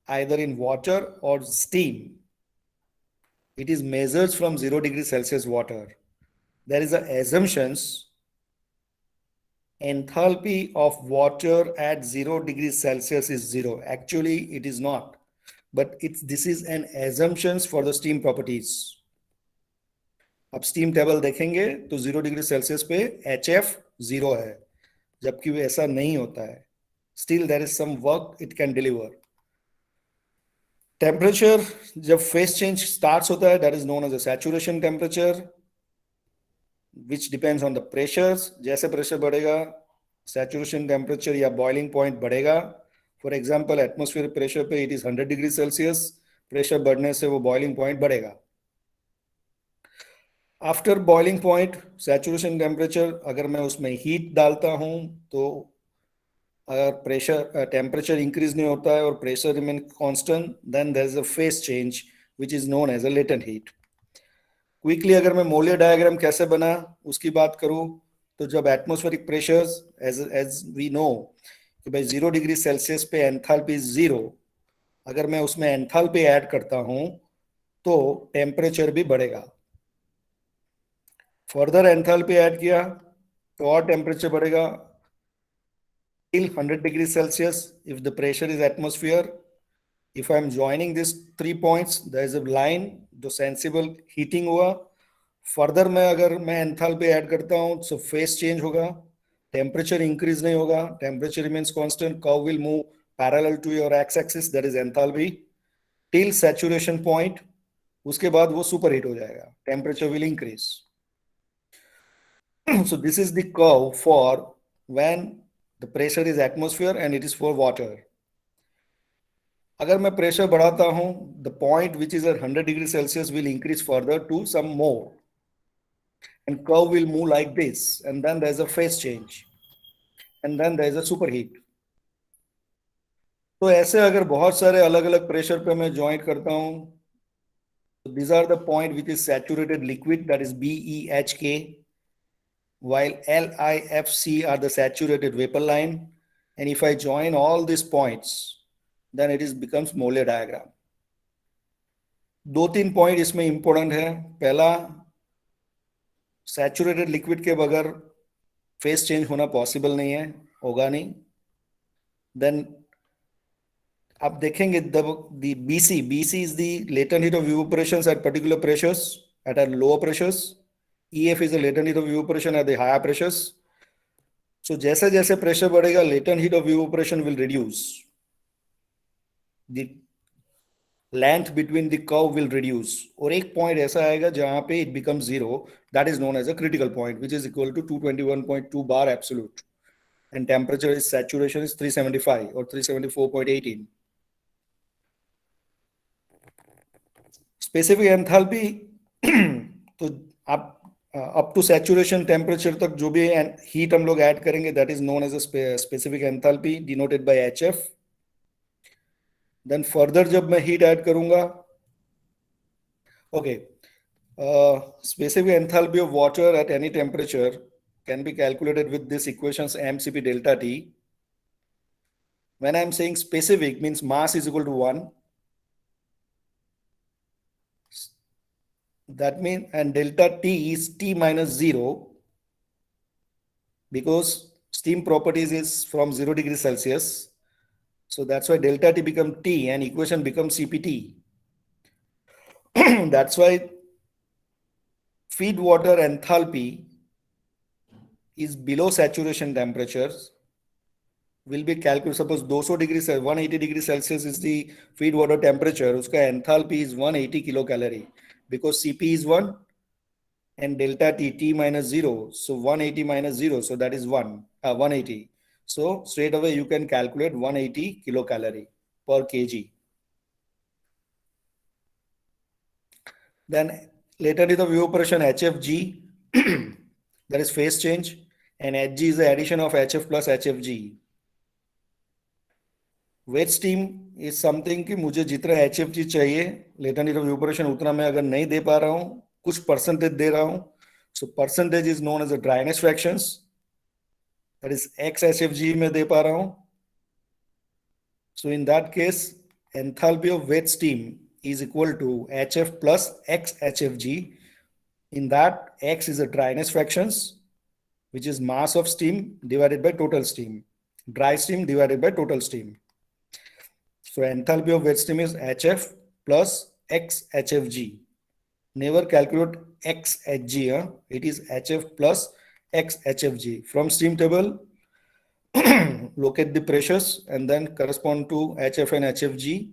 either in water or steam. It is measured from 0 degrees Celsius water. There is a assumptions enthalpy of water at 0 degrees Celsius is zero. Actually, it is not. But this is an assumptions for the steam properties. अब steam table देखेंगे तो 0 degree Celsius पे HF 0 है, जबकि वो ऐसा नहीं होता है। Still there is some work it can deliver. Temperature जब फेस चेंज स्टार्ट्स होता है, that is known as a saturation temperature, which depends on the pressures. जैसे प्रेशर बढ़ेगा सैचुरेशन टेम्परेचर या बॉइलिंग पॉइंट बढ़ेगा। फॉर एग्जांपल एटमॉस्फेयर प्रेशर पे it is 100 degree Celsius, pressure बढ़ने से वो बॉइलिंग पॉइंट बढ़ेगा। After boiling point saturation temperature, अगर मैं उसमें हीट डालता हूं तो अगर प्रेशर टेम्परेचर इंक्रीज नहीं होता है और pressure remain constant, then there is a phase change which is known as a latent heat. Quickly अगर मैं मोलियर डायग्राम कैसे बना उसकी बात करूं, तो जब atmospheric pressures as we know कि भाई 0 डिग्री सेल्सियस पे एंथैल्पी 0, अगर मैं उसमें एंथैल्पी ऐड करता हूं तो टेम्परेचर भी बढ़ेगा। फर्दर एंथैल्पी ऐड किया तो और टेम्परेचर बढ़ेगा till 100 degrees Celsius if the pressure is atmosphere. If I am joining these 3 points, there is a line जो sensible heating हुआ। फर्दर में अगर मैं एंथैल्पी ऐड करता हूं तो फेस चेंज होगा, टेम्परेचर इंक्रीज नहीं होगा, temperature remains constant, curve will move parallel to your X axis, that is enthalpy, till saturation point. उसके बाद वो सुपर हीट हो जाएगा, temperature will increase. So this is the curve for when the pressure is atmosphere and it is for water. अगर मैं pressure बढ़ाता हूं, the point which is at 100 degree Celsius will increase further to some more, and curve will move like this, and then there is a phase change, and then there is a superheat. तो ऐसे अगर बहुत सारे अलग अलग pressure पे मैं join करता हूं, these are the point which is saturated liquid, that is BEHK, while LIFC are the saturated vapor line. And if I join all these points, then it is becomes Molière diagram. 2-3 point इसमें important है। पहला, saturated liquid के बगैर face change होना possible नहीं है, होगा नहीं। देन आप देखेंगे the BC is the latent heat of evaporation at particular pressures, at a lower pressures. EF is the latent heat of evaporation at the higher pressures. So जैसे जैसे pressure बढ़ेगा, latent heat of evaporation will reduce, the length between the curve will reduce, और एक point ऐसा आएगा जहां पे it becomes zero, that is known as a critical point, which is equal to 221.2 bar absolute, and temperature is saturation is 375 or 374.18. Specific enthalpy तो आप up to saturation temperature तक जो भी हीट हम लोग ऐड करेंगे, that is known as a specific enthalpy, denoted by HF। Then further जब मैं हीट ऐड करूंगा, okay, specific enthalpy of water at any temperature can be calculated with this equations mCp delta T. When I am saying specific, means mass is equal to 1. That means, and delta T is T minus 0, because steam properties is from 0 degrees Celsius. So that's why delta T become T and equation becomes CPT. That's why feed water enthalpy is below saturation temperatures will be calculated. Suppose 200 degrees, 180 degrees Celsius is the feed water temperature, uska enthalpy is 180 kilocalorie, because Cp is 1 and delta T minus 0, so 180 minus 0, so that is 180. So straight away you can calculate 180 kilocalorie per kg. Then later in the evaporation HFG, that is phase change, and Hg is the addition of HF plus HFG. Wet steam is something कि मुझे जितना HFG चाहिए letter इन evaporation उतना मैं अगर नहीं दे पा रहा हूं, कुछ परसेंटेज दे रहा हूं, सो percentage is known as a dryness fractions, that is x HFG में दे पा रहा हूं. So in that case, enthalpy of wet steam is equal to HF plus x HFG. In that, x is a dryness fractions, which is mass of steam divided by total steam. Dry steam divided by total steam. So enthalpy of wet steam is HF plus x HFG. Never calculate x Hg. It is HF plus x HFG. From steam table, locate the pressures and then correspond to HF and HFG.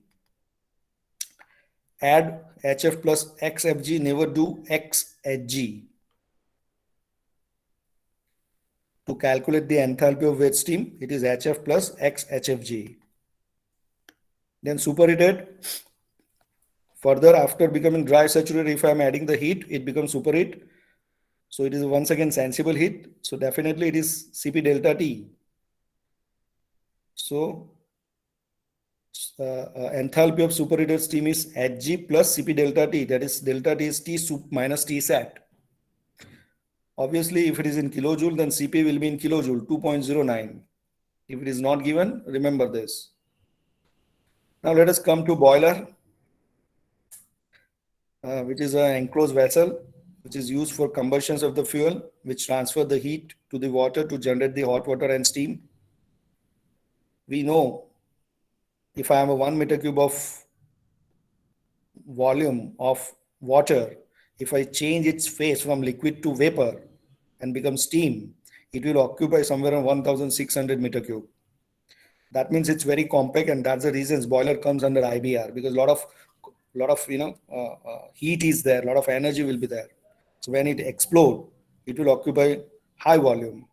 Add HF plus XFG, never do XHG. To calculate the enthalpy of wet steam, it is HF plus XHFG. Then superheated. Further, after becoming dry saturated, if I am adding the heat, it becomes superheat. So it is once again sensible heat. So definitely it is Cp delta T. So enthalpy of superheated steam is Hg plus Cp delta T. That is delta T is T sup minus T sat. Obviously, if it is in kilojoule, then Cp will be in kilojoule, 2.09. If it is not given, remember this. Now let us come to boiler, which is an enclosed vessel, which is used for combustions of the fuel, which transfer the heat to the water to generate the hot water and steam. We know if I have a 1 meter cube of volume of water, if I change its phase from liquid to vapor and become steam, it will occupy somewhere around 1600 meter cube. That means it's very compact, and that's the reasons boiler comes under IBR, because a lot of heat is there, a lot of energy will be there. So when it explodes, it will occupy high volume.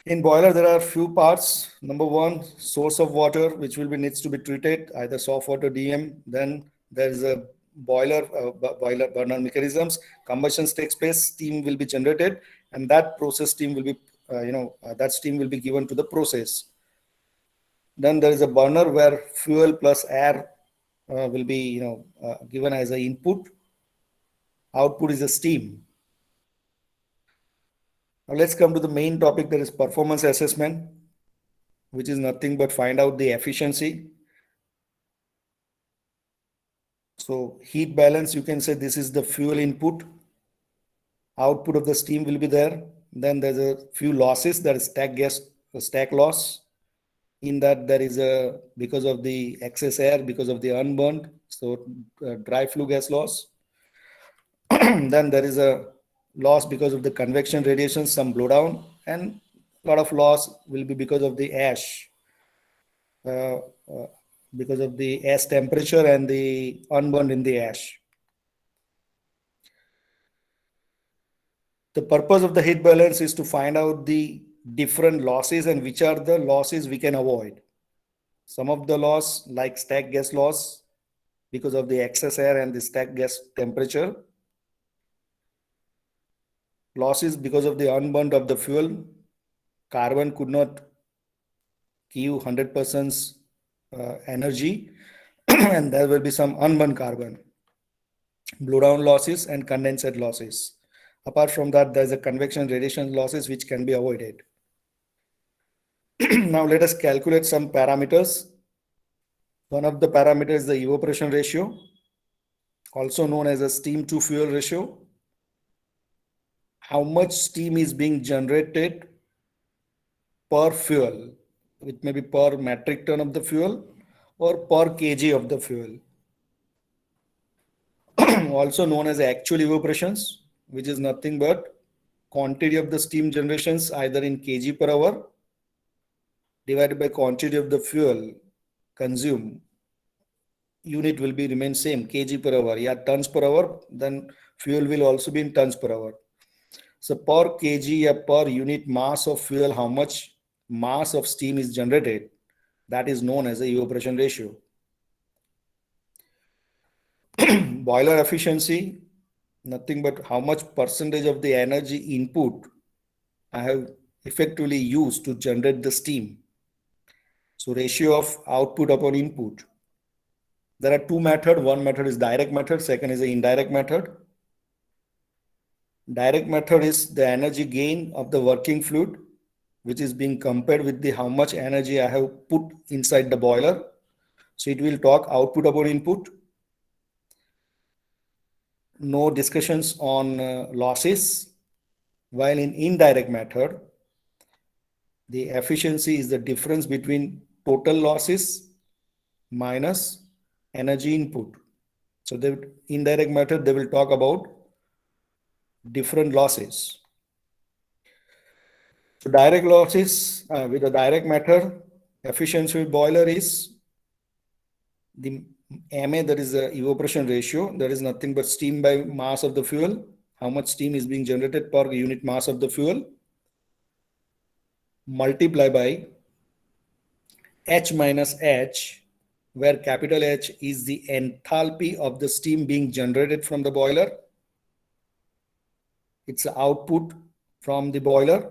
In boiler, there are few parts. Number one, source of water, which needs to be treated, either soft water DM. Then there is a boiler burner mechanisms. Combustion takes place, steam will be generated, and that process steam will be, that steam will be given to the process. Then there is a burner where fuel plus air will be, given as an input. Output is a steam. Now let's come to the main topic, that is performance assessment, which is nothing but find out the efficiency. So heat balance, you can say this is the fuel input. Output of the steam will be there. Then there's a few losses, that is stack loss. In that there is because of the excess air, because of the unburned, so dry flue gas loss. Then there is a loss because of the convection radiation, some blowdown, and a lot of loss will be because of the ash, because of the ash temperature and the unburned in the ash. The purpose of the heat balance is to find out the different losses and which are the losses we can avoid. Some of the loss, like stack gas loss, because of the excess air and the stack gas temperature. Losses because of the unburned of the fuel. Carbon could not give 100% energy, and there will be some unburned carbon. Blowdown losses and condensate losses. Apart from that, there is a convection radiation losses which can be avoided. Now let us calculate some parameters. One of the parameters is the evaporation ratio, also known as a steam to fuel ratio. How much steam is being generated per fuel? It may be per metric ton of the fuel or per kg of the fuel. Also known as actual evaporations, which is nothing but quantity of the steam generations either in kg per hour divided by quantity of the fuel consumed. Unit will be remain same, kg per hour. Yeah, tons per hour, then fuel will also be in tons per hour. So per kg or per unit mass of fuel, how much mass of steam is generated, that is known as the evaporation ratio. Boiler efficiency, nothing but how much percentage of the energy input I have effectively used to generate the steam. So ratio of output upon input. There are two methods. One method is direct method, second is the indirect method. Direct method is the energy gain of the working fluid, which is being compared with the how much energy I have put inside the boiler. So it will talk output upon input. No discussions on losses. While in indirect method, the efficiency is the difference between total losses minus energy input. So the indirect method, they will talk about different losses. So direct losses with the direct method, efficiency with boiler is the MA, that is the evaporation ratio. That is nothing but steam by mass of the fuel. How much steam is being generated per unit mass of the fuel, multiply by H minus H, where capital H is the enthalpy of the steam being generated from the boiler. It's the output from the boiler,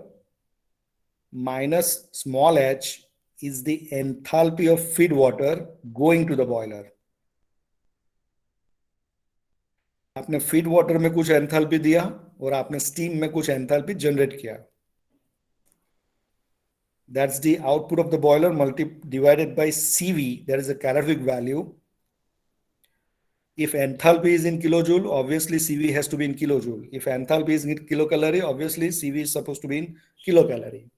minus small h is the enthalpy of feed water going to the boiler. आपने feed water में कुछ enthalpy दिया और आपने steam में कुछ enthalpy generate किया. That's the output of the boiler divided by CV. That is a calorific value. If enthalpy is in kilojoule, obviously CV has to be in kilojoule. If enthalpy is in kilocalorie, obviously CV is supposed to be in kilocalorie.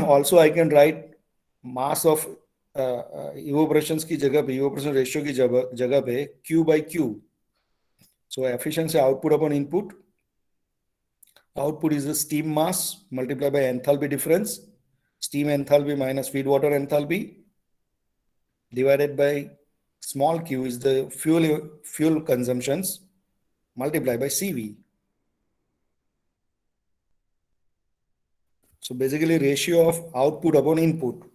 Also, I can write mass of evaporations की जगह पे, evaporation ratio की जगह पे Q by Q. So efficiency output upon input. Output is the steam mass multiplied by enthalpy difference. Steam enthalpy minus feed water enthalpy divided by small q is the fuel consumptions multiplied by CV. So basically ratio of output upon input.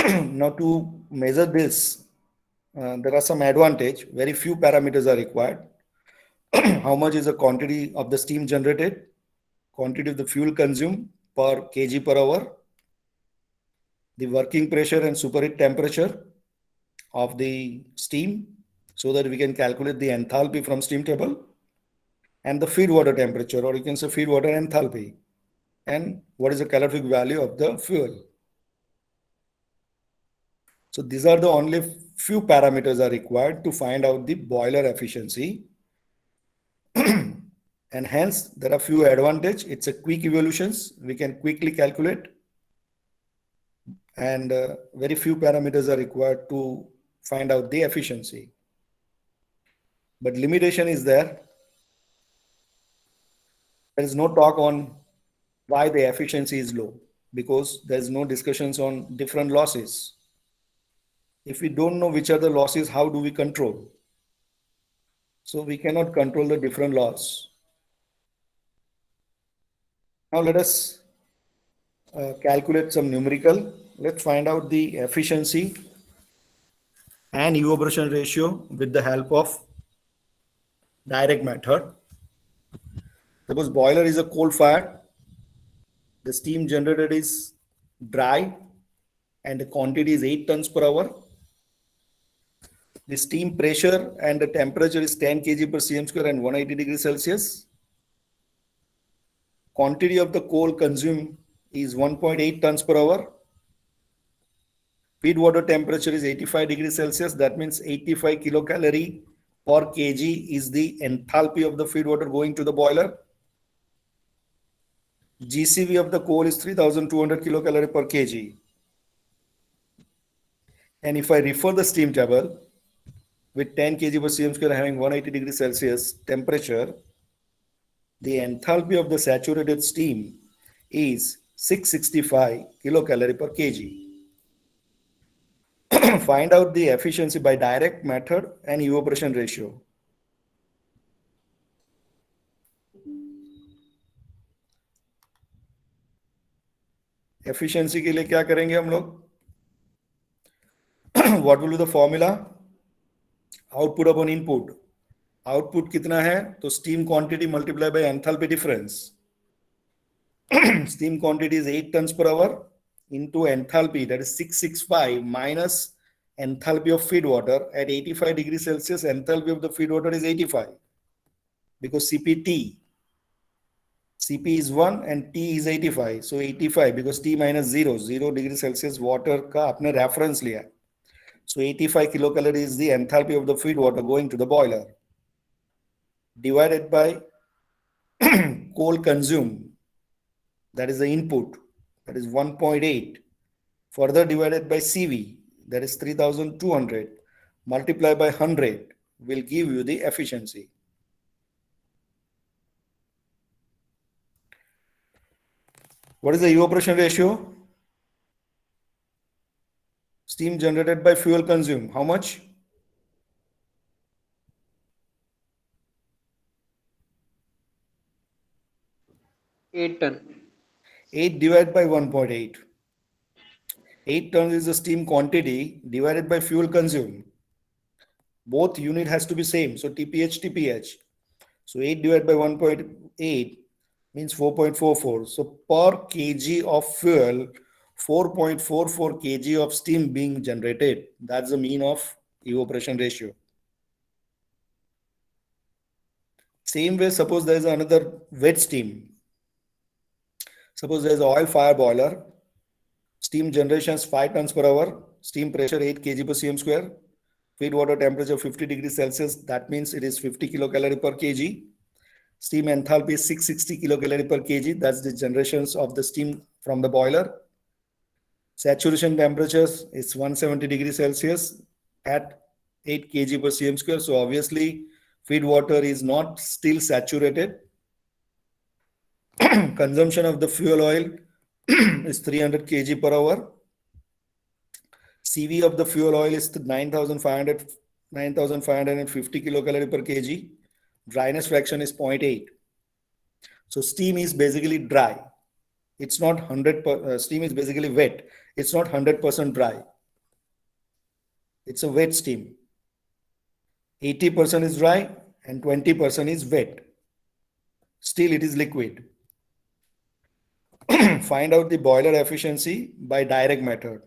Now to measure this, there are some advantage. Very few parameters are required. How much is the quantity of the steam generated, quantity of the fuel consumed per kg per hour, the working pressure and superheat temperature of the steam, so that we can calculate the enthalpy from steam table, and the feed water temperature, or you can say feed water enthalpy, and what is the calorific value of the fuel. So these are the only few parameters are required to find out the boiler efficiency. And hence there are few advantage. It's a quick evolutions. We can quickly calculate, and very few parameters are required to find out the efficiency. But limitation is there. There is no talk on why the efficiency is low, because there is no discussions on different losses. If we don't know which are the losses, how do we control? So we cannot control the different loss. Now let us calculate some numerical. Let's find out the efficiency and evaporation ratio with the help of direct method. Suppose boiler is a coal fired, the steam generated is dry, and the quantity is 8 tons per hour. The steam pressure and the temperature is 10 kg per cm square and 180 degrees Celsius. Quantity of the coal consumed is 1.8 tons per hour. Feed water temperature is 85 degrees Celsius. That means 85 kilocalorie per kg is the enthalpy of the feed water going to the boiler. GCV of the coal is 3200 kilocalorie per kg. And if I refer the steam table with 10 kg per cm square having 180 degrees Celsius temperature, the enthalpy of the saturated steam is 665 kilocalorie per kg. Find out the efficiency by direct method and evaporation ratio. Efficiency के लिए क्या करेंगे हम लोग? What will be the formula? Output upon input. Output कितना है? तो steam quantity multiply by enthalpy difference. Steam quantity is 8 tons per hour into enthalpy, that is 665, minus enthalpy of feed water at 85 degrees Celsius. Enthalpy of the feed water is 85 because Cp is 1 and T is 85. So 85 because T minus 0 degrees Celsius water का आपने reference लिया. So 85 kilocalorie is the enthalpy of the feed water going to the boiler, divided by coal consumed, that is the input, that is 1.8, further divided by CV, that is 3200, multiplied by 100 will give you the efficiency. What is the evaporation ratio? Steam generated by fuel consumed, how much? At ton 8 divided by 1.8. 8 tons is the steam quantity divided by fuel consumed. Both unit has to be same. So TPH. So 8 divided by 1.8 means 4.44. So per kg of fuel, 4.44 kg of steam being generated. That's the mean of evaporation ratio. Same way, suppose there is another wet steam. Suppose there is an oil fire boiler. Steam generation is 5 tons per hour. Steam pressure 8 kg per cm square. Feed water temperature 50 degrees Celsius. That means it is 50 kilocalorie per kg. Steam enthalpy is 660 kilocalorie per kg. That's the generations of the steam from the boiler. Saturation temperatures is 170 degrees Celsius at 8 kg per cm square. So obviously feed water is not still saturated. Consumption of the fuel oil is 300 kg per hour. CV of the fuel oil is 9,550 kilocalorie per kg. Dryness fraction is 0.8. So steam is basically dry. It's not 100%. Steam is basically wet. It's not 100% dry. It's a wet steam. 80% is dry and 20% is wet. Still it is liquid. Find out the boiler efficiency by direct method.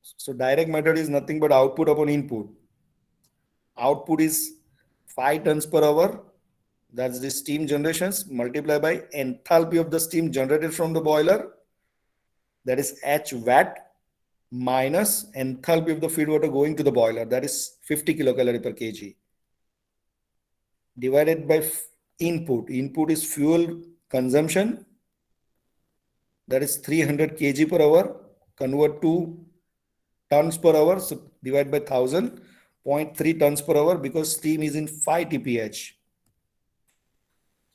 So direct method is nothing but output upon input. Output is 5 tons per hour. That's the steam generations multiplied by enthalpy of the steam generated from the boiler. That is H watt minus enthalpy of the feed water going to the boiler. That is 50 kilocalorie per kg. Divided by input. Input is fuel consumption. That is 300 kg per hour. Convert to tons per hour. So divide by 1000. 0.3 tons per hour because steam is in 5 TPH.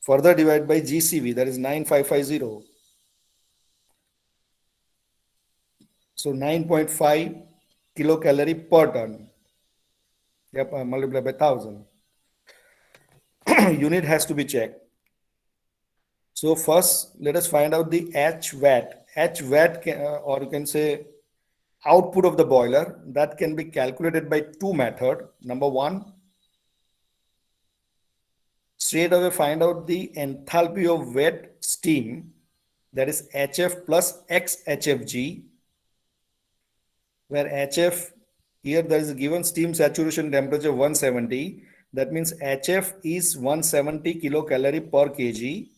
Further divide by GCV, that is 9550. So 9.5 kilocalorie per ton. Yep, multiply by 1000. Unit has to be checked. So first, let us find out the H watt. H watt, or you can say output of the boiler, that can be calculated by two methods. Number one, straight away find out the enthalpy of wet steam, that is HF plus XHFG, where HF, here there is a given steam saturation temperature 170. That means HF is 170 kilocalorie per kg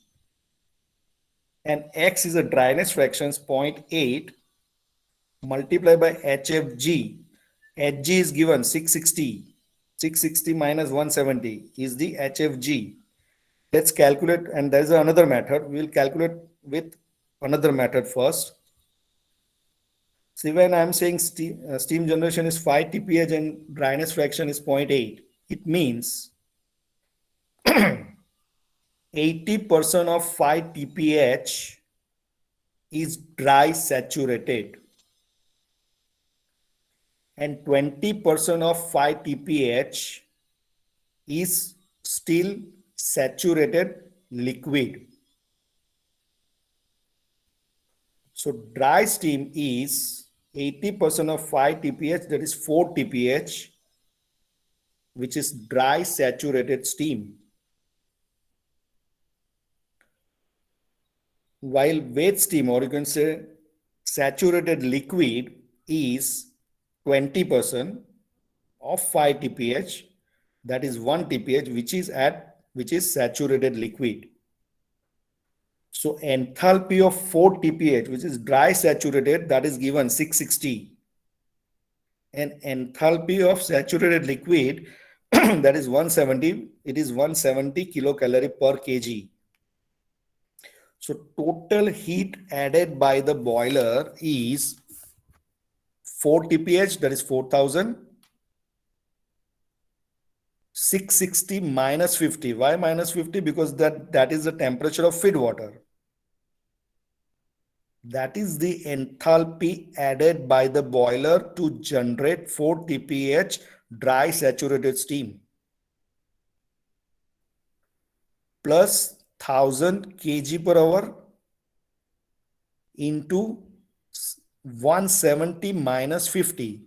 and X is a dryness fraction 0.8 multiplied by HFG. Hg is given 660. 660 minus 170 is the HFG. Let's calculate, and there is another method. We will calculate with another method first. See, when I am saying steam generation is 5 TPH and dryness fraction is 0.8, it means 80% of 5 TPH is dry saturated and 20% of 5 TPH is still saturated liquid. So dry steam is 80% of 5 TPH, that is 4 TPH, which is dry saturated steam. While wet steam, or you can say saturated liquid, is 20% of 5 TPH, that is 1 TPH, which is saturated liquid. So enthalpy of 4 TPH, which is dry saturated, that is given 660. And enthalpy of saturated liquid, that is 170, it is 170 kilocalorie per kg. So total heat added by the boiler is 4 TPH, that is 4000. 660 minus 50. Why minus 50? Because that is the temperature of feed water. That is the enthalpy added by the boiler to generate 4 TPH dry saturated steam, plus 1000 kg per hour into 170 minus 50,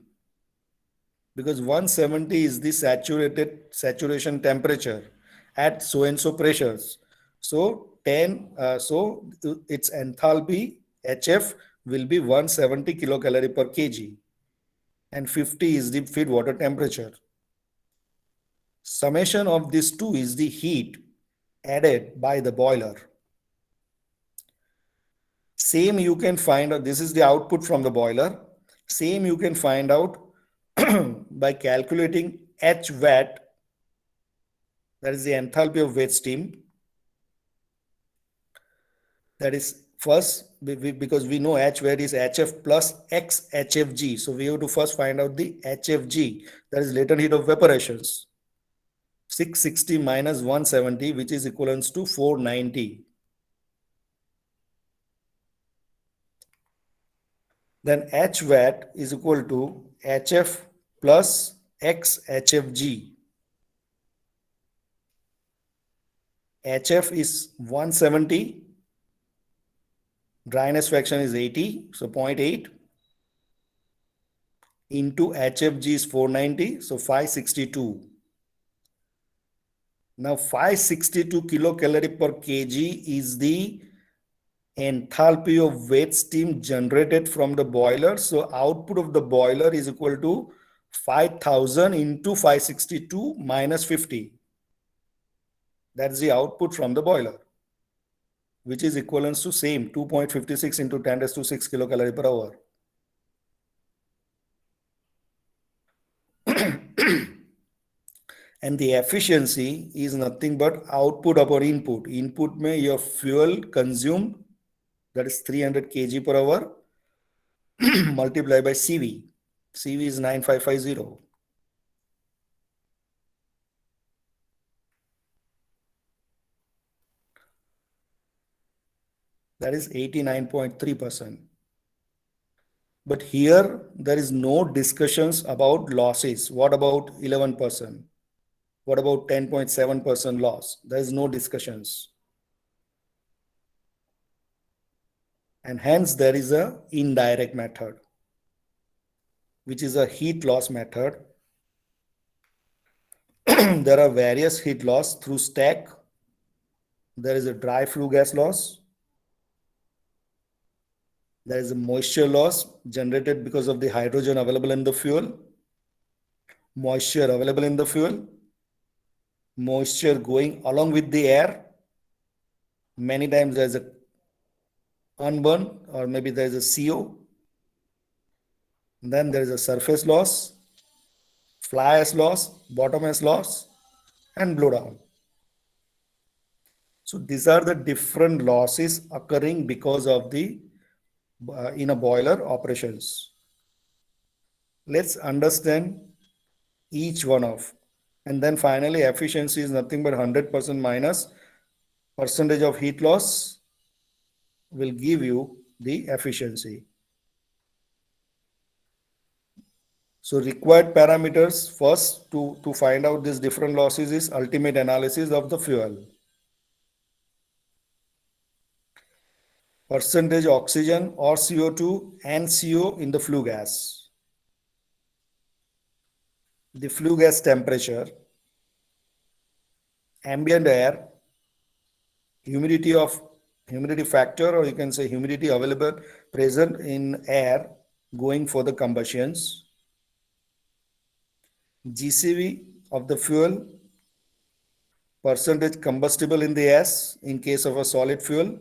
because 170 is the saturation temperature at so and so pressures. So its enthalpy HF will be 170 kilocalorie per kg, and 50 is the feed water temperature. Summation of these two is the heat added by the boiler. Same you can find out, this is the output from the boiler. Same you can find out by calculating HVAT, that is the enthalpy of wet steam. That is first, because we know HVAT is HF plus X HFG. So we have to first find out the HFG, that is latent heat of evaporations. 660 minus 170, which is equivalent to 490. Then HVAT is equal to HF plus X HFG. HF is 170, dryness fraction is 80, so 0.8, into HFG is 490, so 562. Now 562 kilocalorie per kg is the enthalpy of wet steam generated from the boiler. So output of the boiler is equal to 5000 into 562 minus 50. That's the output from the boiler, which is equivalent to same 2.56 into 10 raised to 6 kilocalorie per hour. And the efficiency is nothing but output upon input. Input may your fuel consumed, that is 300 kg per hour, multiplied by CV. CV is 9550. That is 89.3%. But here there is no discussions about losses. What about 11%? What about 10.7% loss? There is no discussions. And hence there is a indirect method, which is a heat loss method. There are various heat loss through stack. There is a dry flue gas loss. There is a moisture loss generated because of the hydrogen available in the fuel, moisture available in the fuel, moisture going along with the air. Many times there is a unburn, or maybe there is a CO. Then there is a surface loss, fly ash loss, bottom ash loss, and blowdown. So these are the different losses occurring because of the in a boiler operations. Let's understand each one of, and then finally efficiency is nothing but 100% minus percentage of heat loss will give you the efficiency. So required parameters first to find out these different losses is ultimate analysis of the fuel. percentage oxygen or CO2 and CO in the flue gas. The flue gas temperature, ambient air, humidity factor, or you can say humidity available present in air going for the combustions, GCV of the fuel, percentage combustible in the S in case of a solid fuel,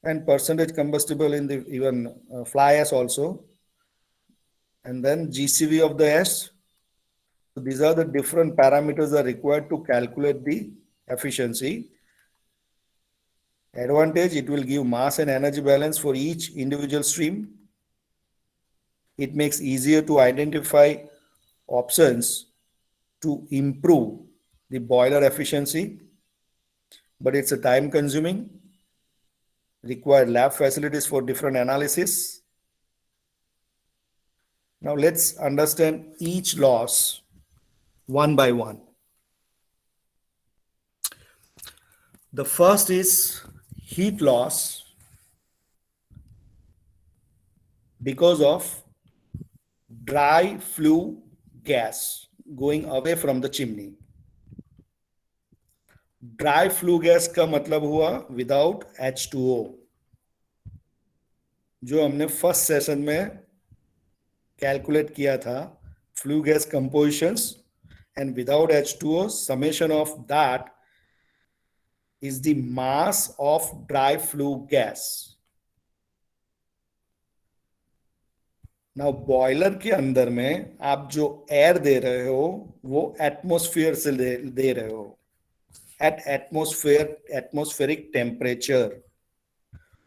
and percentage combustible in the even fly ash also, and then GCV of the S. So these are the different parameters that are required to calculate the efficiency. Advantage, it will give mass and energy balance for each individual stream. It makes easier to identify options to improve the boiler efficiency, but it's a time consuming, require lab facilities for different analysis. Now let's understand each loss one by one. The first is heat loss because of dry flue gas going away from the chimney. Dry flue gas का मतलब हुआ without H2O, जो हमने first session में calculate किया था, flue gas compositions, and without H2O, summation of that is the mass of dry flue gas. Now boiler के अंदर में आप जो एयर दे रहे हो वो एटमॉस्फेयर से दे रहे हो at atmospheric temperature.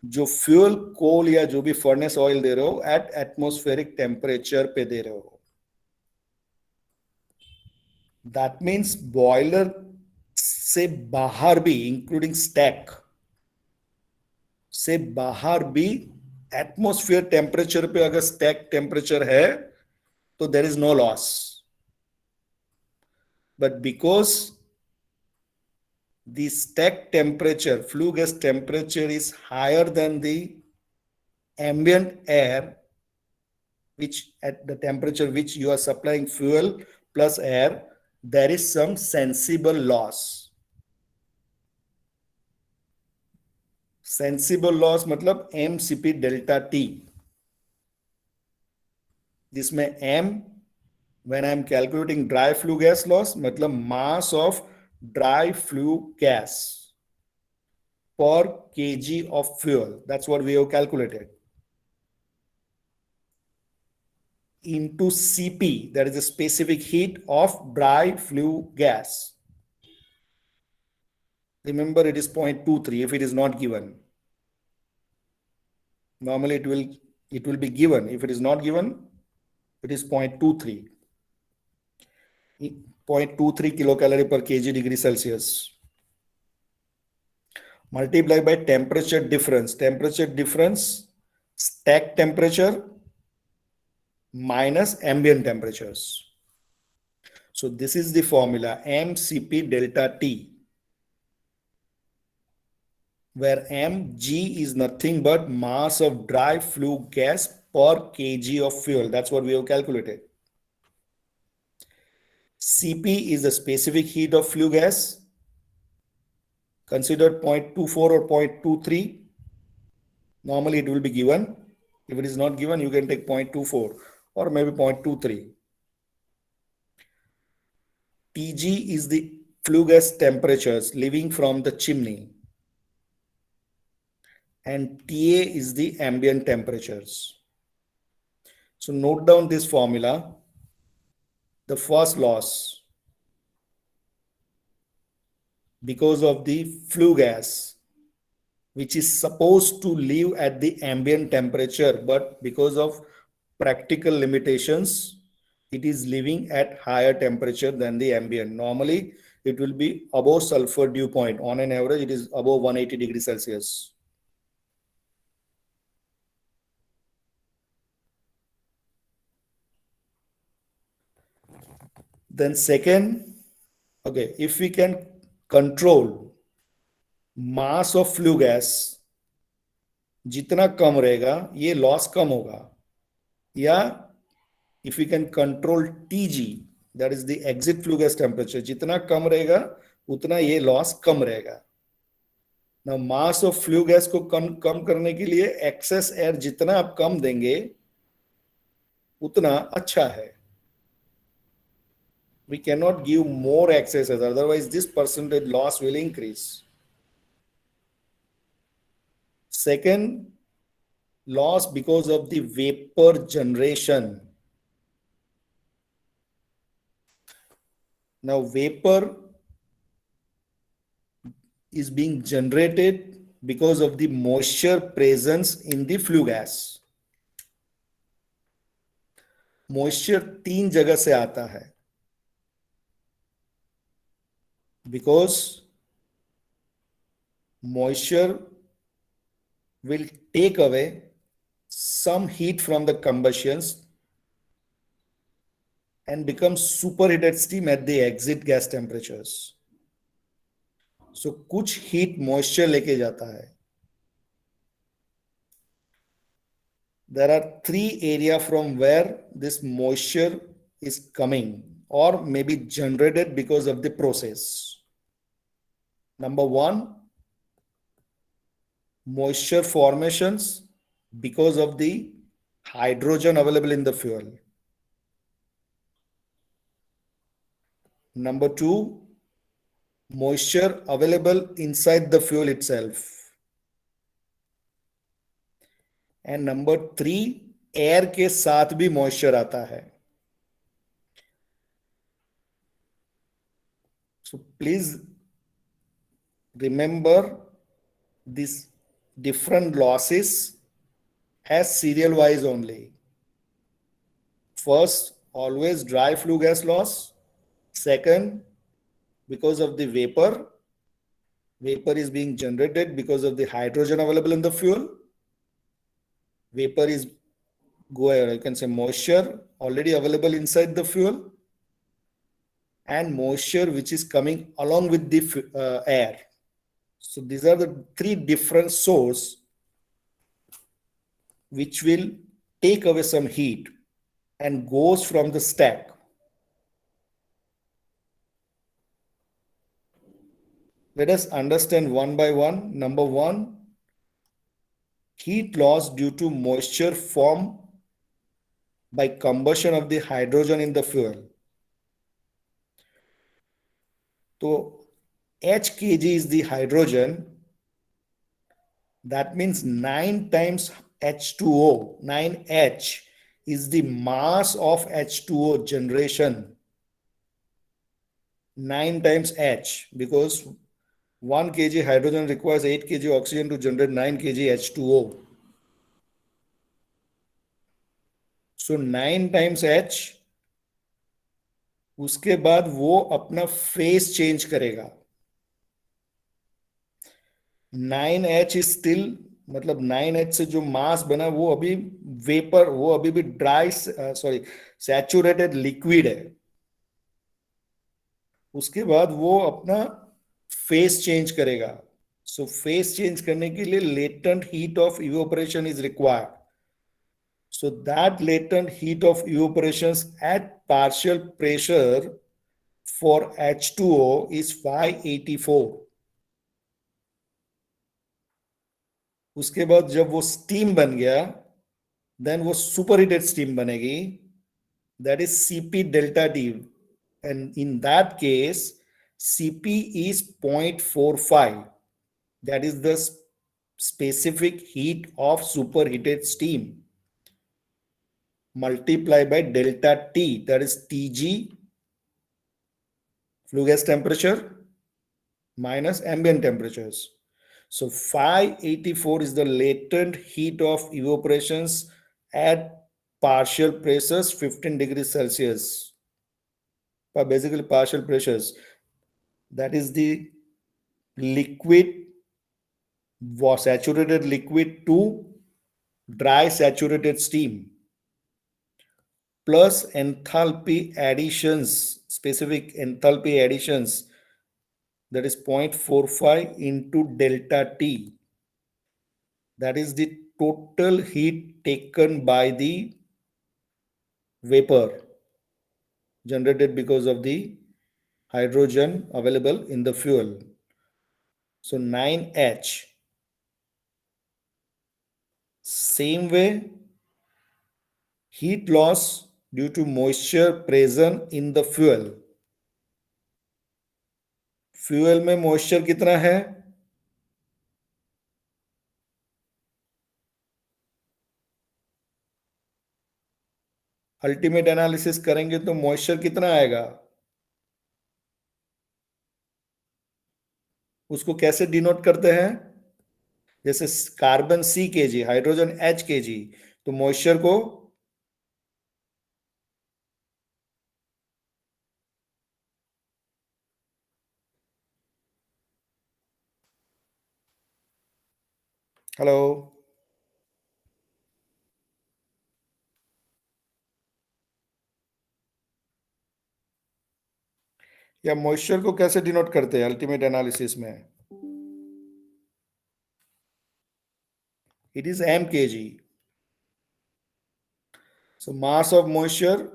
जो फ्यूल कोल या जो भी फर्नेस ऑयल दे रहे हो एट एटमॉस्फेरिक टेम्परेचर पे दे रहे हो. दैट मीन्स बॉयलर से बाहर भी, इंक्लूडिंग स्टैक से बाहर भी एटमॉस्फेयर टेम्परेचर पे अगर स्टैक टेम्परेचर है तो there is no loss. But because the stack temperature, flue gas temperature is higher than the ambient air, which at the temperature which you are supplying fuel plus air, there is some sensible loss. Sensible loss मतलब mCp delta T, जिसमें m when I am calculating dry flue gas loss मतलब mass of dry flue gas per kg of fuel. That's what we have calculated. Into Cp, that is the specific heat of dry flue gas. Remember, it is 0.23 if it is not given. Normally it will be given. If it is not given, it is 0.23. 0.23 kilocalorie per kg degree Celsius. Multiplied by temperature difference. Temperature difference, stack temperature minus ambient temperatures. So this is the formula mCp delta T, where mg is nothing but mass of dry flue gas per kg of fuel. That's what we have calculated. Cp is the specific heat of flue gas, considered 0.24 or 0.23. Normally it will be given. If it is not given, you can take 0.24 or maybe 0.23. Tg is the flue gas temperatures leaving from the chimney, and Ta is the ambient temperatures. So note down this formula. The first loss, because of the flue gas, which is supposed to live at the ambient temperature, but because of practical limitations, it is living at higher temperature than the ambient. Normally, it will be above sulfur dew point. On an average, it is above 180 degrees Celsius. Then second, okay, if we can control mass of flue gas जितना कम रहेगा ये loss कम होगा, या if we can control TG, that is the exit flue gas temperature, जितना कम रहेगा उतना ये loss कम रहेगा। ना मास ऑफ फ्लू गैस को कम करने के लिए एक्सेस एयर जितना आप कम देंगे उतना अच्छा है। We cannot give more excesses, otherwise this percentage loss will increase. Second, loss because of the vapor generation. Now vapor is being generated because of the moisture presence in the flue gas. Moisture तीन जगह से आता है, because moisture will take away some heat from the combustions and become superheated steam at the exit gas temperatures. So कुछ heat moisture लेके जाता है। There are three areas from where this moisture is coming or maybe generated because of the process. Number one, moisture formations because of the hydrogen available in the fuel. Number two, moisture available inside the fuel itself. And number three, air के साथ भी moisture आता है। So please remember these different losses as serial wise only. First, always dry flue gas loss. Second, because of the vapor is being generated because of the hydrogen available in the fuel. Vapor is you can say moisture already available inside the fuel, and moisture which is coming along with the air. So these are the three different sources which will take away some heat and goes from the stack. Let us understand one by one. Number one, heat loss due to moisture formed by combustion of the hydrogen in the fuel. So H kg is the hydrogen. That means 9 times H2O. 9H is the mass of H2O generation. 9 times H, because 1 kg hydrogen requires 8 kg oxygen to generate 9 kg H2O. So 9 times H, उसके बाद वो अपना face change करेगा। 9H is still, मतलब 9H से जो मास बना वो अभी वेपर, वो अभी भी ड्राई सैचुरेटेड लिक्विड है। उसके बाद वो अपना फेस चेंज करेगा। सो फेस चेंज करने के लिए latent heat of evaporation is required. So that latent heat of evaporations at partial pressure for H2O is 584. उसके बाद जब वो स्टीम बन गया, then वो superheated steam बनेगी, that is Cp delta T, and in that case Cp is 0.45. that is the specific heat of superheated steam, multiply by delta T, that is Tg, flue gas temperature, minus ambient temperatures. So 584 is the latent heat of evaporations at partial pressures 15 degrees Celsius. Basically partial pressures, that is the liquid, saturated liquid to dry saturated steam, plus enthalpy additions, specific enthalpy additions, that is 0.45 into delta T. That is the total heat taken by the vapor generated because of the hydrogen available in the fuel. So 9H. Same way, heat loss due to moisture present in the fuel. Fuel में moisture कितना है? Ultimate analysis करेंगे तो moisture कितना आएगा? उसको कैसे denote करते हैं? जैसे carbon C kg, hydrogen H kg, तो मॉइस्चर को हेलो, या मॉइस्चर को कैसे डिनोट करते हैं अल्टीमेट एनालिसिस में? It is m kg. So mass of moisture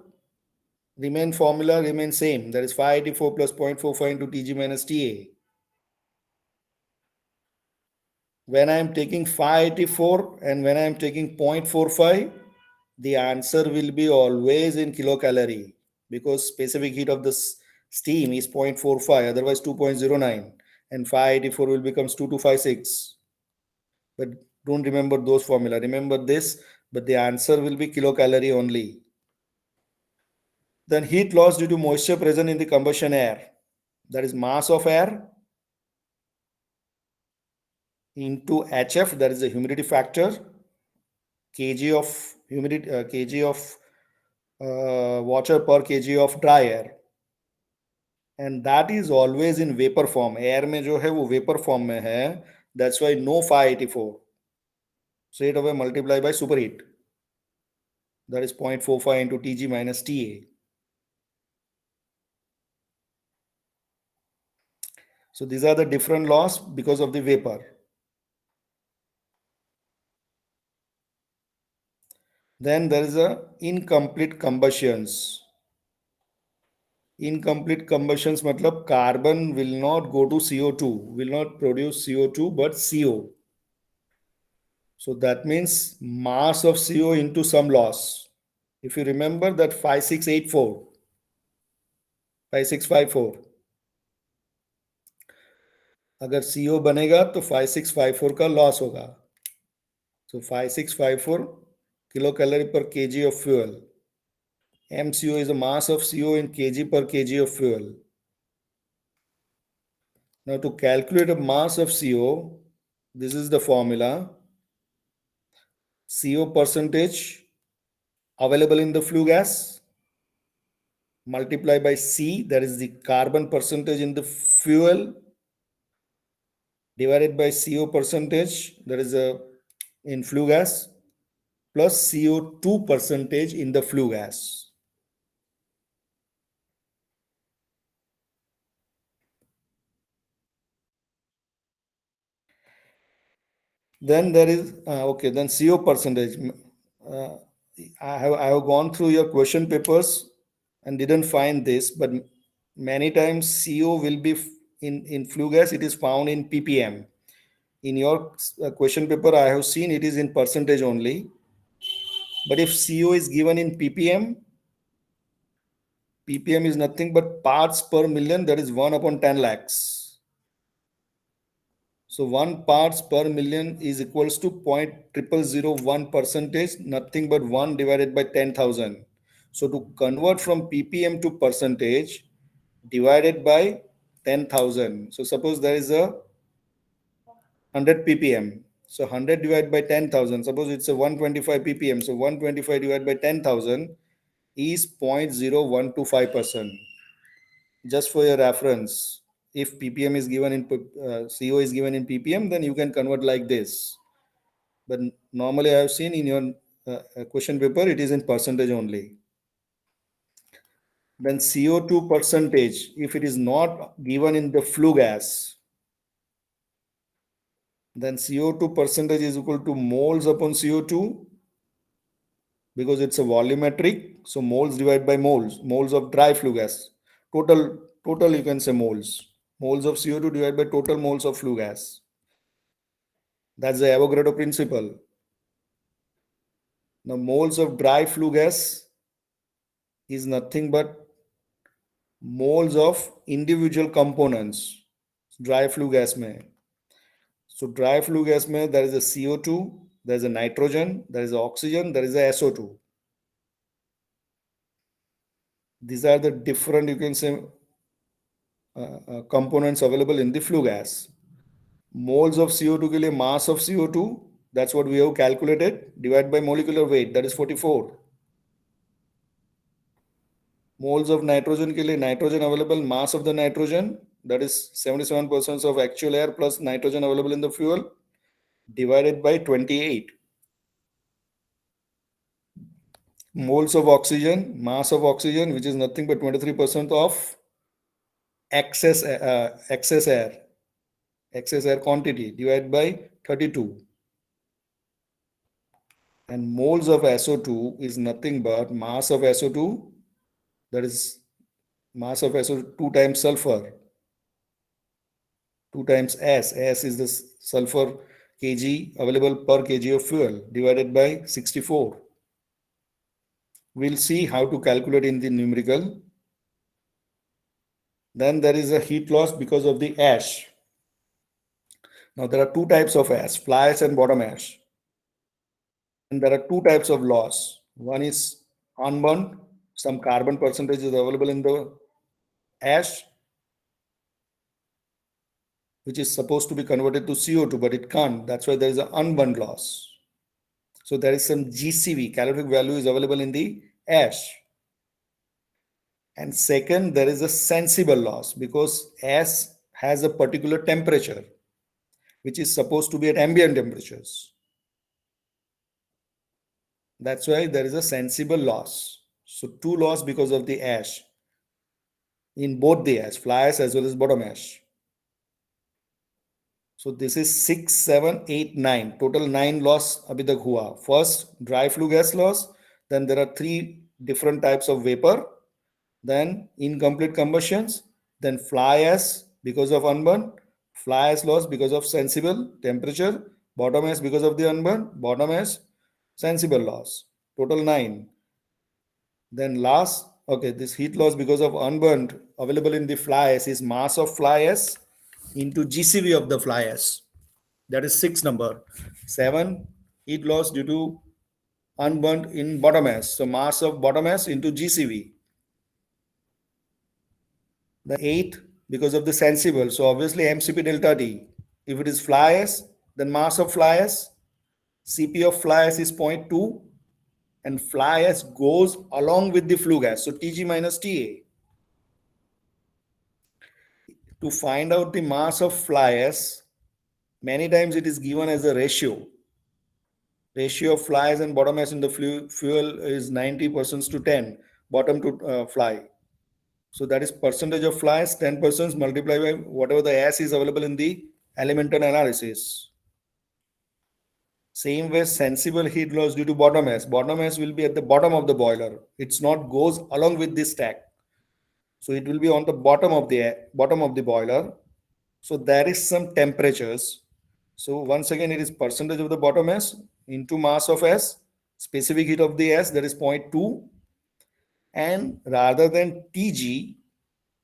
formula remains same, that is 584 plus 0.45 into Tg minus Ta. When I am taking 584 and when I am taking 0.45, the answer will be always in kilocalorie, because specific heat of the steam is 0.45, otherwise 2.09, and 584 will becomes 2256. But don't remember those formula, remember this, but the answer will be kilocalorie only. Then heat loss due to moisture present in the combustion air, that is mass of air into HF, that is the humidity factor, kg of humidity, kg of water per kg of dry air, and that is always in vapor form. Air में जो है वो vapor form में है, that's why no 584. Straight away multiply by superheat, that is 0.45 into Tg minus Ta. So these are the different laws because of the vapor. Then there is a incomplete combustions. Incomplete combustions मतलब carbon will not go to CO2, will not produce CO2 but CO. So that means mass of CO into some loss. If you remember that 5684, 5654, अगर CO बनेगा तो 5654 का loss होगा. So 5654 kilocalorie per kg of fuel. MCO is the mass of CO in kg per kg of fuel. Now to calculate a mass of CO, this is the formula. CO percentage available in the flue gas multiply by C, that is the carbon percentage in the fuel, divided by CO percentage, that is in flue gas, plus CO2 percentage in the flue gas. Then there is okay. Then CO percentage. I have gone through your question papers and didn't find this, but many times CO will be in flue gas. It is found in ppm. In your question paper, I have seen it is in percentage only. But if CO is given in ppm, ppm is nothing but parts per million. That is 1 upon 10 lakhs. So 1 parts per million is equals to 0.0001 percentage, nothing but 1 divided by 10,000. So to convert from ppm to percentage, divided by 10,000. So suppose there is a 100 ppm. So 100 divided by 10,000. Suppose it's a 125 ppm. So 125 divided by 10,000 is 0.0125%. Just for your reference, if ppm is given in CO is given in ppm, then you can convert like this. But normally I have seen in your question paper, it is in percentage only. Then CO2 percentage, if it is not given in the flue gas, Then CO2 percentage is equal to moles upon CO2 because it's a volumetric. So moles divided by moles of dry flue gas. Total you can say moles. Moles of CO2 divided by total moles of flue gas. That's the Avogadro principle. Now moles of dry flue gas is nothing but moles of individual components. Dry flue gas mein. So dry flue gas mein there is a CO2, there is a nitrogen, there is a oxygen, there is a SO2. These are the different, you can say, components available in the flue gas. Moles of CO2 के लिए mass of CO2, that's what we have calculated, divided by molecular weight, that is 44. Moles of nitrogen के लिए nitrogen available, mass of the nitrogen, that is 77% of actual air plus nitrogen available in the fuel, divided by 28. Moles of oxygen, mass of oxygen, which is nothing but 23% of excess air quantity, divided by 32. And moles of SO2 is nothing but mass of SO2, that is mass of SO2 2 times sulfur, 2 times S is the sulfur kg available per kg of fuel, divided by 64. We'll see how to calculate in the numerical. Then there is a heat loss because of the ash. Now there are two types of ash, fly ash and bottom ash. And there are two types of loss. One is unburned, some carbon percentage is available in the ash, which is supposed to be converted to CO2, but it can't. That's why there is an unburned loss. So there is some GCV, calorific value is available in the ash. And second, there is a sensible loss because ash has a particular temperature, which is supposed to be at ambient temperatures. That's why there is a sensible loss. So two loss because of the ash in both the ash, fly ash as well as bottom ash. So this is 6, 7, 8, 9. Total 9 loss abhi tak hua. First, dry flue gas loss. Then there are 3 different types of vapor. Then incomplete combustions. Then fly ash because of unburned. Fly ash loss because of sensible temperature. Bottom ash because of the unburned. Bottom ash sensible loss. Total 9. Then last, okay, this heat loss because of unburned available in the fly ash is mass of fly ash into GCV of the fly ash. That is 6 number. 7, heat loss due to unburned in bottom ash. So mass of bottom ash into GCV. The 8 because of the sensible. So obviously MCP delta T. If it is fly ash, then mass of fly ash, CP of fly ash is 0.2 and fly ash goes along with the flue gas. So TG minus TA. To find out the mass of fly ash, many times it is given as a ratio. Ratio of fly ash and bottom ash in the fuel is 90% to 10, bottom to fly. So that is percentage of fly ash, 10% multiplied by whatever the ash is available in the elemental analysis. Same way, sensible heat loss due to bottom ash. Bottom ash will be at the bottom of the boiler. It's not goes along with the stack. So it will be on the bottom of the boiler. So there is some temperatures. So once again, it is percentage of the bottom ash into mass of ash, specific heat of the ash, that is 0.2. And rather than TG,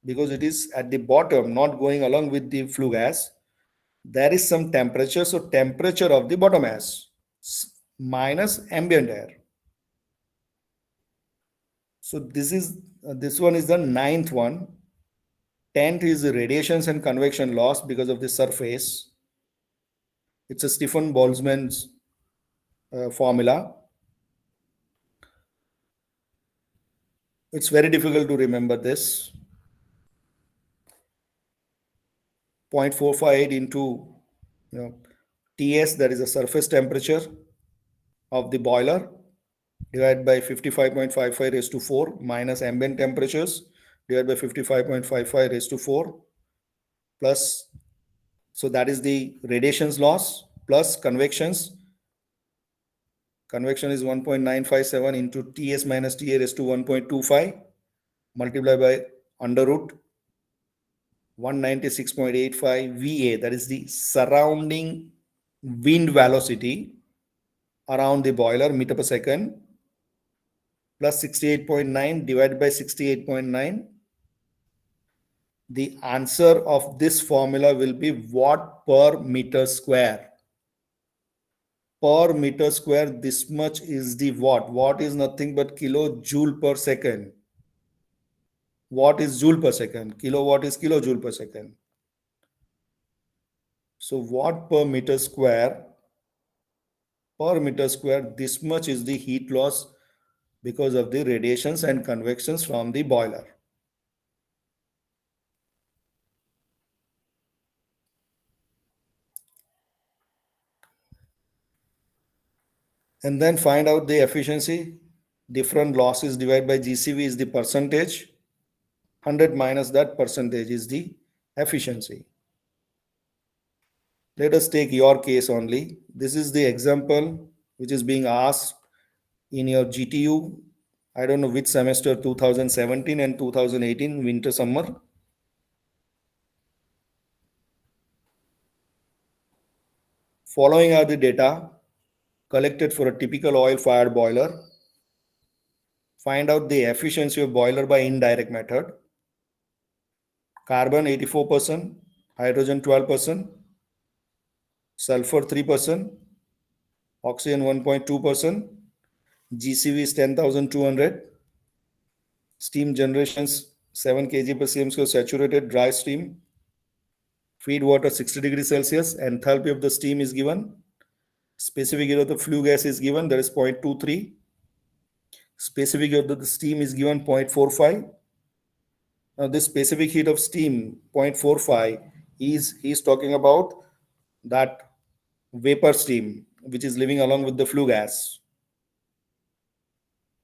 because it is at the bottom, not going along with the flue gas, there is some temperature. So temperature of the bottom ash minus ambient air. So this one is the 9th one. 10th is the radiations and convection loss because of the surface. It's a Stefan-Boltzmann's formula. It's very difficult to remember this. 0.458 into TS, that is the surface temperature of the boiler, divided by 55.55 raised to 4 minus ambient temperatures divided by 55.55 raised to 4 plus So that is the radiations loss plus convections. Convection is 1.957 into Ts minus Ta raised to 1.25 multiplied by under root 196.85 Va, that is the surrounding wind velocity around the boiler meter per second, plus 68.9 divided by 68.9. The answer of this formula will be watt per meter square. Per meter square, this much is the watt. Watt is nothing but kilojoule per second. Watt is joule per second. Kilowatt is kilojoule per second. So watt per meter square, this much is the heat loss because of the radiations and convections from the boiler. And then find out the efficiency. Different losses divided by GCV is the percentage. 100 minus that percentage is the efficiency. Let us take your case only. This is the example which is being asked in your GTU. I don't know which semester, 2017 and 2018, winter, summer. Following are the data collected for a typical oil-fired boiler. Find out the efficiency of boiler by indirect method. Carbon 84%, hydrogen 12%, sulfur 3%, oxygen 1.2%, GCV is 10,200, steam generations 7 kg per cm saturated dry steam, feed water 60 degrees Celsius, enthalpy of the steam is given, specific heat of the flue gas is given, that is 0.23, specific heat of the steam is given 0.45. Now this specific heat of steam 0.45 is talking about that vapor steam which is living along with the flue gas.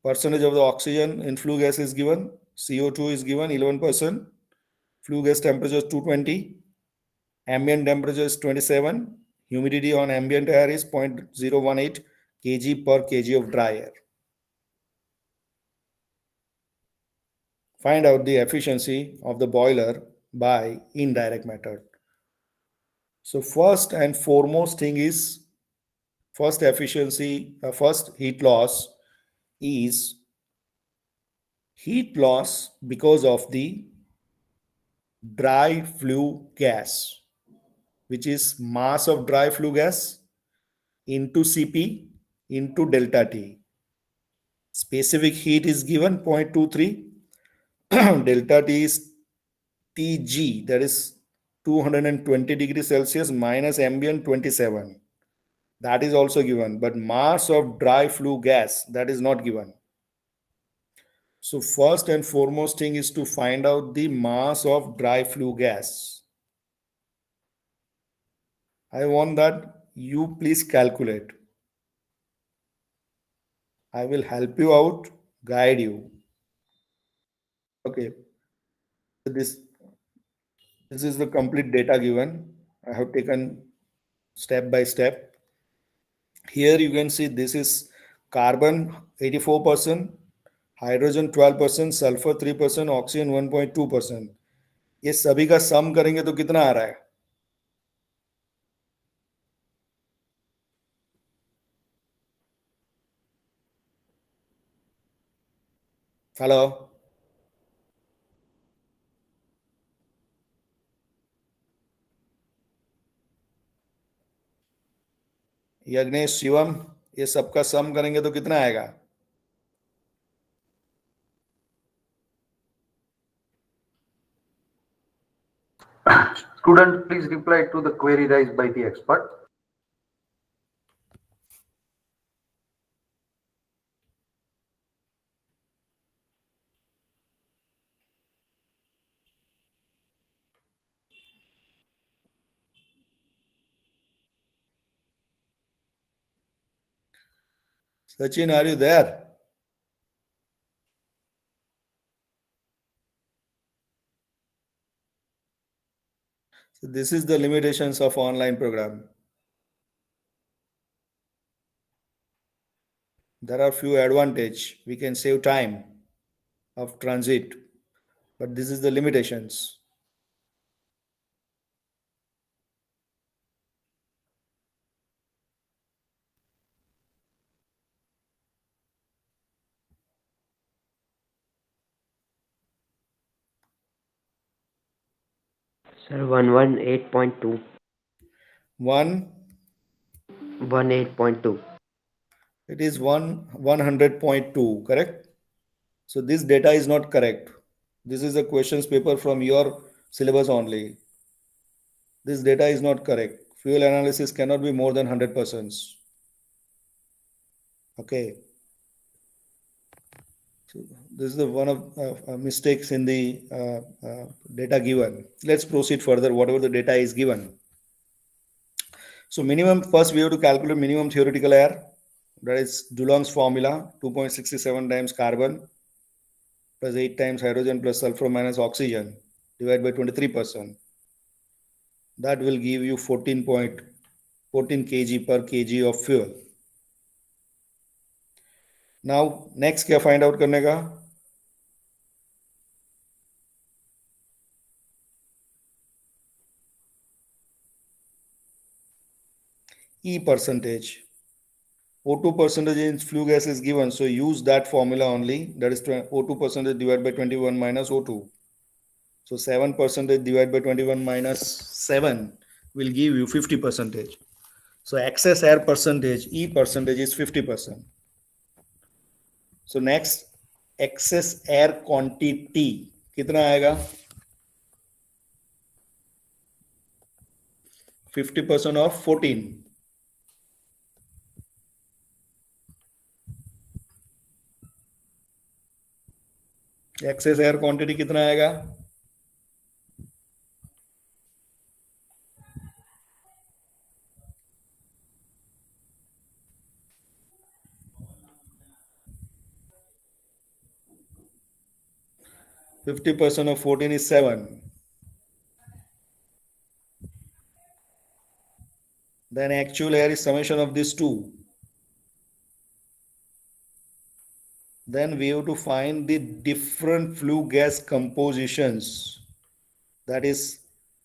Percentage of the oxygen in flue gas is given, CO2 is given 11%, flue gas temperature is 220, ambient temperature is 27, humidity on ambient air is 0.018 kg per kg of dry air. Find out the efficiency of the boiler by indirect method. So first and foremost thing is, first heat loss is heat loss because of the dry flue gas, which is mass of dry flue gas into Cp into delta T. Specific heat is given 0.23, delta T is Tg, that is 220 degrees Celsius minus ambient 27. That is also given, but mass of dry flue gas, that is not given. So first and foremost thing is to find out the mass of dry flue gas. I want that you please calculate. I will help you out, guide you. Okay. This is the complete data given. I have taken step by step. Here you can see this is carbon 84%, hydrogen 12%, sulfur 3%, oxygen 1.2%. ये सभी का सम करेंगे तो कितना आ रहा है? Hello, Yagnesh, Shivam, ये सबका सम करेंगे तो कितना आएगा? Student, please reply to the query raised by the expert. Sachin, are you there? So this is the limitations of online program. There are few advantage. We can save time of transit, but this is the limitations. Sir, 118.2. 1, 18.2. it is 100.2, correct? So this data is not correct. This is a questions paper from your syllabus only. This data is not correct. Fuel analysis cannot be more than 100%. Okay. So this is the one of mistakes in the data given. Let's proceed further, whatever the data is given. So minimum, first we have to calculate minimum theoretical air. That is Dulong's formula, 2.67 times carbon plus 8 times hydrogen plus sulfur minus oxygen divided by 23%. That will give you 14 kg per kg of fuel. Now next क्या find out करने का? E percentage. O2 percentage in flue gas is given, so use that formula only. That is O2 percentage divided by 21 minus O2. So 7% divided by 21 minus 7 will give you 50%. So excess air percentage, E percentage is 50%. So next, excess air quantity कितना आएगा? 50% of 14. Excess air quantity कितना आएगा? %50 of 14 is 7. Then actual air is summation of these two. Then we have to find the different flue gas compositions. That is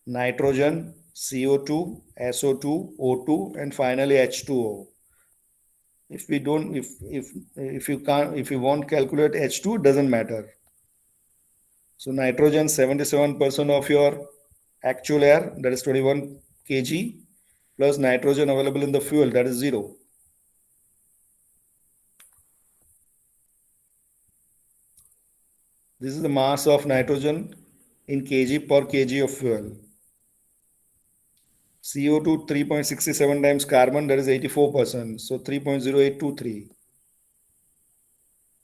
nitrogen, CO2, SO2, O2, and finally H2O. If we don't, if you can't, if you won't calculate H2, it doesn't matter. So nitrogen 77% of your actual air, that is 21 kg, plus nitrogen available in the fuel, that is 0. This is the mass of nitrogen in kg per kg of fuel. CO2 3.67 times carbon, that is 84%, so 3.0823.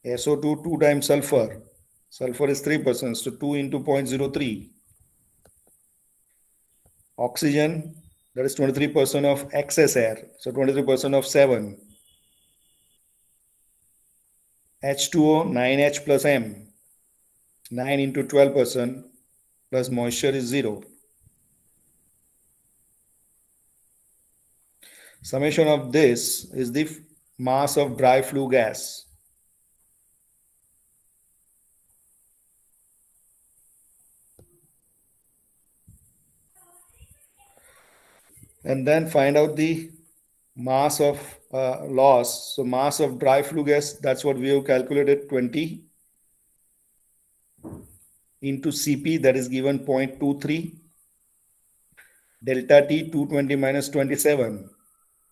SO2 2 times sulfur, sulfur is 3%, so 2 into 0.03. Oxygen, that is 23% of excess air, so 23% of 7. H2O 9H plus M, 9 into 12% plus moisture is 0. Summation of this is the mass of dry flue gas. And then find out the mass of loss. So mass of dry flue gas, that's what we have calculated, 20 into Cp, that is given 0.23. Delta T 220 minus 27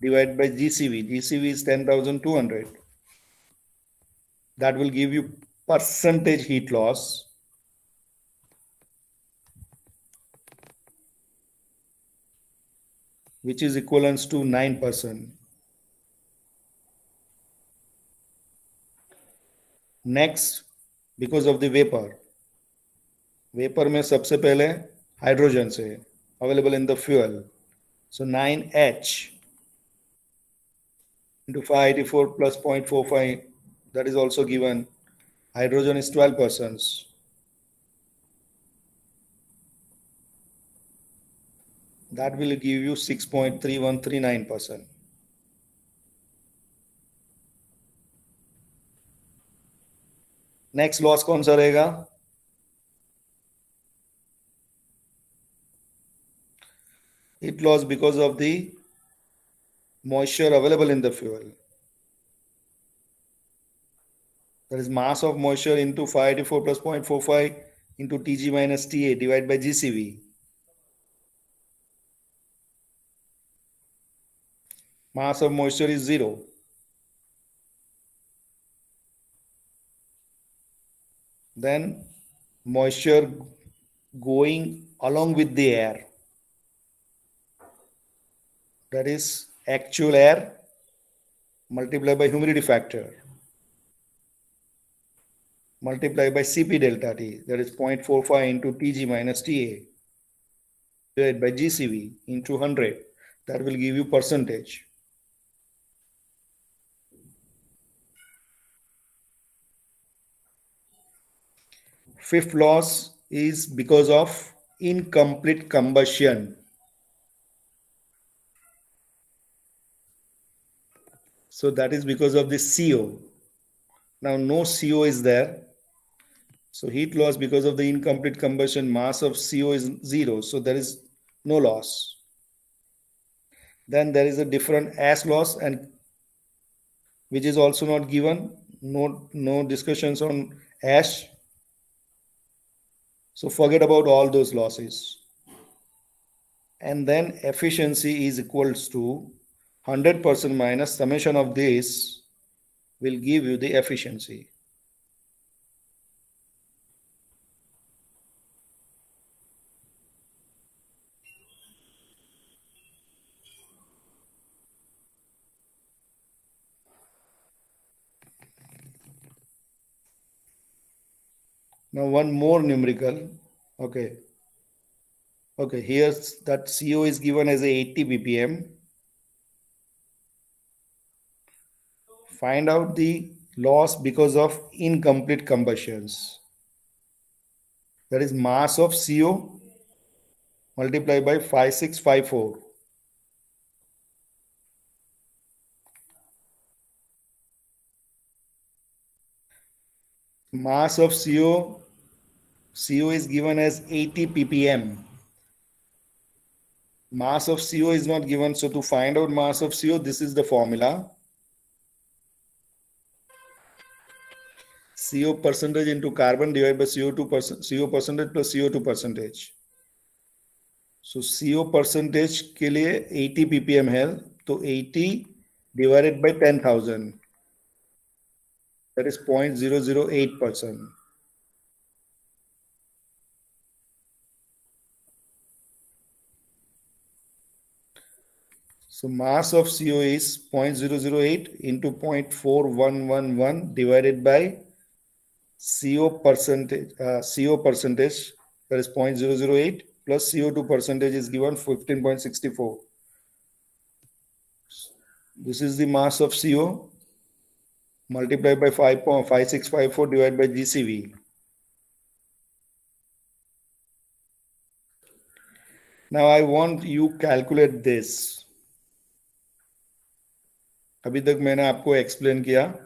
divided by GCV. GCV is 10,200. That will give you percentage heat loss. Which is equivalent to 9%. Next, because of the vapor. Vapor में सबसे पहले hydrogen से available in the fuel. So 9H into 584 plus 0.45, that is also given. Hydrogen is 12%. That will give you 6.3139%. Next loss कौन सा रहेगा? Heat loss because of the moisture available in the fuel. That is mass of moisture into 584 plus 0.45 into Tg minus Ta divided by GCV. Mass of moisture is 0. Then moisture going along with the air. That is actual air multiplied by humidity factor multiplied by Cp delta T, that is 0.45 into Tg minus Ta divided by GCV into 100. That will give you percentage. Fifth loss is because of incomplete combustion. So that is because of the CO. Now no CO is there. So heat loss because of the incomplete combustion, mass of CO is 0. So there is no loss. Then there is a different ash loss, and which is also not given. No discussions on ash. So forget about all those losses. And then efficiency is equals to 100% minus summation of this will give you the efficiency. Now one more numerical. Okay, here's that CO is given as a 80 ppm. Find out the loss because of incomplete combustions. That is mass of CO multiplied by 5654. Mass of CO is given as 80 ppm. Mass of CO is not given, so to find out mass of CO, this is the formula. CO percentage into carbon divided by CO2 CO percentage plus CO2 percentage. So CO percentage के लिए 80 ppm है, तो 80 divided by 10,000. That is 0.008%. So mass of CO is 0.008 into 0.4111 divided by CO percentage, that is 0.008 plus CO2 percentage is given 15.64. This is the mass of CO multiplied by 5.5654 divided by GCV. Now I want you calculate this. अभी तक मैंने आपको explain किया.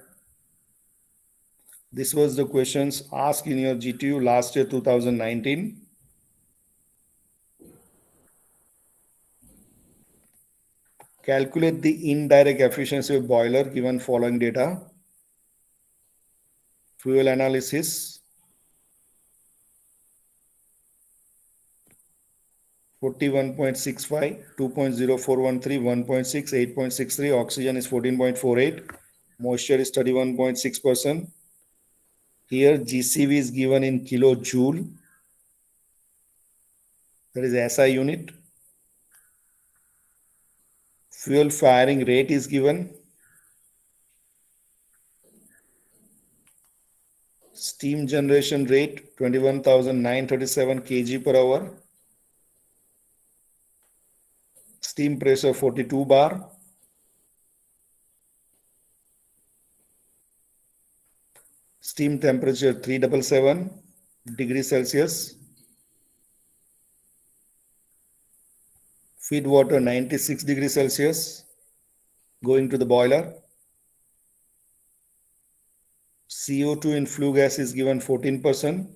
This was the questions asked in your GTU last year 2019. Calculate the indirect efficiency of boiler given following data. Fuel analysis. 41.65, 2.0413, 1.6, 8.63. Oxygen is 14.48. Moisture is 31.6%. Here GCV is given in kilojoule. That is SI unit. Fuel firing rate is given. Steam generation rate 21,937 kg per hour. Steam pressure 42 bar. Steam temperature 377 degrees Celsius. Feed water 96 degrees Celsius going to the boiler. CO2 in flue gas is given 14%.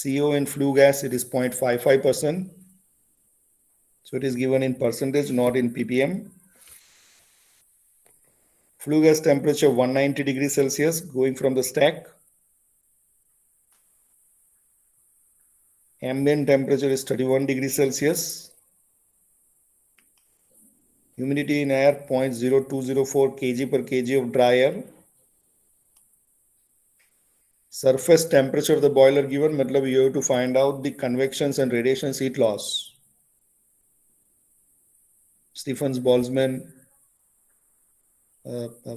CO in flue gas, it is 0.55%. So it is given in percentage, not in ppm. Flue gas temperature 190 degrees Celsius going from the stack. Ambient temperature is 31 degrees Celsius. Humidity in air 0.0204 kg per kg of dry air. Surface temperature of the boiler given, matlab you have to find out the convections and radiations heat loss. Stephens-Boltzmann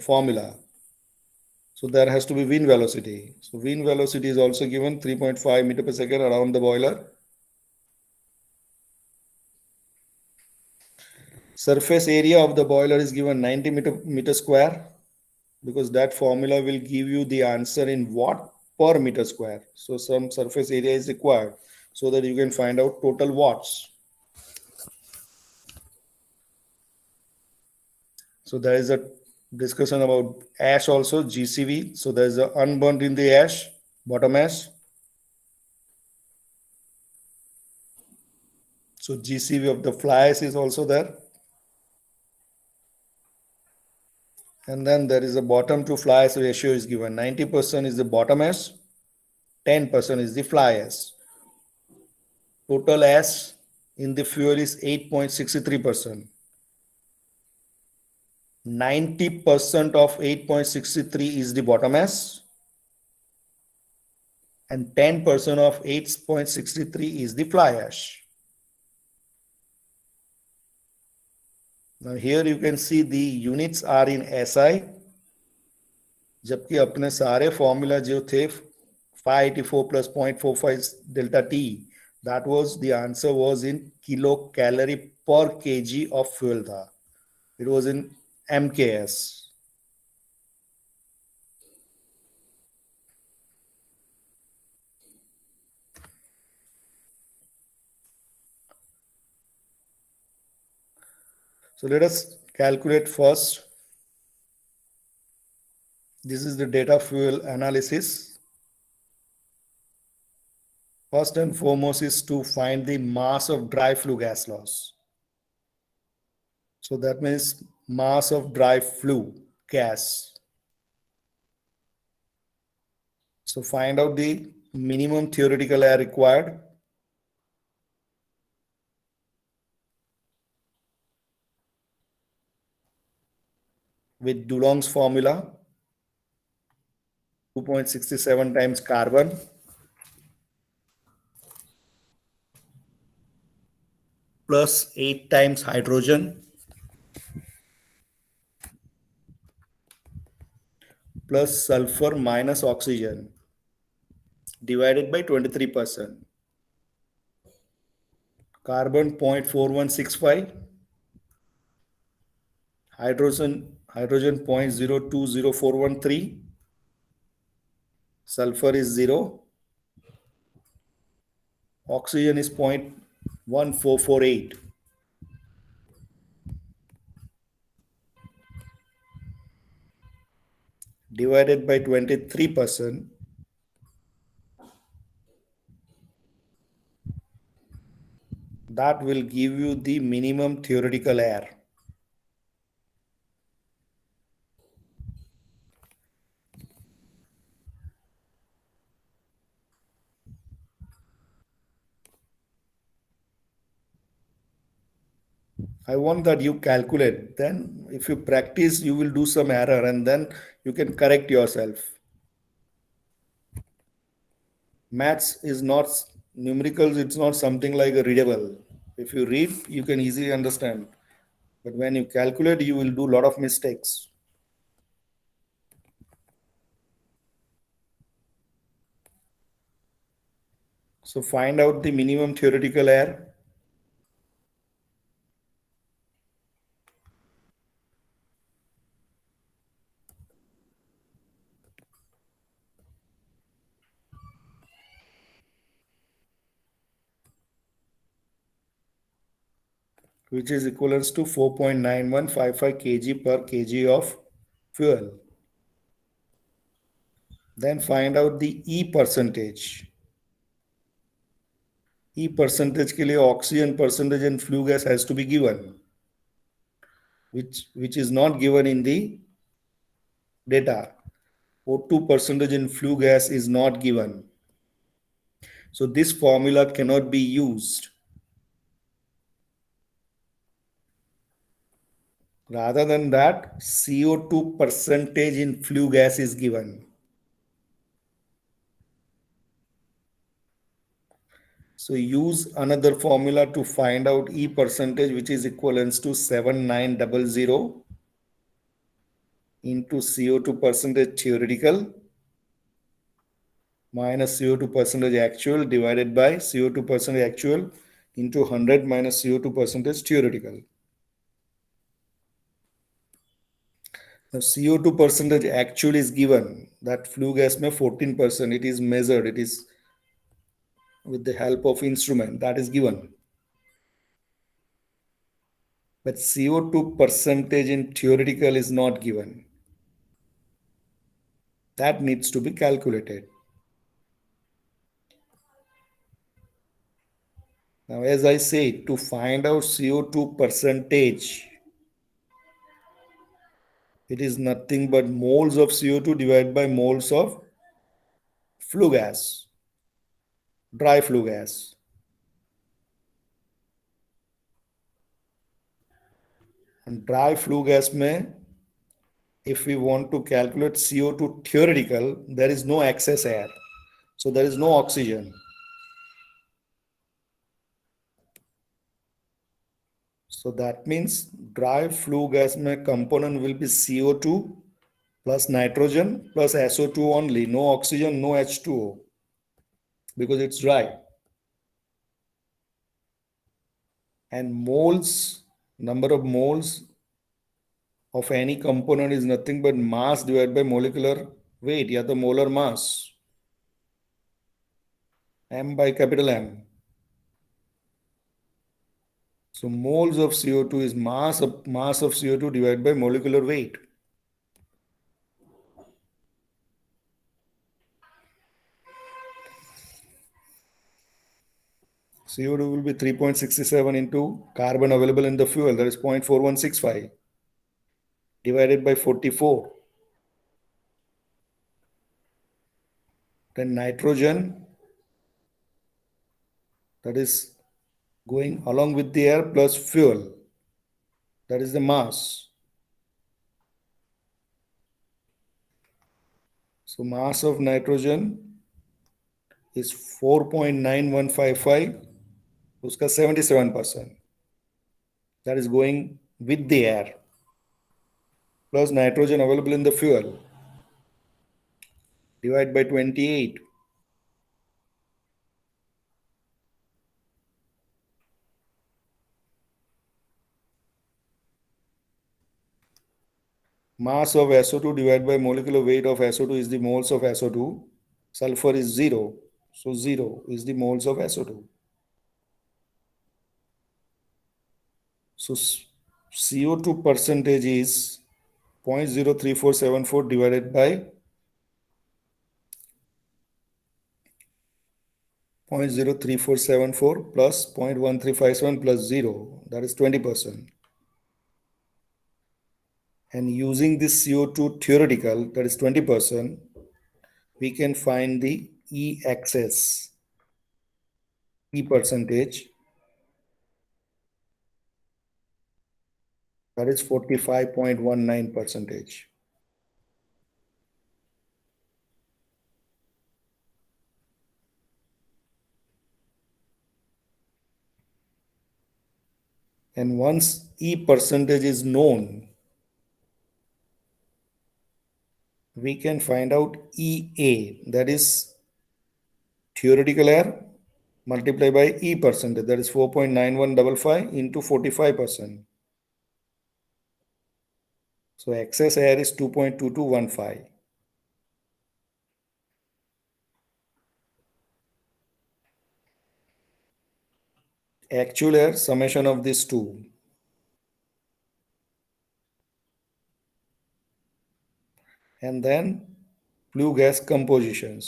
formula. So there has to be wind velocity. So wind velocity is also given 3.5 meter per second around the boiler. Surface area of the boiler is given 90 meter square, because that formula will give you the answer in watt per meter square. So some surface area is required so that you can find out total watts. So there is a discussion about ash also, GCV. So there is a unburnt in the ash, bottom ash. So GCV of the fly ash is also there. And then there is a bottom to fly ash ratio is given. 90% is the bottom ash, 10% is the fly ash. Total ash in the fuel is 8.63%. 90% of 8.63 is the bottom ash, and 10% of 8.63 is the fly ash. Now here you can see the units are in SI, जबकि अपने सारे formula जो थे 584 plus 0.45 delta T, that was the answer was in kilocalorie per kg of fuel था. It was in MKS. So let us calculate first. This is the data fuel analysis. First and foremost is to find the mass of dry flue gas loss. So that means mass of dry flue gas. So find out the minimum theoretical air required. With Dulong's formula, 2.67 times carbon plus 8 times hydrogen plus sulfur minus oxygen divided by 23%. Carbon 0.4165, hydrogen 0.020413, sulfur is 0, oxygen is 0.1448. Divided by 23%, that will give you the minimum theoretical air. I want that you calculate. Then if you practice, you will do some error and then you can correct yourself. Maths is not numericals, it's not something like a readable. If you read, you can easily understand. But when you calculate, you will do a lot of mistakes. So find out the minimum theoretical air. which is equivalent to 4.9155 kg per kg of fuel. Then find out the E percentage. E percentage के लिए oxygen percentage and flue gas has to be given, which is not given in the data. O2 percentage in flue gas is not given. So this formula cannot be used. Rather than that, CO2 percentage in flue gas is given. So use another formula to find out E percentage, which is equivalent to 7900 into CO2 percentage theoretical minus CO2 percentage actual divided by CO2 percentage actual into 100 minus CO2 percentage theoretical. Now CO2 percentage actual is given, that flue gas may 14%, it is measured, it is with the help of instrument, that is given. But CO2 percentage in theoretical is not given. That needs to be calculated. Now, as I said, to find out CO2 percentage, it is nothing but moles of CO2 divided by moles of flue gas, dry flue gas. And dry flue gas में, if we want to calculate CO2 theoretical, there is no excess air. So there is no oxygen. So that means dry flue gas mein component will be CO2 plus nitrogen plus SO2 only, no oxygen, no H2O, because it's dry. And moles, number of moles of any component is nothing but mass divided by molecular weight, या तो molar mass, M by capital M. So moles of CO2 is mass of CO2 divided by molecular weight. CO2 will be 3.67 into carbon available in the fuel, that is 0.4165 divided by 44. Then nitrogen, that is going along with the air plus fuel, that is the mass. So mass of nitrogen is 4.9155, uska 77%. That is going with the air plus nitrogen available in the fuel, divide by 28. Mass of SO2 divided by molecular weight of SO2 is the moles of SO2. Sulfur is 0. So 0 is the moles of SO2. So CO2 percentage is 0.03474 divided by 0.03474 plus 0.1357 plus 0, that is 20%. And using this CO2 theoretical, that is 20%, we can find the E excess, E percentage, that is 45.19%. And once E percentage is known, we can find out EA, that is theoretical air multiplied by E percentage, that is 4.9155 into 45%. So excess air is 2.2215. Actual air, summation of these two, and then flue gas compositions.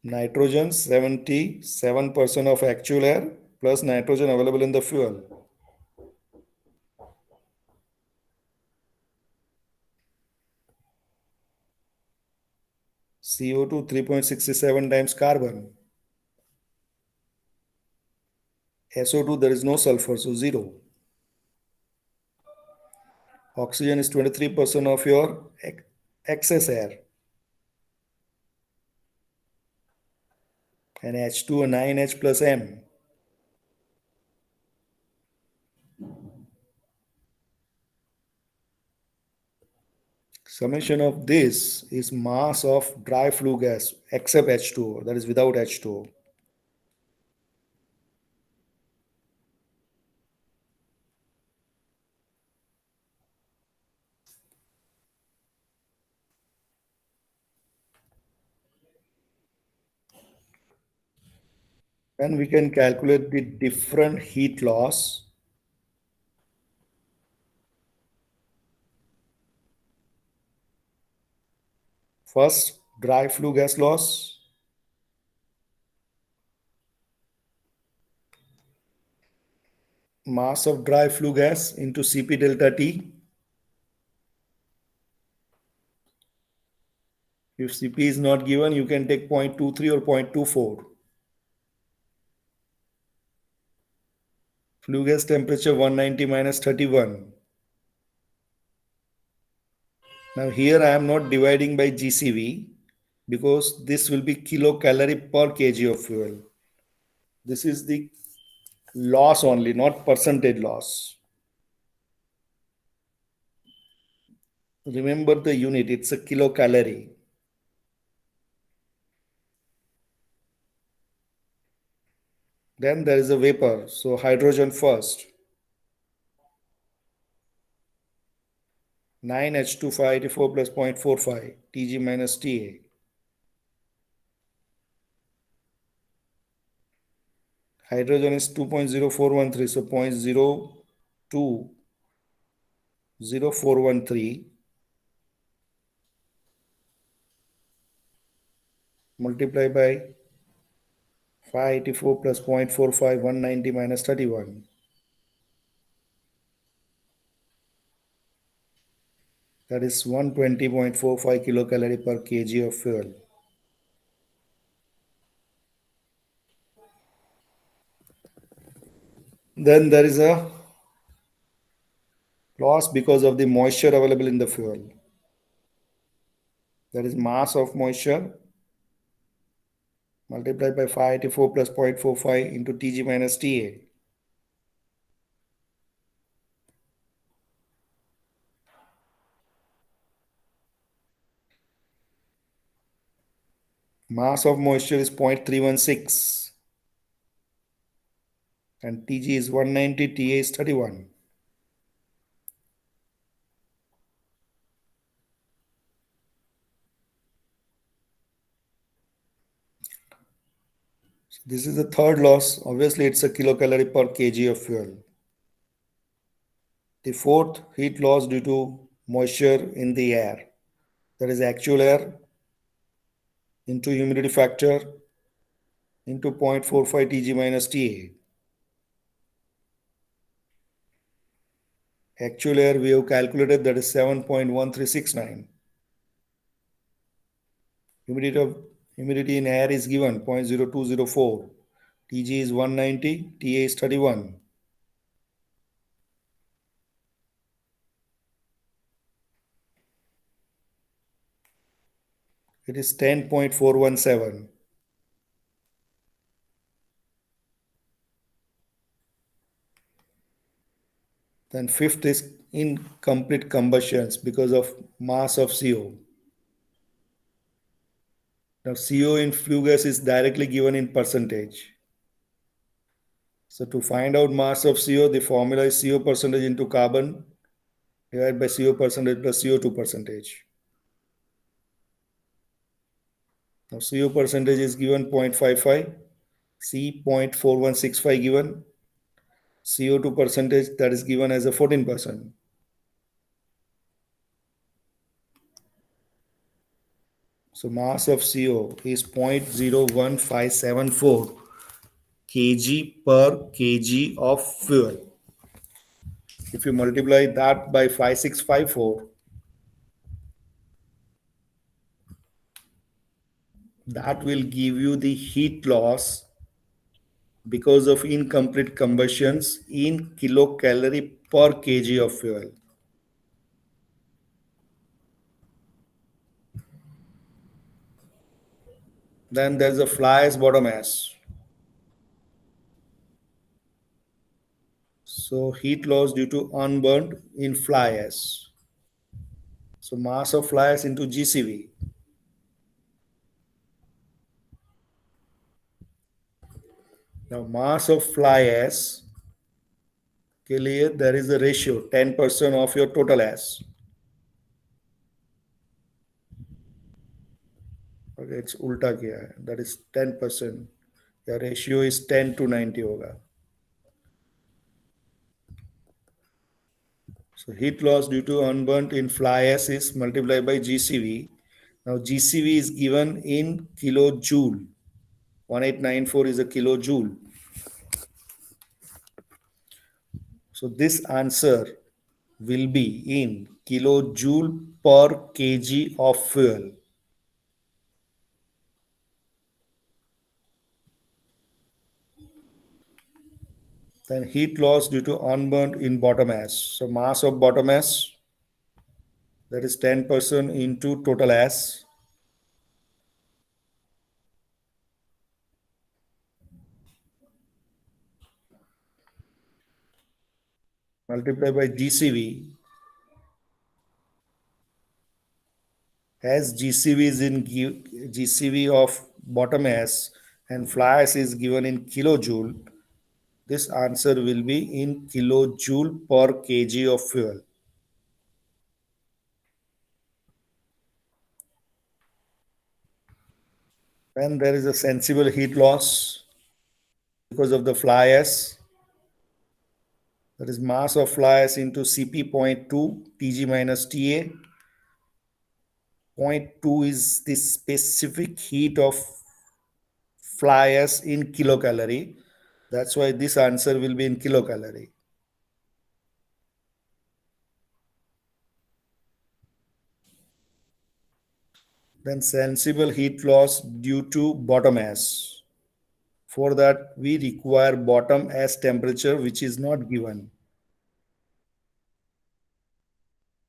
Nitrogen 77% of actual air plus nitrogen available in the fuel. CO2 3.67 times carbon. SO2 there is no sulfur, so 0. Oxygen is 23% of your excess air. And H2 a 9H plus M. Summation of this is mass of dry flue gas except H2O, that is without H2O. Then we can calculate the different heat loss. First, dry flue gas loss. Mass of dry flue gas into Cp delta T. If Cp is not given, you can take 0.23 or 0.24. Flue gas temperature 190 minus 31. Now here I am not dividing by GCV because this will be kilocalorie per kg of fuel. This is the loss only, not percentage loss. Remember the unit, it's a kilocalorie. Then there is a vapor, so hydrogen first. 9H2584 plus 0.45 Tg minus Ta. Hydrogen is 2.0413, so 0.020413 multiplied by 584 plus 0.45, 190 minus 31. That is 120.45 kilocalorie per kg of fuel. Then there is a loss because of the moisture available in the fuel. That is mass of moisture multiplied by 584 plus 0.45 into Tg minus Ta. Mass of moisture is 0.316 and Tg is 190, Ta is 31. So this is the third loss. Obviously, it's a kilocalorie per kg of fuel. The fourth, heat loss due to moisture in the air. That is actual air into humidity factor into 0.45 Tg minus Ta. Actual air we have calculated, that is 7.1369. Humidity in air is given 0.0204. Tg is 190, Ta is 31. It is 10.417. Then fifth is incomplete combustions because of mass of CO. Now CO in flue gas is directly given in percentage. So to find out mass of CO, the formula is CO percentage into carbon divided by CO percentage plus CO2 percentage. Now CO percentage is given 0.55, C 0.4165 given, CO2 percentage, that is given as a 14%. So mass of CO is 0.01574 kg per kg of fuel. If you multiply that by 5654, that will give you the heat loss because of incomplete combustions in kilocalorie per kg of fuel. Then there's a fly ash bottom ash. So heat loss due to unburned in fly ash. So mass of fly ash into GCV. Now mass of fly ash के लिए there is a ratio 10% of your total ash. Okay, it's उल्टा किया है, that is 10%. The ratio is 10 to 90 होगा. So heat loss due to unburnt in fly ash is multiplied by GCV. Now GCV is given in kilojoule. 1894 is a kilojoule. So this answer will be in kilojoule per kg of fuel. Then heat loss due to unburnt in bottom ash. So mass of bottom ash, that is 10% into total ash. Multiply by GCV. As GCV is in GCV of bottom ash and fly ash is given in kilojoule, this answer will be in kilojoule per kg of fuel. When there is a sensible heat loss because of the fly ash, that is mass of fly ash into Cp.2 Tg minus Ta. 0.2 is the specific heat of fly ash in kilocalorie. That's why this answer will be in kilocalorie. Then sensible heat loss due to bottom ash. For that, we require bottom ash temperature, which is not given.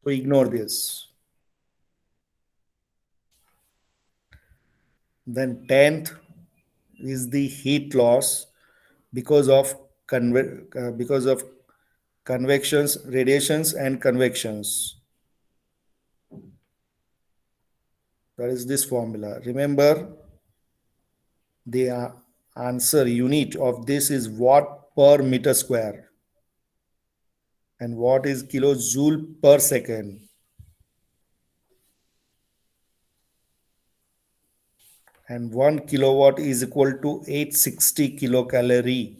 So ignore this. Then 10th is the heat loss because of convections, radiations, and convections. That is this formula. Remember, the answer unit of this is watt per meter square. And watt is kilojoule per second. And 1 kilowatt is equal to 860 kilocalorie.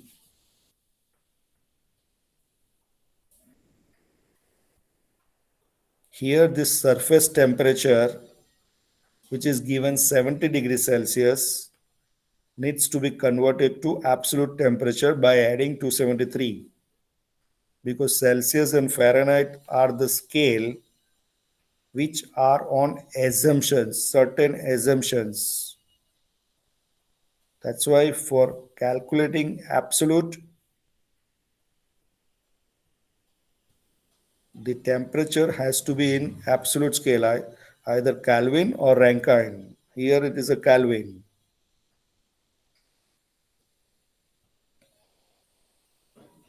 Here, this surface temperature, which is given 70 degrees Celsius, needs to be converted to absolute temperature by adding 273. Because Celsius and Fahrenheit are the scale which are on assumptions, certain assumptions. That's why for calculating absolute, the temperature has to be in absolute scale, either Kelvin or Rankine. Here it is a Kelvin.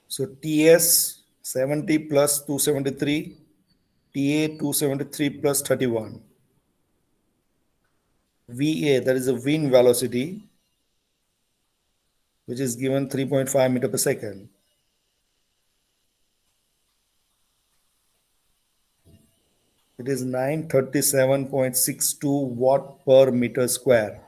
So TS 70 plus 273, TA 273 plus 31. VA, that is a wind velocity, which is given 3.5 meter per second. It is 937.62 watt per meter square.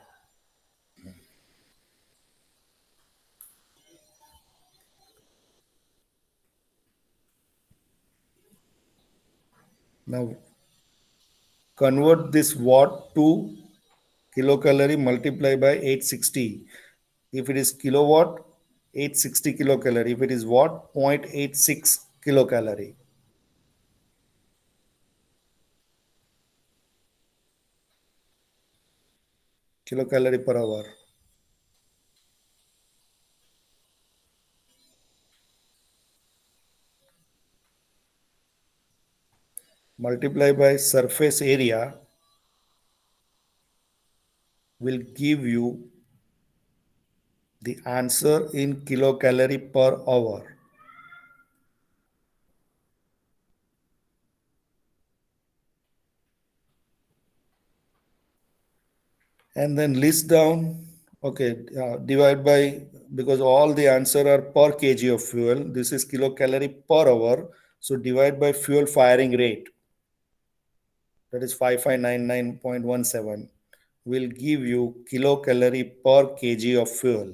Now convert this watt to kilocalorie multiply by 860. If it is kilowatt, 860 kilocalorie. If it is watt, 0.86 kilocalorie. Kilocalorie per hour. Multiply by surface area will give you the answer in kilocalorie per hour. And then list down, okay, divide by, because all the answer are per kg of fuel, this is kilocalorie per hour, so divide by fuel firing rate, that is 5599.17, will give you kilocalorie per kg of fuel.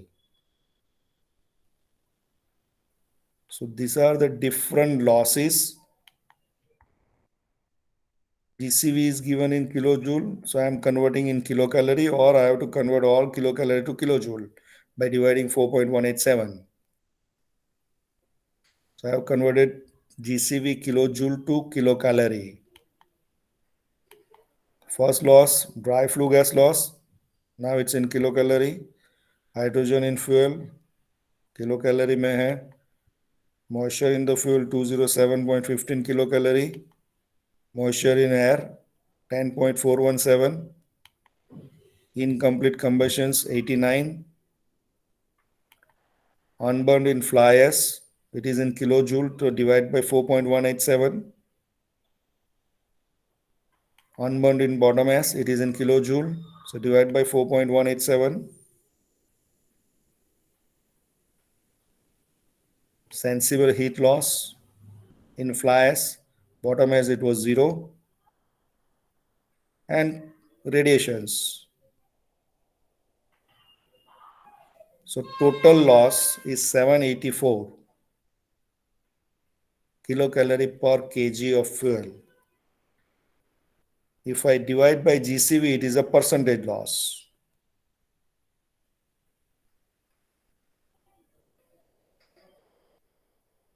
So these are the different losses. GCV is given in kilojoule, so I am converting in kilocalorie, or I have to convert all kilocalorie to kilojoule by dividing 4.187. So I have converted GCV kilojoule to kilocalorie. First loss, dry flue gas loss. Now it's in kilocalorie. Hydrogen in fuel, kilocalorie में है. Moisture in the fuel 207.15 kilocalorie. Moisture in air 10.417. Incomplete combustions 89. Unburned in fly ash, it is in kilojoule, to divide by 4.187. Unburned in bottom ash, it is in kilojoule, so divide by 4.187. Sensible heat loss in fly ash, bottom ash it was 0. And radiations. So total loss is 784 kilocalorie per kg of fuel. If I divide by GCV, it is a percentage loss.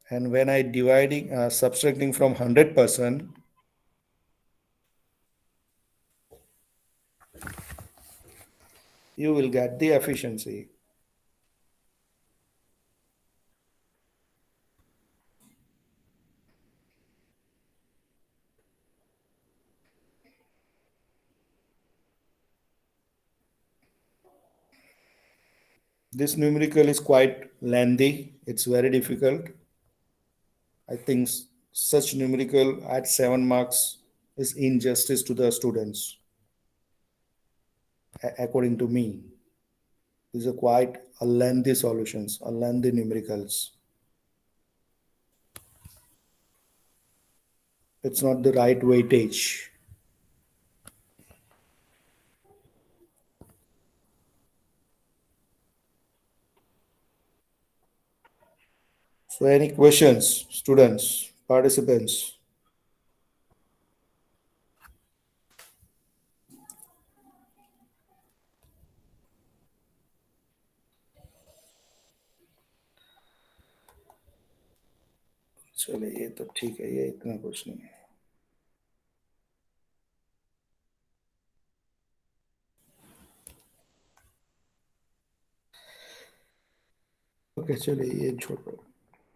And when I subtracting from 100%, you will get the efficiency. This numerical is quite lengthy. It's very difficult. I think such numerical at 7 marks is injustice to the students, according to me. These are quite a lengthy solutions, a lengthy numericals. It's not the right weightage. So any questions, students, participants? चलिए ये तो ठीक है, ये इतना कुछ नहीं है. Okay, चलिए ये छोड़ो.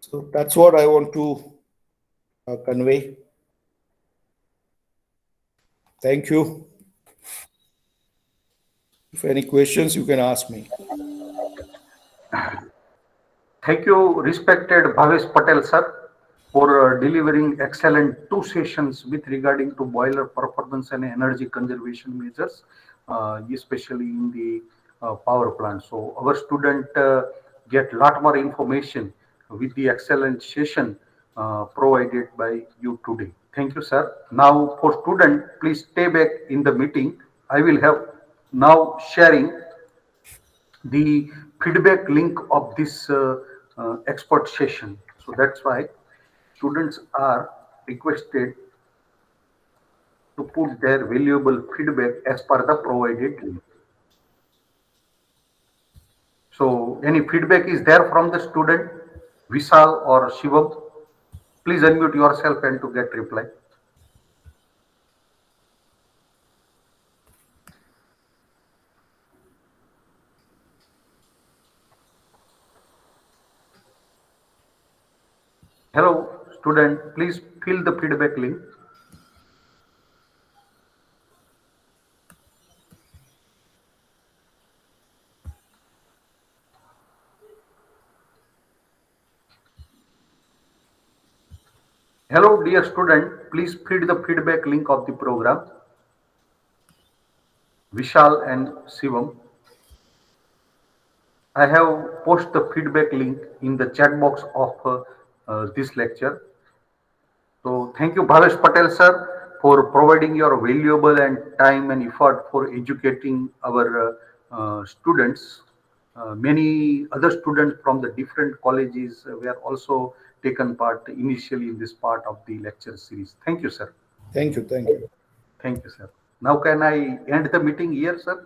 So that's what I want to convey. Thank you. If any questions, you can ask me. Thank you, respected Bhavesh Patel sir, for delivering excellent 2 sessions with regarding to boiler performance and energy conservation measures, especially in the power plant. So our student get lot more information with the excellent session provided by you today. Thank you, sir. Now for student, please stay back in the meeting. I will have now sharing the feedback link of this expert session. So that's why students are requested to put their valuable feedback as per the provided link. So any feedback is there from the student, Vishal or Shivam? Please unmute yourself and to get reply. Hello, student, please fill the feedback link. Hello, dear student, please feed the feedback link of the program. Vishal and Shivam. I have posted the feedback link in the chat box of this lecture. So thank you, Bhavesh Patel sir, for providing your valuable and time and effort for educating our students. Many other students from the different colleges were also taken part initially in this part of the lecture series. Thank you, sir. Thank you. Thank you. Thank you, sir. Now can I end the meeting here, sir?